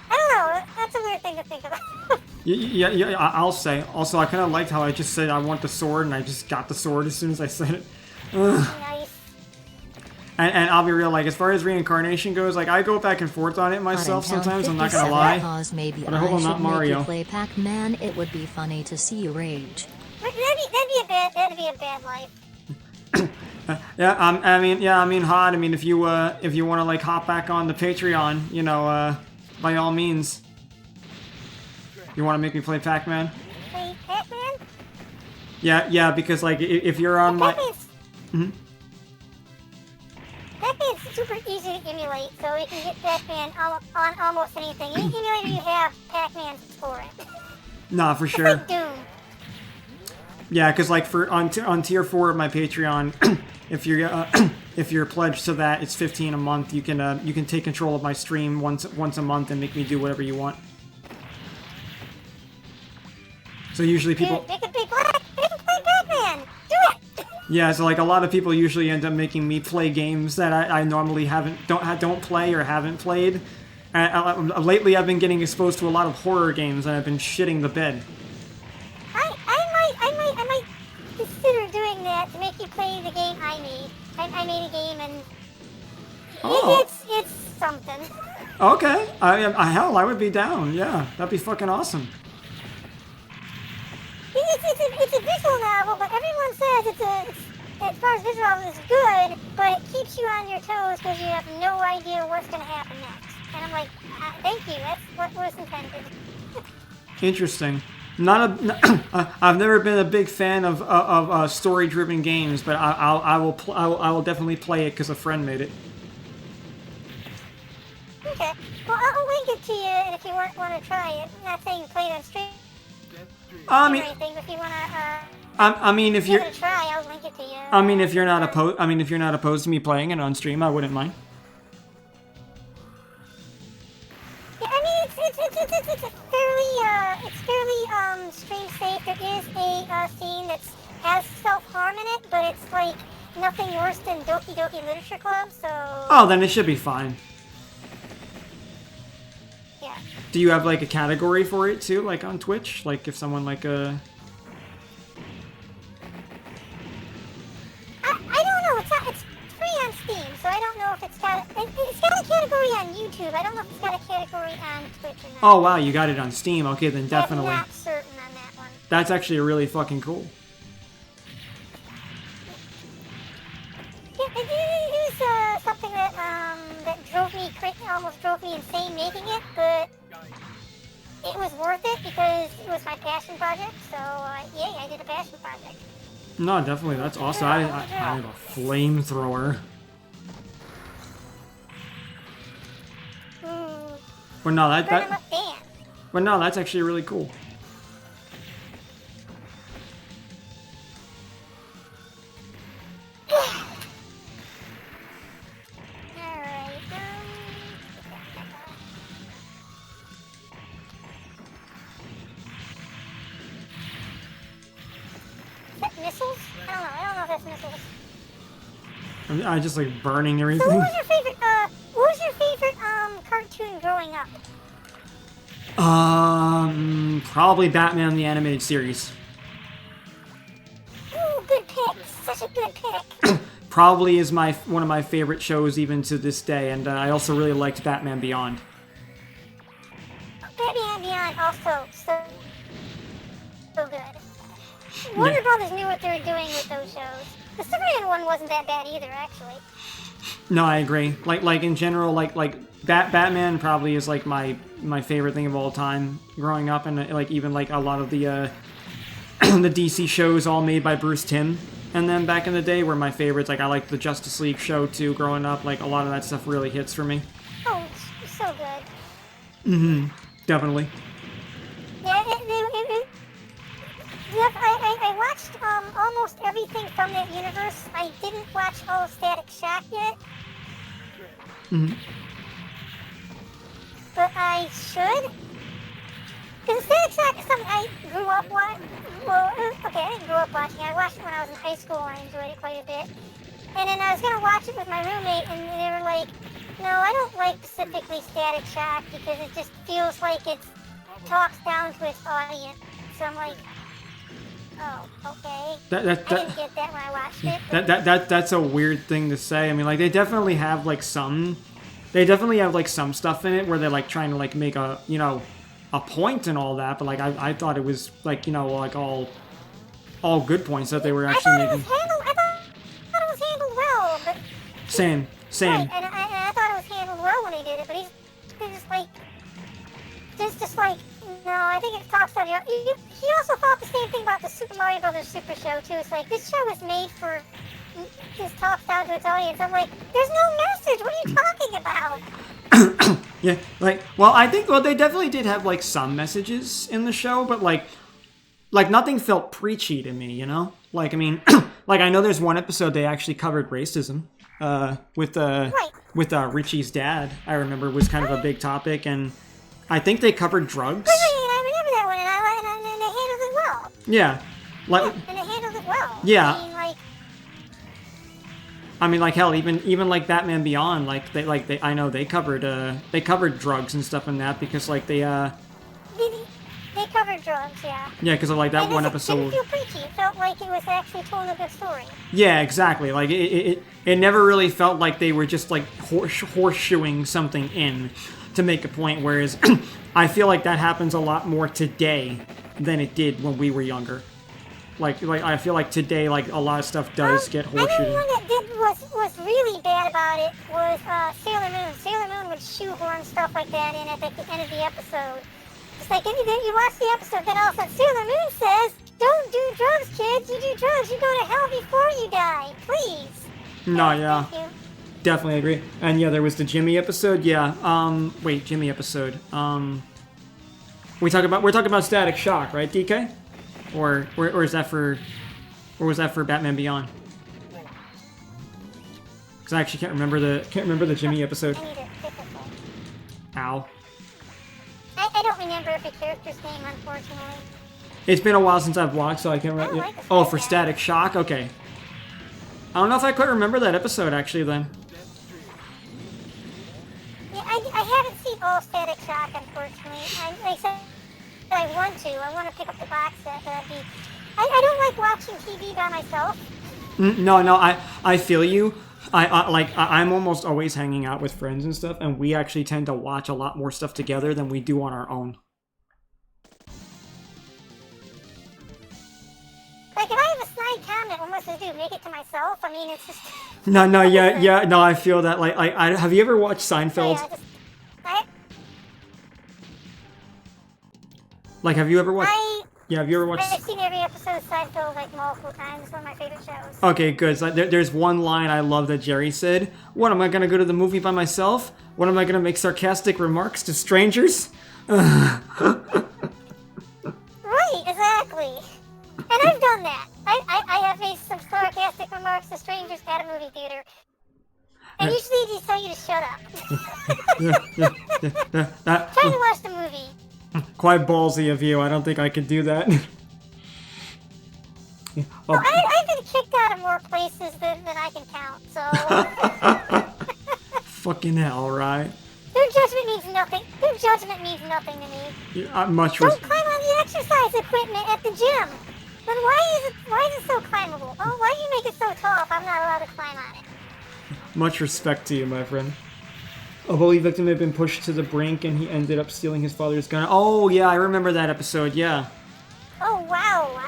I don't know, that's a weird thing to think about. Yeah, I'll say. Also, I kind of liked how I just said I want the sword, and I just got the sword as soon as I said it. Nice. And I'll be real, like, as far as reincarnation goes, like, I go back and forth on it myself sometimes, I'm not gonna lie. But I hope I'm not Mario. Play Pac-Man, it would be funny to see you rage. That'd be a bad life. I mean, Hod, I mean, if you want to, like, hop back on the Patreon, you know, by all means. You want to make me play Pac-Man? Play Pac-Man? Yeah, because, like, if you're on my... Pac-Man's super easy to emulate, so you can get Pac-Man on almost anything. Any emulator you have, Pac-Man for it. Nah, for sure. It's like Doom. Yeah, because, like, on tier 4 of my Patreon, if you're pledged to that, it's $15 a month. You can take control of my stream once a month and make me do whatever you want. So usually people... Dude, make it play Pac-Man! Do it! Yeah, so like a lot of people usually end up making me play games that I normally don't play or haven't played. Lately I've been getting exposed to a lot of horror games and I've been shitting the bed. I might consider doing that to make you play the game I made. I made a game and it's something. Okay, hell, I would be down. Yeah, that'd be fucking awesome. It's a visual novel, but everyone says as far as visual novel is good, but it keeps you on your toes because you have no idea what's going to happen next. And I'm like, thank you, that's what was intended. Interesting. I've never been a big fan of story-driven games, but I will definitely play it because a friend made it. Okay, well I'll link it to you, and if you want to try it, I'm not saying play it on stream. I mean, if you wanna, I mean, if you're, give it a try, I'll link it to you. I mean, if you're not opposed to me playing it on stream, I wouldn't mind. Yeah, I mean, it's fairly stream safe. There is a scene that has self-harm in it, but it's like nothing worse than Doki Doki Literature Club. So. Oh, then it should be fine. Yeah. Do you have like a category for it too, like on Twitch? Like if someone like I don't know. It's free on Steam, so I don't know if it's got a category on YouTube. I don't know if it's got a category on Twitch or not. Oh wow, you got it on Steam. Okay, then definitely. I'm not certain on that one. That's actually really fucking cool. Yeah, it was something that almost drove me insane making it, but it was worth it because it was my passion project. So yay, I did a passion project. No, definitely, that's awesome. I have a flamethrower. But no, Burn 'em up band. but no, that's actually really cool. Alright, is that missiles? I don't know if that's missiles. I just like burning So everything. what was your favorite cartoon growing up? Probably Batman the Animated Series. Ooh, good pick. Such a good pick. Probably is one of my favorite shows even to this day, and I also really liked Batman Beyond. Batman Beyond also so good. Warner Brothers knew what they were doing with those shows. The Superman one wasn't that bad either, actually. No, I agree. Like in general, Batman probably is like my favorite thing of all time growing up, and like even like a lot of the the DC shows all made by Bruce Timm. And then back in the day were my favorites. Like I liked the Justice League show too growing up. Like a lot of that stuff really hits for me. Oh, it's so good. Definitely. Yeah, I watched almost everything from that universe. I didn't watch all of Static Shock yet. But I should. Because Static Shock is something I grew up watching. Well, okay, I didn't grow up watching. I watched it when I was in high school and I enjoyed it quite a bit. And then I was going to watch it with my roommate and they were like, no, I don't like specifically Static Shock because it just feels like it talks down to its audience. So I'm like, oh, okay. I didn't get that when I watched it. That's a weird thing to say. I mean, like they definitely have like some stuff in it where they're like trying to like make a a point and all that. But like I thought it was like like all good points that they were actually making. I thought it was handled well, but Same. right, and I thought it was handled well when he did it, but he's just like, no, I think it talks about he also thought the same thing about the Super Mario Brothers Super Show too. It's like this show was made for just talks down to its audience. I'm like, there's no message. What are you talking about? Yeah, I think they definitely did have like some messages in the show, but like nothing felt preachy to me, Like I mean, like I know there's one episode they actually covered racism, with Richie's dad. I remember was kind of a big topic, and I think they covered drugs. I remember that one, and they handled it well. Yeah, And they handled it well. Yeah. I mean, like hell, even like Batman Beyond, I know they covered drugs and stuff in that because like they covered drugs, yeah. Yeah, because of like that one episode. It didn't feel preachy. It felt like it was actually telling a good story. Yeah, exactly. Like it never really felt like they were just like horseshoeing something in to make a point. Whereas I feel like that happens a lot more today than it did when we were younger. Like I feel like today, like a lot of stuff does get horseshoed. I know one that was really bad about it was Sailor Moon. Sailor Moon would shoehorn stuff like that in at the end of the episode. It's like if you watch the episode, then all of a sudden Sailor Moon says, "Don't do drugs, kids. You do drugs, you go to hell before you die. Please." No, yeah. Thank you. Definitely agree. And yeah, there was the Jimmy episode. Yeah. Wait, Jimmy episode. We're talking about Static Shock, right, DK? Or is that for, or was that for Batman Beyond? Because I actually can't remember the Jimmy episode. I need to pick up one. Ow. I don't remember every character's name, unfortunately. It's been a while since I've watched, so I can't remember. like the Oh, Static for Shock. Static Shock. Okay. I don't know if I quite remember that episode actually. Then. Yeah, I haven't seen all Static Shock, unfortunately. Like I said, I want to. I want to pick up the box set, but I don't like watching TV by myself. No, I feel you. I'm almost always hanging out with friends and stuff, and we actually tend to watch a lot more stuff together than we do on our own. Like, if I have a snide comment, what must I do? Make it to myself? I mean, it's just... No, yeah, no, I feel that. Like, have you ever watched Seinfeld? I Like, have you ever watched? Yeah, have you ever watched? I've seen every episode of Seinfeld like multiple times. It's one of my favorite shows. Okay, good. So there's one line I love that Jerry said. What, am I gonna go to the movie by myself? What, am I gonna make sarcastic remarks to strangers? Right, exactly. And I've done that. I have made some sarcastic remarks to strangers at a movie theater. And usually they just tell you to shut up. Trying to watch the movie. Quite ballsy of you. I don't think I could do that. Well, I've been kicked out of more places than I can count, so... Fucking hell, right? Their judgment means nothing. Their judgment means nothing to me. Yeah, much Don't climb on the exercise equipment at the gym. Then why is it so climbable? Oh, why do you make it so tall if I'm not allowed to climb on it? much respect to you, my friend. A bully victim had been pushed to the brink and he ended up stealing his father's gun. Oh, yeah, I remember that episode, yeah. Oh, wow.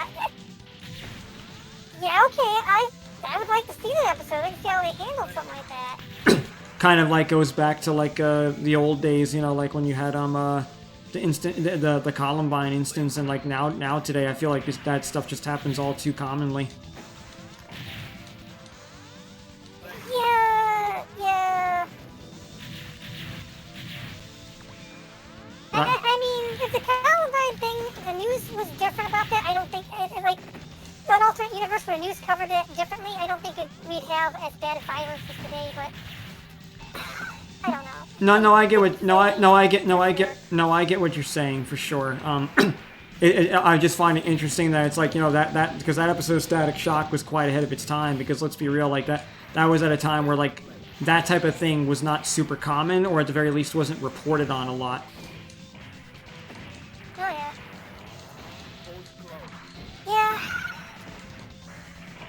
Yeah, okay, I would like to see that episode and see how they handle something like that. Kind of like goes back to like the old days, you know, like when you had the Columbine instance, and like now today I feel like that stuff just happens all too commonly. Yeah. I mean, if the Columbine thing, the news was different about that, I don't think, like, an alternate universe where the news covered it differently, I don't think we'd have as bad violence as today, but I don't know. No, I get what you're saying for sure. I just find it interesting that it's like, you know, that because that episode of Static Shock was quite ahead of its time, because let's be real, like that was at a time where like that type of thing was not super common, or at the very least wasn't reported on a lot. Oh yeah. Yeah.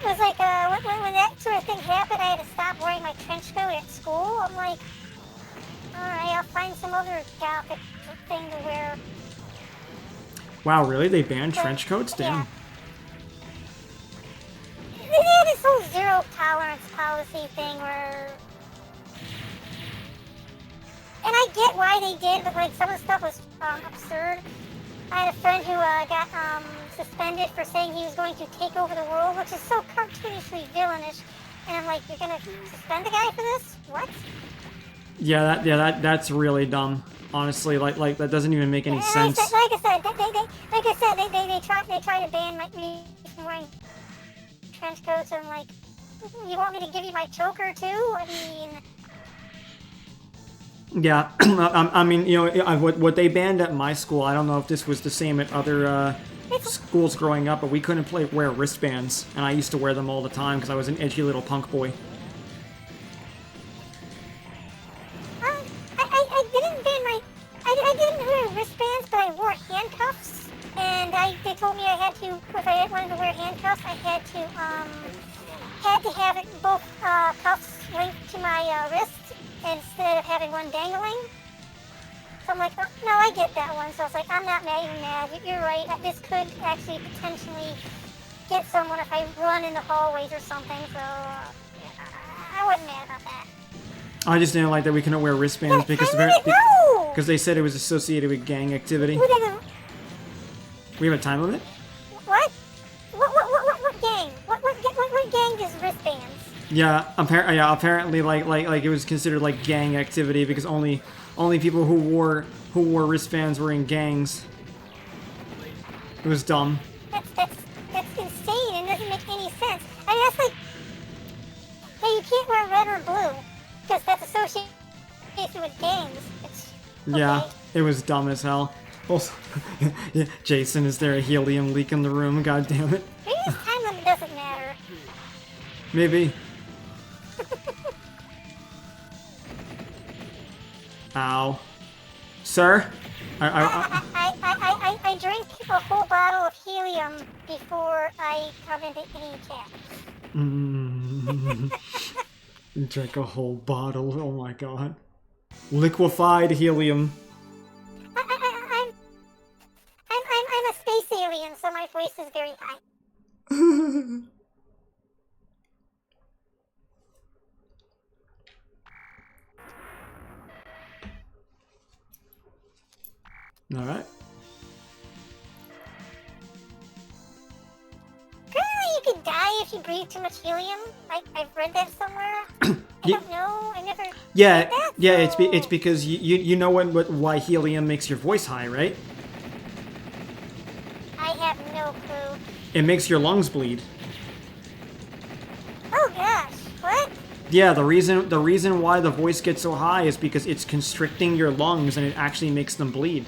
It was like when that sort of thing happened, I had to stop wearing my trench coat at school. I'm like, alright, I'll find some other gothic thing to wear. Wow, really? They banned trench coats? Damn. Yeah. They had this whole zero tolerance policy thing where... And I get why they did, but like some of the stuff was absurd. I had a friend who got suspended for saying he was going to take over the world, which is so cartoonishly villainish. And I'm like, you're gonna suspend the guy for this? What? Yeah, that's really dumb. Honestly, like that doesn't even make any sense. Like I said, they try to ban me from wearing trench coats. And like, you want me to give you my choker too? I mean. Yeah, I mean, you know, what they banned at my school, I don't know if this was the same at other schools growing up, but we couldn't wear wristbands, and I used to wear them all the time because I was an edgy little punk boy. I didn't wear wristbands, but I wore handcuffs, and they told me I had to, if I wanted to wear handcuffs, I had to have it both cuffs linked to my wrist instead of having one dangling. So I'm like, oh, no, I get that one. So I was like, I'm not even mad. You're right. This could actually potentially get someone if I run in the hallways or something. So I wasn't mad about that. I just didn't like that we couldn't wear wristbands because they said it was associated with gang activity. We have a time limit? What? What gang? What gang does wristbands? Yeah, apparently like it was considered like gang activity because only people who wore wristbands were in gangs. It was dumb. That's insane and doesn't make any sense. I mean, that's like, hey, you can't wear red or blue because that's associated with gangs. Okay. Yeah, it was dumb as hell. Also, Jason, is there a helium leak in the room? God damn it. Maybe this time limit doesn't matter. Maybe. Ow. Sir? I drink a whole bottle of helium before I come into any chat. Drink a whole bottle, oh my god. Liquefied helium. I'm a space alien, so my voice is very high. Alright. die if you breathe too much helium? I've read that somewhere. I don't know. I never. Yeah, read that, yeah. so... It's because you know why helium makes your voice high, right? I have no clue. It makes your lungs bleed. Oh gosh, what? Yeah, the reason why the voice gets so high is because it's constricting your lungs and it actually makes them bleed.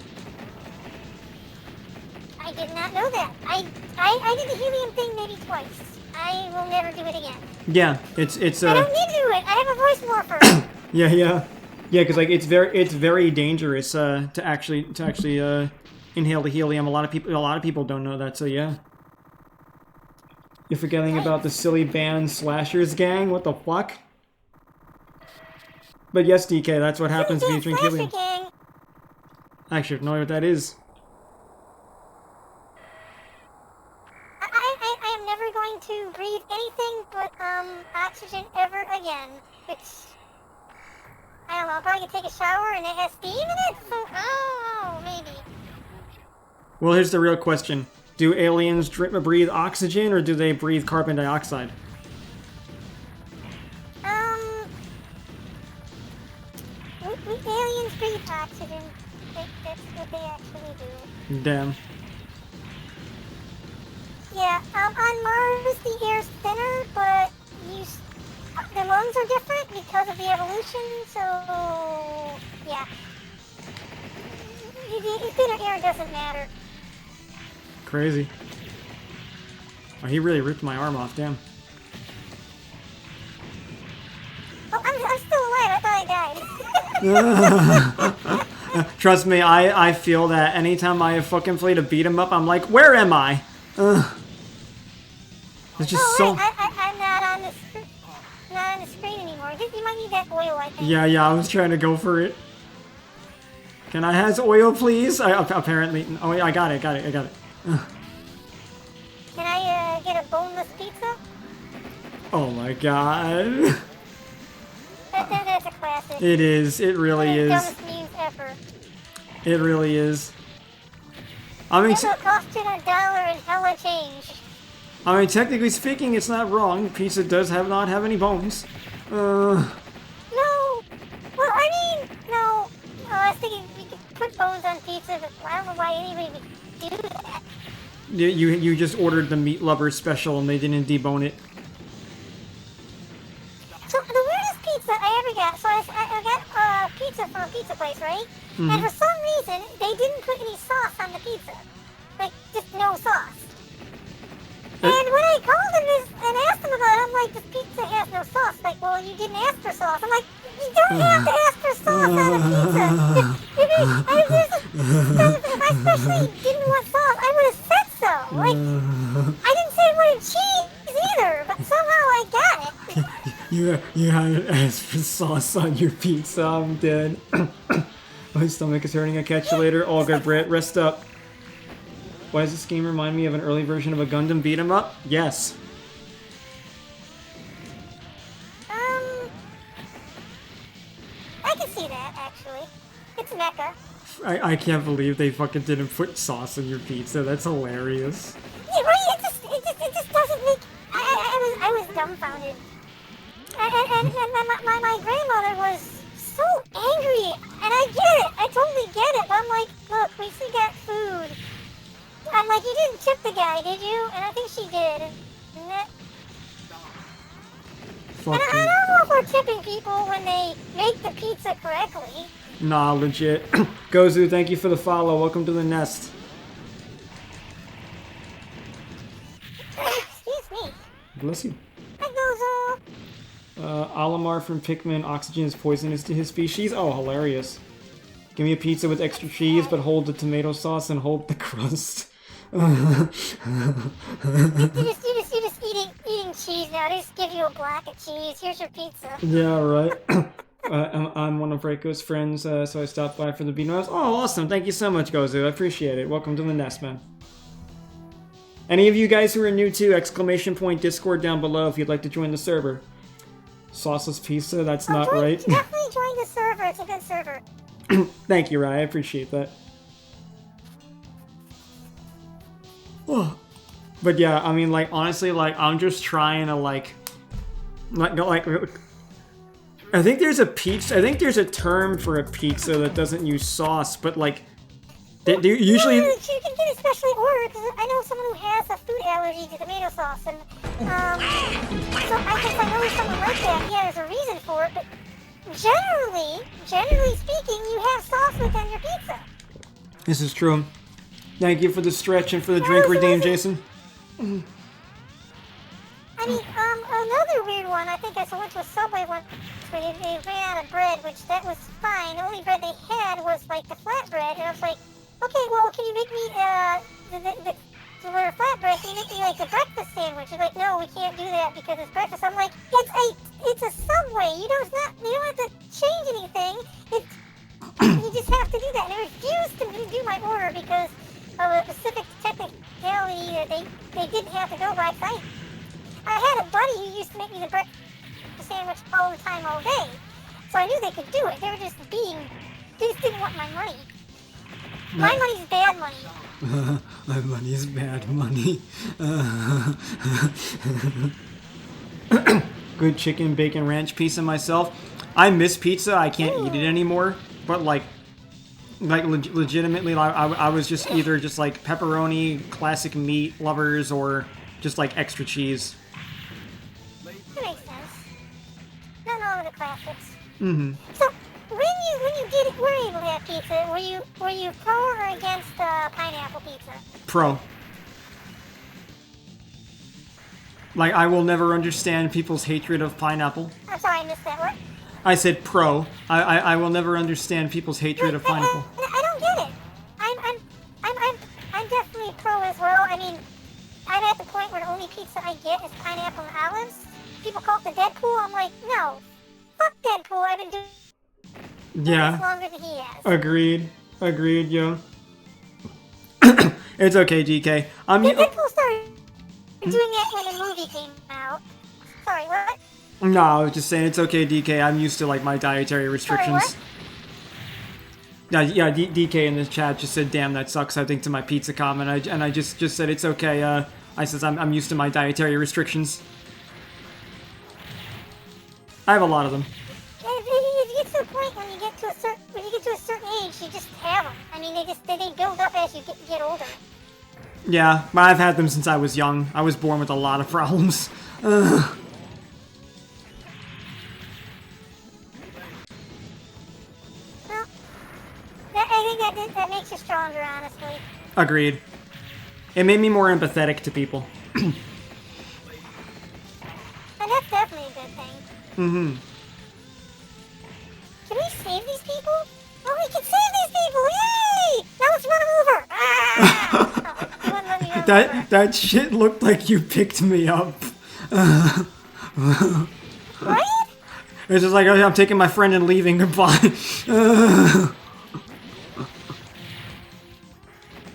I did not know that. I did the helium thing maybe twice. I will never do it again. Yeah, it's I don't need to do it. I have a voice morpher. yeah, because like it's very dangerous to actually inhale the helium. A lot of people don't know that. So yeah, you're forgetting about the silly band Slashers gang. What the fuck? But yes, DK, that's what happens when you drink helium. Gang. Actually, I don't know what that is. I am never going to breathe anything but oxygen ever again. Which I don't know. I'll probably take a shower and it has steam in it. So maybe. Well, here's the real question: do aliens breathe oxygen or do they breathe carbon dioxide? Aliens breathe oxygen. That's what they actually do. Damn. Yeah, on Mars the air's thinner, but the lungs are different because of the evolution, so yeah. The thinner air doesn't matter. Crazy. Oh, he really ripped my arm off, damn. Oh, I'm still alive, I thought I died. Trust me, I feel that anytime I fucking played a beat 'em up, I'm like, where am I? It's just so... Right. I'm not on the screen anymore. You might need that oil, I think. Yeah, I was trying to go for it. Can I has oil, please? Apparently... Oh, I got it. Can I get a boneless pizza? Oh my god. That's a classic. It is. It really is. Dumbest memes ever. It really is. I mean, It'll cost you $1 and hella change. Technically speaking, it's not wrong. Pizza does not have any bones. No. Well, I mean, no. I was thinking we could put bones on pizza, but I don't know why anybody would do that. You just ordered the meat lover special and they didn't debone it. So the weirdest pizza I ever got, so I got pizza from a pizza place, right? Mm-hmm. And for some reason, they didn't put any sauce on the pizza. Like, just no sauce. And when I called them and asked them about it, I'm like, this pizza has no sauce. Like, well, you didn't ask for sauce. I'm like, you don't have to ask for sauce on a pizza. If I especially didn't want sauce, I would have said so. Like, I didn't say I wanted cheese either, but somehow I got it. You haven't asked for sauce on your pizza. I'm dead. My stomach is hurting. I'll catch you later. All good, Brett. Rest up. Why does this game remind me of an early version of a Gundam beat 'em up? Yes. I can see that, actually. It's mecha. I can't believe they fucking didn't put sauce on your pizza. That's hilarious. Yeah, right? It just doesn't make... I was dumbfounded. And my grandmother was so angry. And I get it. I totally get it. But I'm like, look, we still got food. I'm like, you didn't tip the guy, did you? And I think she did. And that... And I don't know if we're tipping people when they make the pizza correctly. Nah, legit. Gozu, thank you for the follow. Welcome to the nest. Excuse me. Bless you. Hi, Gozu. Alamar from Pikmin, oxygen is poisonous to his species. Oh, hilarious. Give me a pizza with extra cheese, but hold the tomato sauce and hold the crust. You're just eating cheese now. They just give you a block of cheese. Here's your pizza. Yeah, right. I'm one of Reiko's friends, so I stopped by for the beat 'em ups. Oh, awesome. Thank you so much, Gozu. I appreciate it. Welcome to the nest, man. Any of you guys who are new to Discord down below if you'd like to join the server. Sauceless pizza, that's not right. Definitely join the server. It's a good server. Thank you, Rai. I appreciate that. Oh. But yeah, I mean, like, honestly, like, I'm just trying to, like, I think there's a pizza, I think there's a term for a pizza that doesn't use sauce, but, like, they usually... You can get a specially ordered, because I know someone who has a food allergy to tomato sauce, and, so I guess I know someone like that, yeah, there's a reason for it, but generally speaking, you have sauce within your pizza. This is true. Thank you for the stretch and for the drink redeemed, Jason. I mean, another weird one, I think I went to a Subway once where they ran out of bread, which that was fine. The only bread they had was, like, the flatbread, and I was like, okay, well, can you make me, the flatbread, can you make me, like, the breakfast sandwich? They're like, no, we can't do that because it's breakfast. I'm like, it's a Subway, you don't have to change anything, you just have to do that. And they refused to do my order because of a specific technicality that they didn't have to go by. I had a buddy who used to make me the breakfast sandwich all the time, all day. So I knew they could do it. They just didn't want my money. My money's bad money. My money's bad money. Good chicken bacon ranch pizza myself. I miss pizza. I can't eat it anymore. But like legitimately, I was just either just like pepperoni, classic meat lovers, or just like extra cheese. That makes sense. Not all of the classics. Mm-hmm. So when you were able to have pizza, were you pro or against pineapple pizza? Pro. Like, I will never understand people's hatred of pineapple. I'm sorry, I missed that. What? I said pro. I will never understand people's hatred of pineapple. I don't get it. I'm definitely pro as well. I mean, I'm at the point where the only pizza I get is pineapple and olives. People call it the Deadpool. I'm like, no, fuck Deadpool. I've been doing this longer than he has. Agreed, yo. It's okay, DK. Deadpool started doing that when the movie came out. Sorry, what? No, I was just saying it's okay, DK. I'm used to like my dietary restrictions. Sorry, Yeah, DK in this chat just said, "Damn, that sucks." I think to my pizza comment, and I just said it's okay. I says I'm used to my dietary restrictions. I have a lot of them. If you get to a point when you get to a certain age, you just have them. I mean, they build up as you get older. Yeah, but I've had them since I was young. I was born with a lot of problems. Well, I think that makes you stronger, honestly. Agreed. It made me more empathetic to people. And that's definitely a good thing. Mm-hmm. Can we save these people? Oh, we can save these people! Yay! Now let's run them over! Ah! Oh, you wouldn't let me run them over. That shit looked like you picked me up. Right? It's just like, oh, I'm taking my friend and leaving. Goodbye.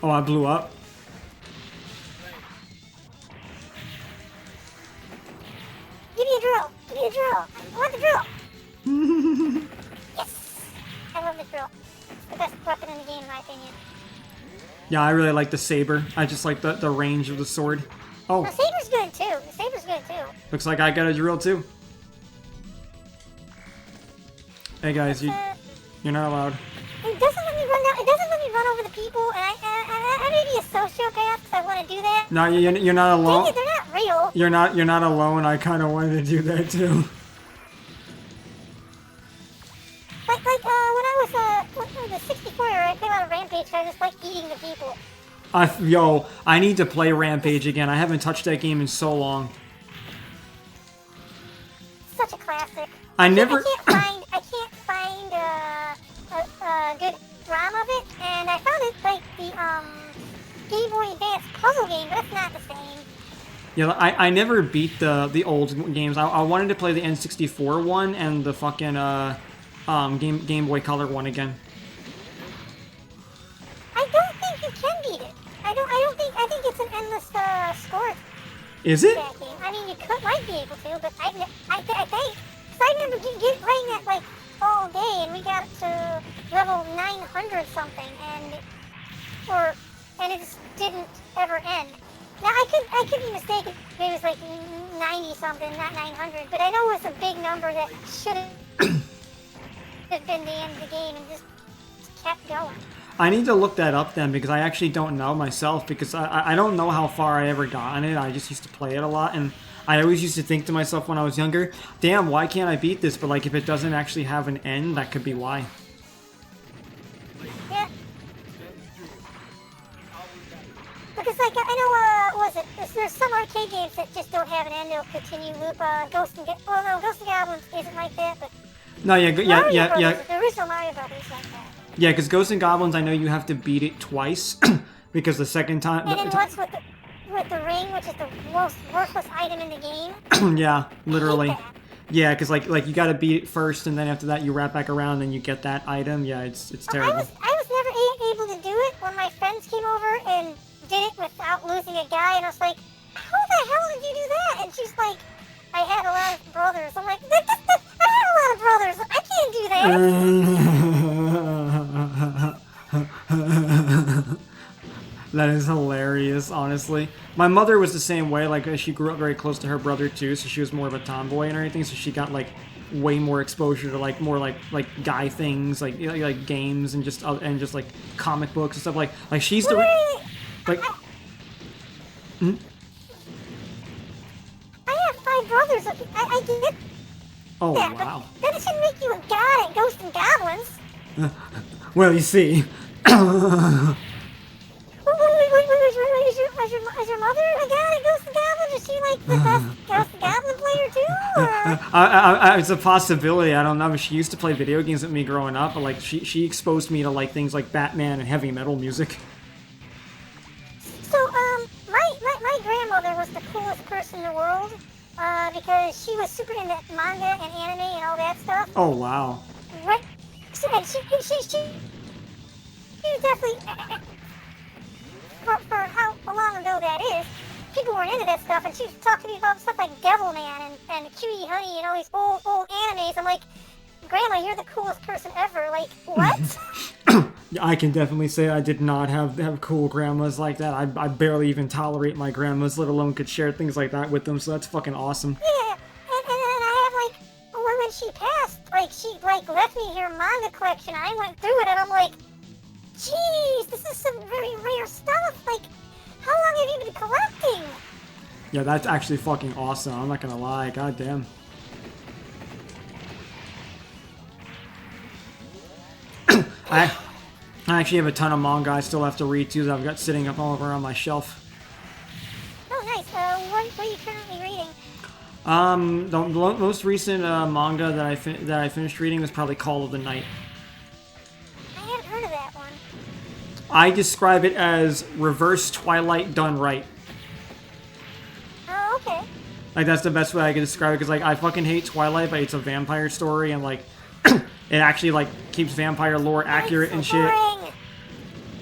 Oh, I blew up. Give me a drill! Give me a drill! I want the drill! Yes! I love the drill. It's the best weapon in the game, in my opinion. Yeah, I really like the saber. I just like the range of the sword. Oh, The saber's good too. The saber's good too. looks like I got a drill too. Hey guys, you're not allowed. It doesn't let me run down. It doesn't let me run over the people, and I may be a sociopath because I want to do that. No, you're not Dang alone. it, they're not real. You're not alone. I kind of wanted to do that too. Like when I was the 64 era, I played on a rampage. I just like eating the people. I need to play Rampage again. I haven't touched that game in so long. Such a classic. I can't find a good ROM of it, and I found it like the Game Boy Advance puzzle game, but it's not the same. Yeah, I never beat the old games. I wanted to play the N64 one and the fucking Game Boy Color one again. I don't think you can beat it. I think it's an endless score. Is it? That game. I mean, you might be able to, but I think. Because I remember playing that like all day, and we got to level 900 something, and it just didn't ever end. Now I could be mistaken. Maybe it was like 90 something, not 900. But I know it was a big number that should have been the end of the game and just kept going. I need to look that up then, because I actually don't know myself, because I don't know how far I ever got in it. I just used to play it a lot, and I always used to think to myself when I was younger, damn, why can't I beat this? But like, if it doesn't actually have an end, that could be why. Yeah. Because like, I know, what was it? There's some arcade games that just don't have an end, they'll continue loop. Ghost and Goblins isn't like that, but... No, yeah. The original Mario Brothers like that. Yeah, because Ghosts and Goblins, I know you have to beat it twice, because the second time... And then once with the ring, which is the most worthless item in the game. Yeah, literally. Yeah, because like you gotta beat it first, and then after that you wrap back around and you get that item. Yeah, it's terrible. I was never able to do it when my friends came over and did it without losing a guy, and I was like, how the hell did you do that? And she's like, I had a lot of brothers. I'm like, I had a lot of brothers. I can't do that. That is hilarious, honestly. My mother was the same way. Like, she grew up very close to her brother too, so she was more of a tomboy and everything. So she got like way more exposure to like more like guy things, like games and just like comic books and stuff. Like she's the like. I have 5 brothers. I get Oh that, wow. but that doesn't make you a god at Ghosts and Goblins. Well, you see. Was your mother a god at Ghosts and Goblins? Is she like the best Ghosts and Goblin player too? Or? It's a possibility. I don't know. She used to play video games with me growing up, but like she exposed me to like things like Batman and heavy metal music. So my grandmother was the coolest person in the world because she was super into manga and anime and all that stuff. Oh wow. Right. And she definitely. For how long ago that is, people weren't into that stuff, and she talked to me about stuff like Devilman and Cutie Honey and all these old animes. I'm like, Grandma, you're the coolest person ever. Like, what? I can definitely say I did not have cool grandmas like that. I barely even tolerate my grandmas, let alone could share things like that with them, so that's fucking awesome. Yeah, and I have, like, when she passed, like, she, like, left me her manga collection. I went through it, and I'm like, jeez, this is some very rare stuff. Like, how long have you been collecting? Yeah, that's actually fucking awesome. I'm not gonna lie. God damn. I actually have a ton of manga I still have to read too that I've got sitting up all over on my shelf. Oh, nice. What are you currently reading? The most recent manga that I finished reading was probably Call of the Night. I haven't heard of that one. I describe it as reverse Twilight done right. Oh, okay. Like, that's the best way I can describe it, because, like, I fucking hate Twilight, but it's a vampire story, and, like, it actually, like, keeps vampire lore accurate and shit. Boring.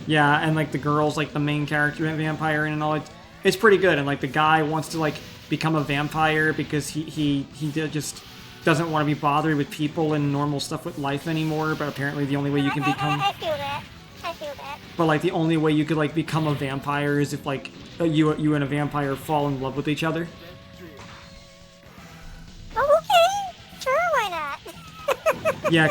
Yeah, and, like, the girl's, like, the main character in vampire and all. It's pretty good, and, like, the guy wants to, like, become a vampire because he just doesn't want to be bothered with people and normal stuff with life anymore, but apparently the only way you can become... I feel that. I feel that. But, like, the only way you could, like, become a vampire is if, like, you and a vampire fall in love with each other. Oh, okay. Sure, why not? Yeah,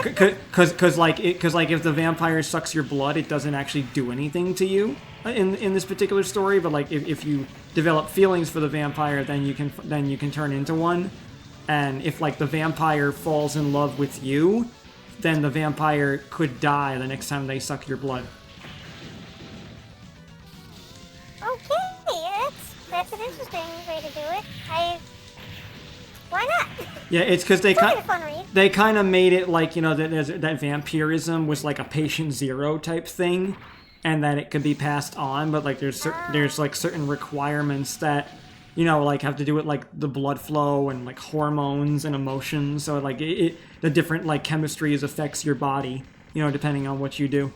cause like if the vampire sucks your blood, it doesn't actually do anything to you in this particular story. But like if you develop feelings for the vampire, then you can turn into one. And if like the vampire falls in love with you, then the vampire could die the next time they suck your blood. Okay, that's an interesting way to do it. Why not? Yeah, it's because they It's a fun read. they kind of made it like, you know, that vampirism was like a patient zero type thing, and that it could be passed on, but like there's like certain requirements that, you know, like have to do with like the blood flow and like hormones and emotions. So like the different like chemistries affects your body, you know, depending on what you do.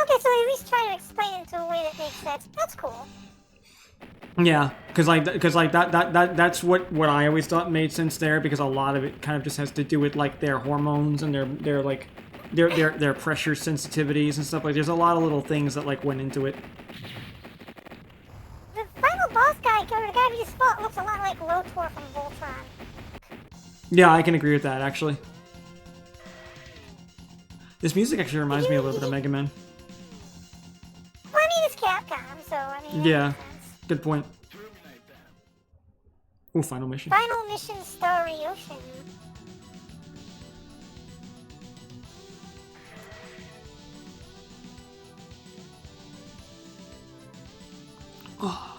Okay, so at least try to explain it in a way that makes sense. That's cool. Yeah, because that's what I always thought made sense there, because a lot of it kind of just has to do with like their hormones and their like their pressure sensitivities and stuff. Like there's a lot of little things that like went into it. like, or the guy we just fought looks a lot like Lotor from Voltron. Yeah, I can agree with that, actually. This music actually reminds me a little bit of Mega Man. Well, I mean, it's Capcom, so, I mean, that Yeah, makes sense. good point. Ooh, final mission. Final mission, Starry Ocean.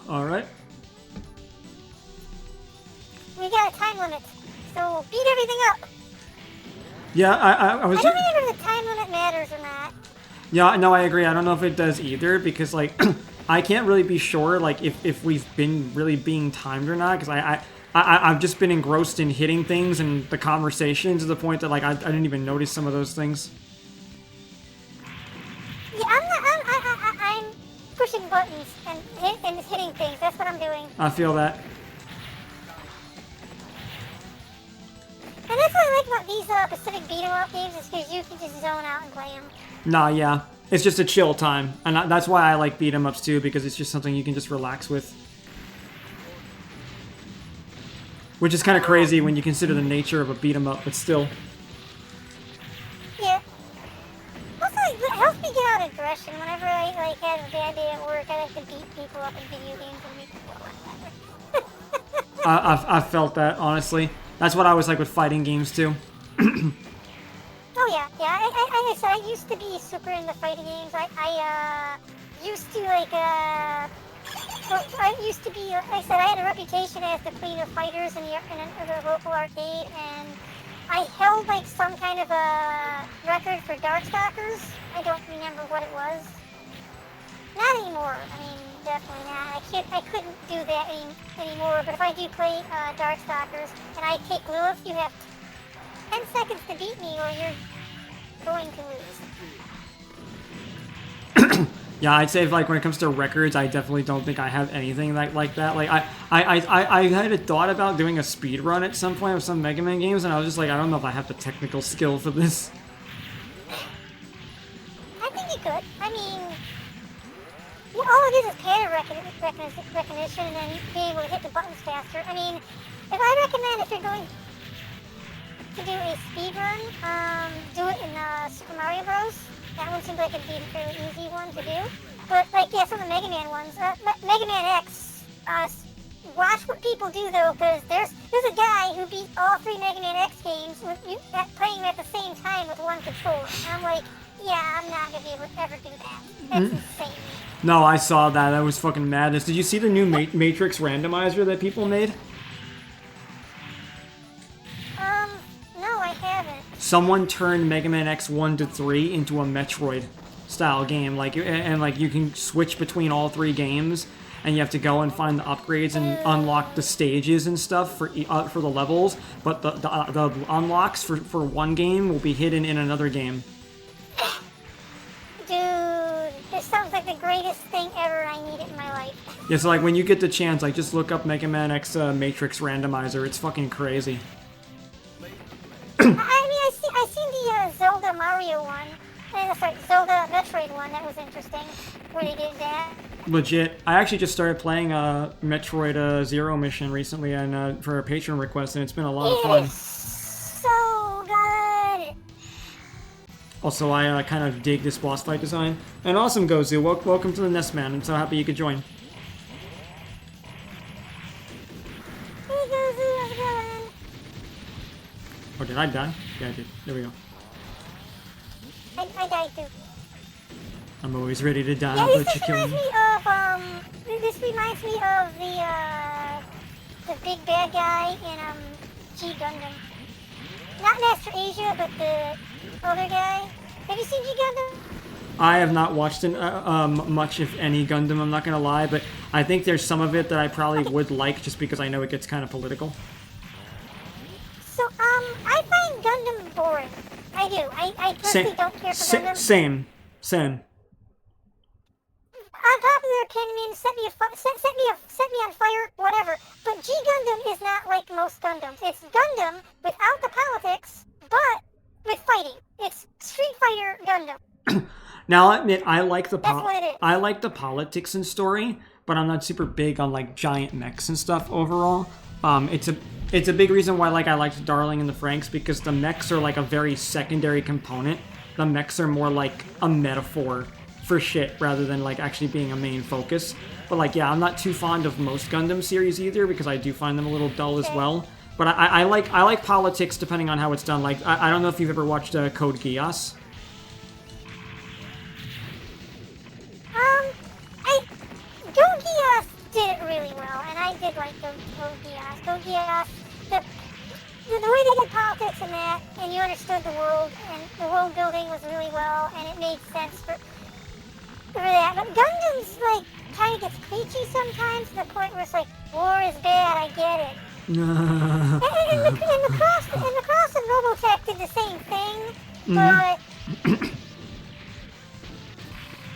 Alright. We got a time limit, so beat everything up. Yeah, I was I don't remember if the time limit matters or not. Yeah, no, I agree. I don't know if it does either, because, like, I can't really be sure, like, if we've been really being timed or not, because I've just been engrossed in hitting things and the conversation to the point that, like, I didn't even notice some of those things. Yeah, I'm pushing buttons and hitting things. That's what I'm doing. I feel that. And that's what I like about these Pacific beat 'em up games, is because you can just zone out and play them. Nah, yeah. It's just a chill time. And that's why I like beat 'em ups, too, because it's just something you can just relax with. Which is kind of crazy when you consider the nature of a beat 'em up, but still. Yeah. Also, it helps me get out aggression. Whenever I have a bad day at work, I like to beat people up in video games and make people whatever. I've felt that, honestly. That's what I was like with fighting games, too. Oh yeah. I said I used to be super into fighting games. I used to I used to be, like I said, I had a reputation as the queen of fighters in the local arcade, and I held like some kind of a record for Darkstalkers. I don't remember what it was. Not anymore. I mean, definitely not. I couldn't do that anymore. But if I do play Darkstalkers and I take Lilith, you have 10 seconds to beat me, or you're going to lose. Yeah, I'd say, like, when it comes to records, I definitely don't think I have anything like that. Like, I had a thought about doing a speed run at some point with some Mega Man games, and I was just like, I don't know if I have the technical skill for this. I think you could. I mean, all it is pattern recognition and then being able to hit the buttons faster. I mean, if I recommend, if you're going to do a speed run, do it in Super Mario Bros. That one seems like it'd be a fairly easy one to do. But, like, yeah, some of the Mega Man ones. Mega Man X, watch what people do, though, because there's a guy who beat all 3 Mega Man X games playing at the same time with one controller. And I'm like, yeah, I'm not going to be able to ever do that. That's insane. No, I saw that. That was fucking madness. Did you see the new Matrix randomizer that people made? No, I haven't. Someone turned Mega Man X 1 to 3 into a Metroid style game, like, and like you can switch between all 3 games, and you have to go and find the upgrades and unlock the stages and stuff for the levels. But the unlocks for one game will be hidden in another game. Dude, this sounds like the greatest thing ever. I need it in my life. Yeah, so like when you get the chance, like just look up Mega Man X Matrix randomizer. It's fucking crazy. I mean, I seen the Zelda Mario one. Sorry, Zelda Metroid one. That was interesting. Where they did that. Legit. I actually just started playing Metroid Zero Mission recently, and for a patron request, and it's been a lot of fun. It is so good. Also, I kind of dig this boss fight design. And awesome, Gozu. Welcome to the Nest Man. I'm so happy you could join. Hey, Gozu, how's it going? Oh, did I die? Yeah, I did. There we go. I died too. I'm always ready to die, Yeah, but you kill me. This reminds me of the big bad guy in G Gundam. Not Master Asia, but the other guy. Have you seen G Gundam? I have not watched much, if any, Gundam, I'm not gonna lie, but I think there's some of it that I probably would like just because I know it gets kind of political. So, I find Gundam boring. I do. I personally don't care for Gundam. Same. Unpopular opinion, set me on fire, whatever. But G Gundam is not like most Gundams. It's Gundam without the politics, but with fighting. It's Street Fighter Gundam. Now, I'll admit, I like the That's what it is. I like the politics and story, but I'm not super big on like giant mechs and stuff overall. It's a big reason why like I liked Darling and the Franxx, because the mechs are like a very secondary component. The mechs are more like a metaphor for shit rather than like actually being a main focus. But like, yeah, I'm not too fond of most Gundam series either, because I do find them a little dull as well. But I like politics depending on how it's done. Like I don't know if you've ever watched Code Geass. Code Geass did it really well, and I did like Code Geass. Code Geass, the way they did politics in that, and you understood the world, and the world building was really well, and it made sense for that. But Gundam's like kind of gets preachy sometimes to the point where it's like, war is bad, I get it. and Macross and Robotech did the same thing, but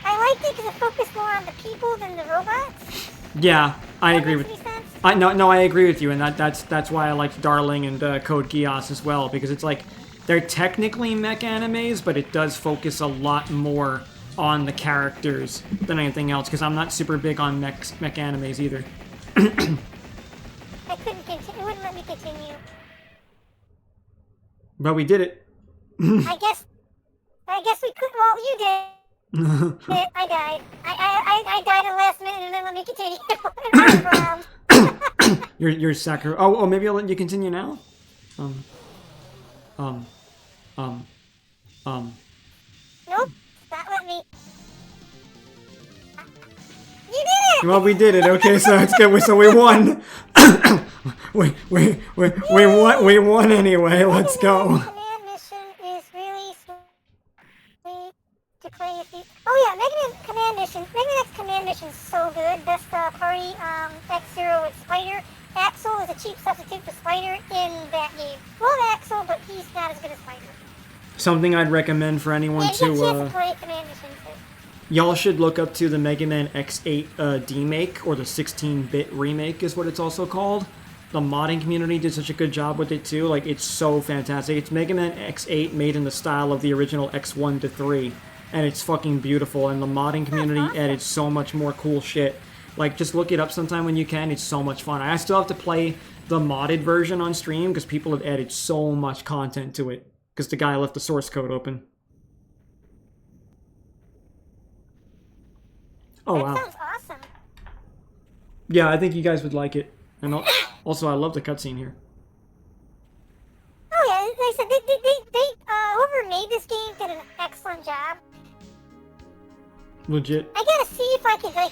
I liked it because it focused more on the people than the robots. Yeah, I agree with. Makes any sense? I agree with you, and that's why I liked Darling and Code Geass as well, because it's like they're technically mech animes, but it does focus a lot more on the characters than anything else. Because I'm not super big on mech animes either. I couldn't continue. It wouldn't let me continue. But we did it. I guess we could. Well, you did. I died. I died at the last minute and then let me continue. You're sacri- Oh, maybe I'll let you continue now. Nope. Not let me. You did it. Well, we did it. Okay, so it's good. So we won. we won anyway. Let's go. Command mission is really sweet to play with you. Oh yeah, Mega Man Command Mission is so good. Best party X-Zero with Spider. Axel is a cheap substitute for Spider in that game. Love Axel, but he's not as good as Spider. Something I'd recommend for anyone to play Command Mission too. Y'all should look up to the Mega Man X8 D-Make, or the 16-bit remake is what it's also called. The modding community did such a good job with it too. Like, it's so fantastic. It's Mega Man X8 made in the style of the original X1 to 3. And it's fucking beautiful. And the modding community added so much more cool shit. Like, just look it up sometime when you can. It's so much fun. I still have to play the modded version on stream because people have added so much content to it. Because the guy left the source code open. Oh, wow. That sounds awesome. Yeah, I think you guys would like it. And also, I love the cutscene here. Oh yeah, like I said, whoever made this game did an excellent job. Legit. I gotta see if I can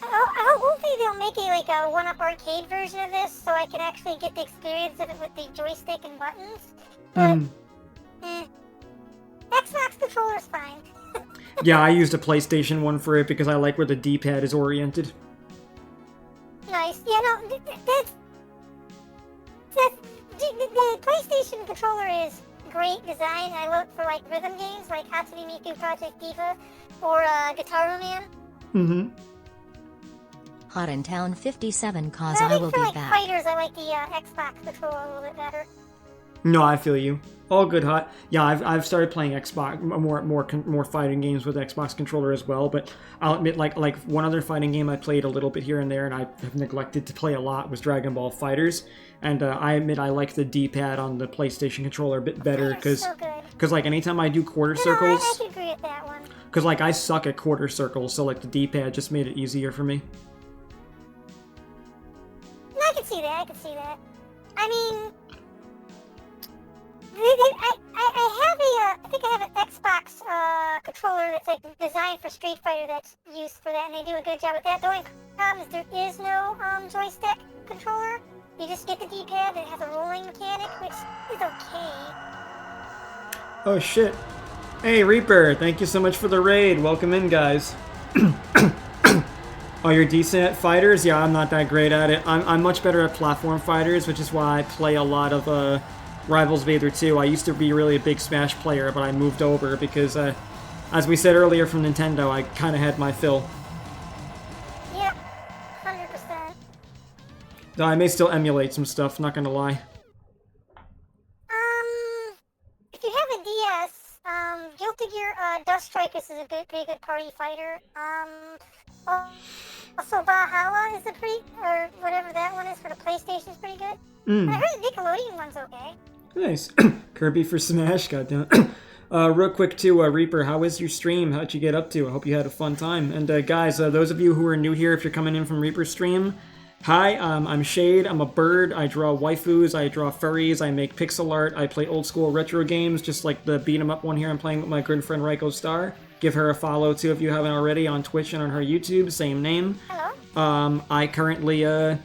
hopefully they'll make a 1-up arcade version of this, so I can actually get the experience of it with the joystick and buttons. But Xbox controller's fine. Yeah, I used a PlayStation one for it because I like where the D-pad is oriented. Nice. Yeah, no, the PlayStation controller is great design. I look for rhythm games like Hatsune Miku Project Diva or Guitar Man. Mm-hmm. Hot in Town 57 cause I I will for be back. fighters, I like the Xbox controller a little bit better. No, I feel you. All good, Hot. Yeah, I've started playing Xbox more fighting games with Xbox controller as well. But I'll admit, like one other fighting game I played a little bit here and there, and I have neglected to play a lot, was Dragon Ball FighterZ. And I admit I like the D-pad on the PlayStation controller a bit better because like anytime I do quarter circles, I can agree with that one. Because like I suck at quarter circles, so like the D-pad just made it easier for me. I can see that. I mean, I think I have an Xbox controller that's designed for Street Fighter that's used for that, and they do a good job with that. The only problem is there is no joystick controller. You just get the D-pad that has a rolling mechanic, which is okay. Oh shit. Hey Reaper, thank you so much for the raid. Welcome in, guys. Oh, you're decent at fighters? Yeah, I'm not that great at it. I'm much better at platform fighters, which is why I play a lot of Rivals Vader 2. I used to be really a big Smash player, but I moved over because, as we said earlier from Nintendo, I kind of had my fill. Yep, 100%. Though I may still emulate some stuff, not gonna lie. If you have a DS, Guilty Gear Dust Strikers is a pretty good party fighter. Also, Valhalla is or whatever that one is for the PlayStation is pretty good. I heard the Nickelodeon one's okay. Nice. Kirby for Smash, goddamn. Real quick too, Reaper, how was your stream? How'd you get up to? I hope you had a fun time. And guys, those of you who are new here, if you're coming in from Reaper's stream, hi, I'm Shade, I'm a bird, I draw waifus, I draw furries, I make pixel art, I play old school retro games, just like the beat 'em up one here I'm playing with my good friend Raiko Star. Give her a follow too if you haven't already on Twitch and on her YouTube, same name. Hello. I currently, I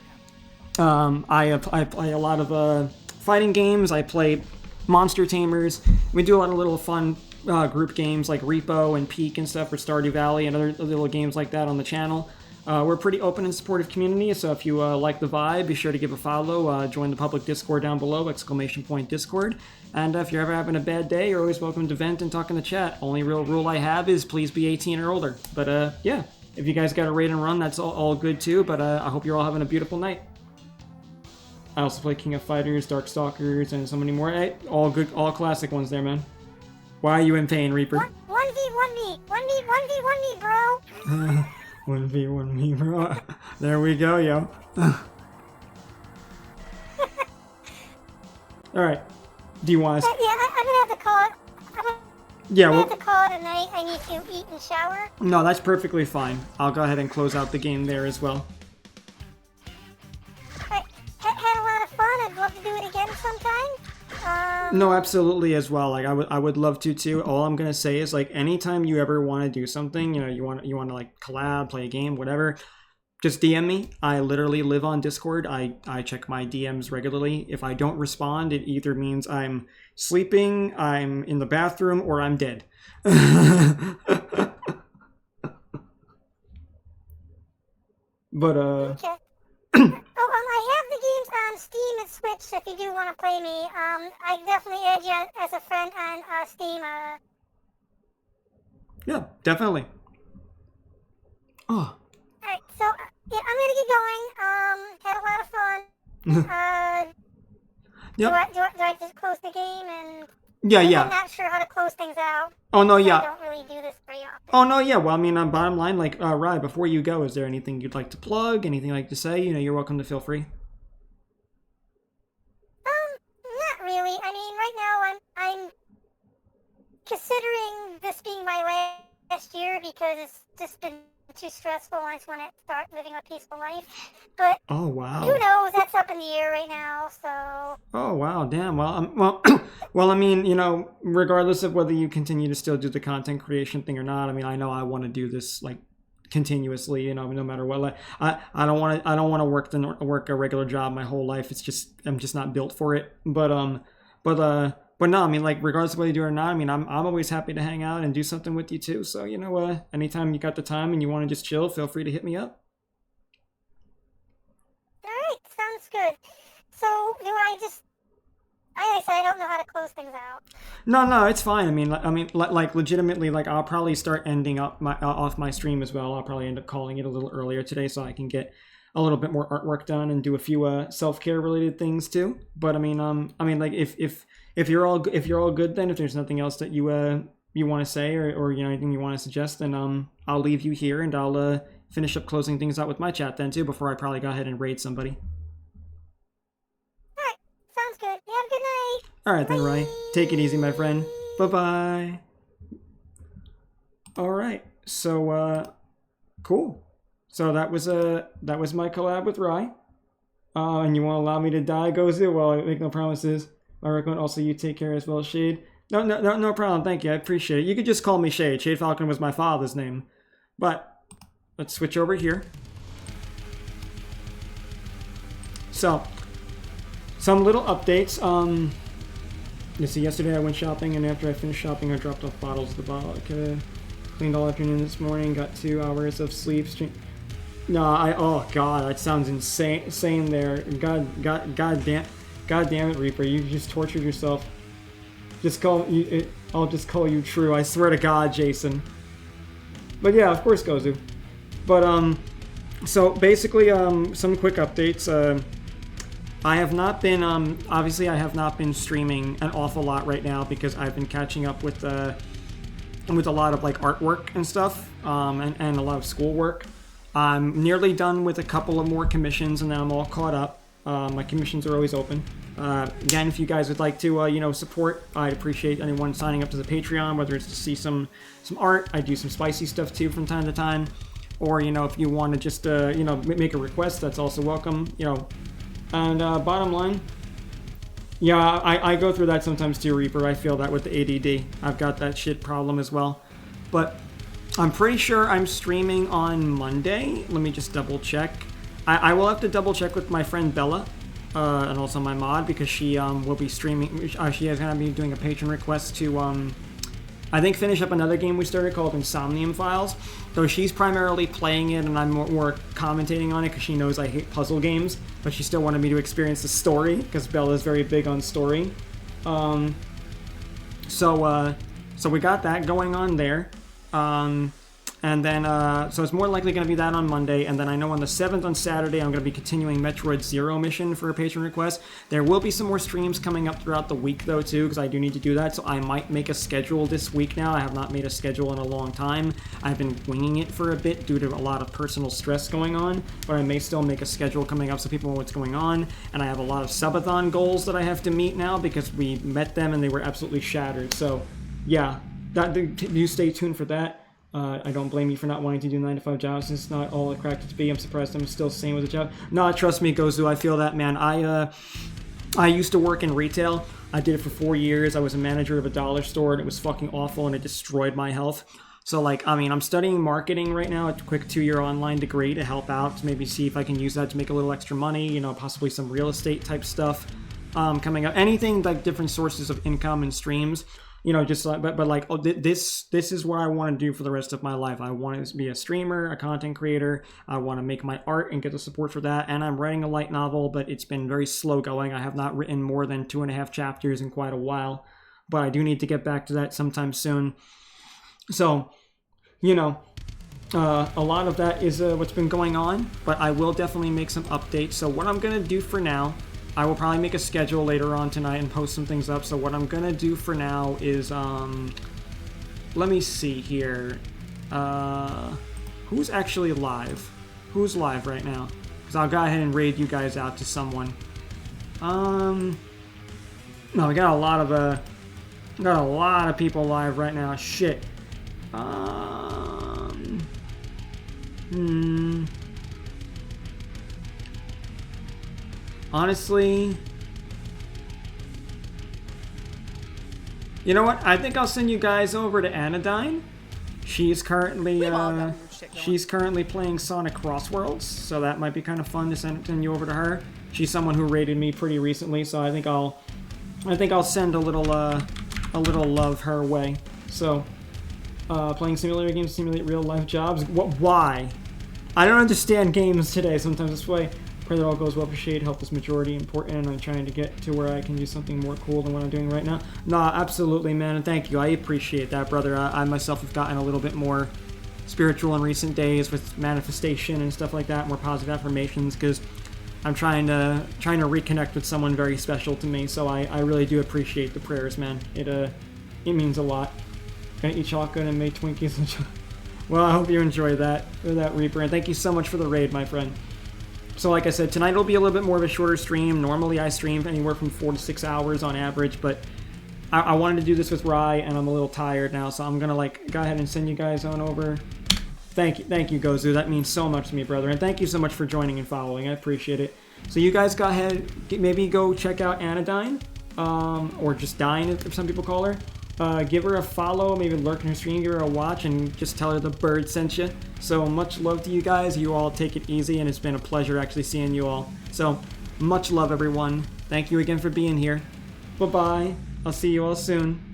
play a lot of fighting games, I play Monster Tamers. We do a lot of little fun group games like Repo and Peak and stuff for Stardew Valley and other little games like that on the channel. We're a pretty open and supportive community, so if you like the vibe, be sure to give a follow. Join the public Discord down below, !Discord. And if you're ever having a bad day, you're always welcome to vent and talk in the chat. Only real rule I have is please be 18 or older. But yeah, if you guys got a raid and run, that's all good too. But I hope you're all having a beautiful night. I also play King of Fighters, Darkstalkers, and so many more. Hey, all good, all classic ones there, man. Why are you in pain, Reaper? 1v1 me, bro. 1v1 me, bro. There we go, yo. Alright. Do you want to... Yeah, I'm gonna have to call it. Yeah, I well... have to call it a night. I need to eat and shower. No, that's perfectly fine. I'll go ahead and close out the game there as well. Had a lot of fun. I'd love to do it again sometime. No, absolutely as well. Like I would love to too. All I'm gonna say is like anytime you ever want to do something, you know, you want to like collab, play a game, whatever, just DM me. I literally live on Discord. I check my DMs regularly. If I don't respond, it either means I'm sleeping, I'm in the bathroom, or I'm dead. But Okay. I have the games on Steam and Switch, so if you do want to play me, I definitely add you as a friend on Steam. Yeah, definitely. Oh. Alright, so yeah, I'm gonna get going. Had a lot of fun. Yep. Do I just close the game and? Yeah. I'm not sure how to close things out. Oh no, yeah. I don't really do this very often. Oh no, yeah. Well, I mean, bottom line, like, Rye, before you go, is there anything you'd like to plug? Anything you'd like to say? You know, you're welcome to feel free. Not really. I mean, right now I'm considering this being my last year because it's just been too stressful. I just want to start living a peaceful life. But Oh wow. who knows? That's up in the air right now. So. Oh wow, damn. Well, well, I mean, you know, regardless of whether you continue to still do the content creation thing or not, I mean, I know I want to do this like continuously, you know, no matter what. Like, I don't want to work a regular job my whole life. It's just I'm just not built for it. But no, I mean, like, regardless of whether you do it or not, I mean, I'm always happy to hang out and do something with you too. So, you know, anytime you got the time and you want to just chill, feel free to hit me up. All right, sounds good. So do I just? I said I don't know how to close things out. No, it's fine. I mean, like legitimately, like I'll probably start ending up off my stream as well. I'll probably end up calling it a little earlier today so I can get a little bit more artwork done and do a few self-care related things too. But I mean, like if you're all good, then if there's nothing else that you want to say or you know anything you want to suggest, then I'll leave you here and I'll finish up closing things out with my chat then too before I probably go ahead and raid somebody. All right, sounds good. You have a good night. All right then, Ray. Take it easy, my friend. Bye-bye. All right. So cool. So that was my collab with Rai. And you want to allow me to die, Gozu? Well, I make no promises. I recommend also you take care as well, Shade. No problem. Thank you. I appreciate it. You could just call me Shade. Shade Falcon was my father's name. But let's switch over here. So, some little updates. You see, yesterday I went shopping, and after I finished shopping, I dropped off bottles of the bottle. Okay. Cleaned all afternoon this morning. Got 2 hours of sleep. No, oh god, that sounds insane there. God damn it, Reaper, you just tortured yourself. I'll just call you true. I swear to God, Jason. But yeah, of course, Gozu. But so basically, some quick updates. I have not been obviously I have not been streaming an awful lot right now because I've been catching up with a lot of like artwork and stuff, and a lot of schoolwork. I'm nearly done with a couple of more commissions, and then I'm all caught up. My commissions are always open. Again, if you guys would like to, support, I'd appreciate anyone signing up to the Patreon, whether it's to see some art. I do some spicy stuff too from time to time. Or, if you want to just, make a request, that's also welcome, And bottom line, yeah, I go through that sometimes too, Reaper. I feel that with the ADD. I've got that shit problem as well. But I'm pretty sure I'm streaming on Monday. Let me just double check. I will have to double check with my friend Bella, and also my mod, because she will be streaming. She is going to be doing a patron request to, I think, finish up another game we started called Insomnium Files. Though she's primarily playing it, and I'm more commentating on it because she knows I hate puzzle games. But she still wanted me to experience the story, because Bella's very big on story. So we got that going on there. And then, so it's more likely going to be that on Monday, and then I know on the 7th on Saturday I'm going to be continuing Metroid Zero mission for a patron request. There will be some more streams coming up throughout the week, though, too, because I do need to do that, so I might make a schedule this week now. I have not made a schedule in a long time. I've been winging it for a bit due to a lot of personal stress going on, but I may still make a schedule coming up so people know what's going on, and I have a lot of subathon goals that I have to meet now because we met them and they were absolutely shattered, so yeah, you stay tuned for that. I don't blame you for not wanting to do 9-to-5 jobs. It's not all it cracked it to be. I'm surprised I'm still staying with a job. No, trust me, Gozu, I feel that, man. I used to work in retail. I did it for 4 years. I was a manager of a dollar store, and it was fucking awful, and it destroyed my health. So, I'm studying marketing right now, a quick 2-year online degree to help out, to maybe see if I can use that to make a little extra money, possibly some real estate type stuff coming up. Anything like different sources of income and streams. This is what I want to do for the rest of my life. I want to be a streamer, a content creator. I want to make my art and get the support for that. And I'm writing a light novel, but it's been very slow going. I have not written more than 2.5 chapters in quite a while, but I do need to get back to that sometime soon. So, a lot of that is what's been going on, but I will definitely make some updates. So what I'm going to do for now, I will probably make a schedule later on tonight and post some things up. So what I'm going to do for now is, let me see here. Who's actually live? Who's live right now? Because I'll go ahead and raid you guys out to someone. No, we got a lot of people live right now. Shit. Honestly, you know what? I think I'll send you guys over to Anodyne. She's currently playing Sonic Crossworlds, so that might be kind of fun to send you over to her. She's someone who rated me pretty recently, so I think I'll send a little love her way. So, playing simulator games, simulate real life jobs. Why? I don't understand games today. Sometimes this way. Pray that all goes well. Appreciate help is majority important, and I'm trying to get to where I can do something more cool than what I'm doing right now. Nah, absolutely, man, and thank you. I appreciate that, brother. I myself have gotten a little bit more spiritual in recent days with manifestation and stuff like that, more positive affirmations, because I'm trying to reconnect with someone very special to me. So I really do appreciate the prayers, man. It means a lot. Gonna eat chocolate and make Twinkies. Well, I hope you enjoy that Reaper, and thank you so much for the raid, my friend. So like I said, tonight will be a little bit more of a shorter stream. Normally I stream anywhere from 4 to 6 hours on average, but I wanted to do this with Rye, and I'm a little tired now, so I'm gonna go ahead and send you guys on over. Thank you, Gozu. That means so much to me, brother, and thank you so much for joining and following. I appreciate it. So you guys go ahead, maybe go check out Anodyne, or just Dine, if some people call her. Give her a follow, maybe lurk in her stream, give her a watch, and just tell her the bird sent you. So much love to you guys. You all take it easy, and it's been a pleasure actually seeing you all. So much love, everyone. Thank you again for being here. Bye-bye. I'll see you all soon.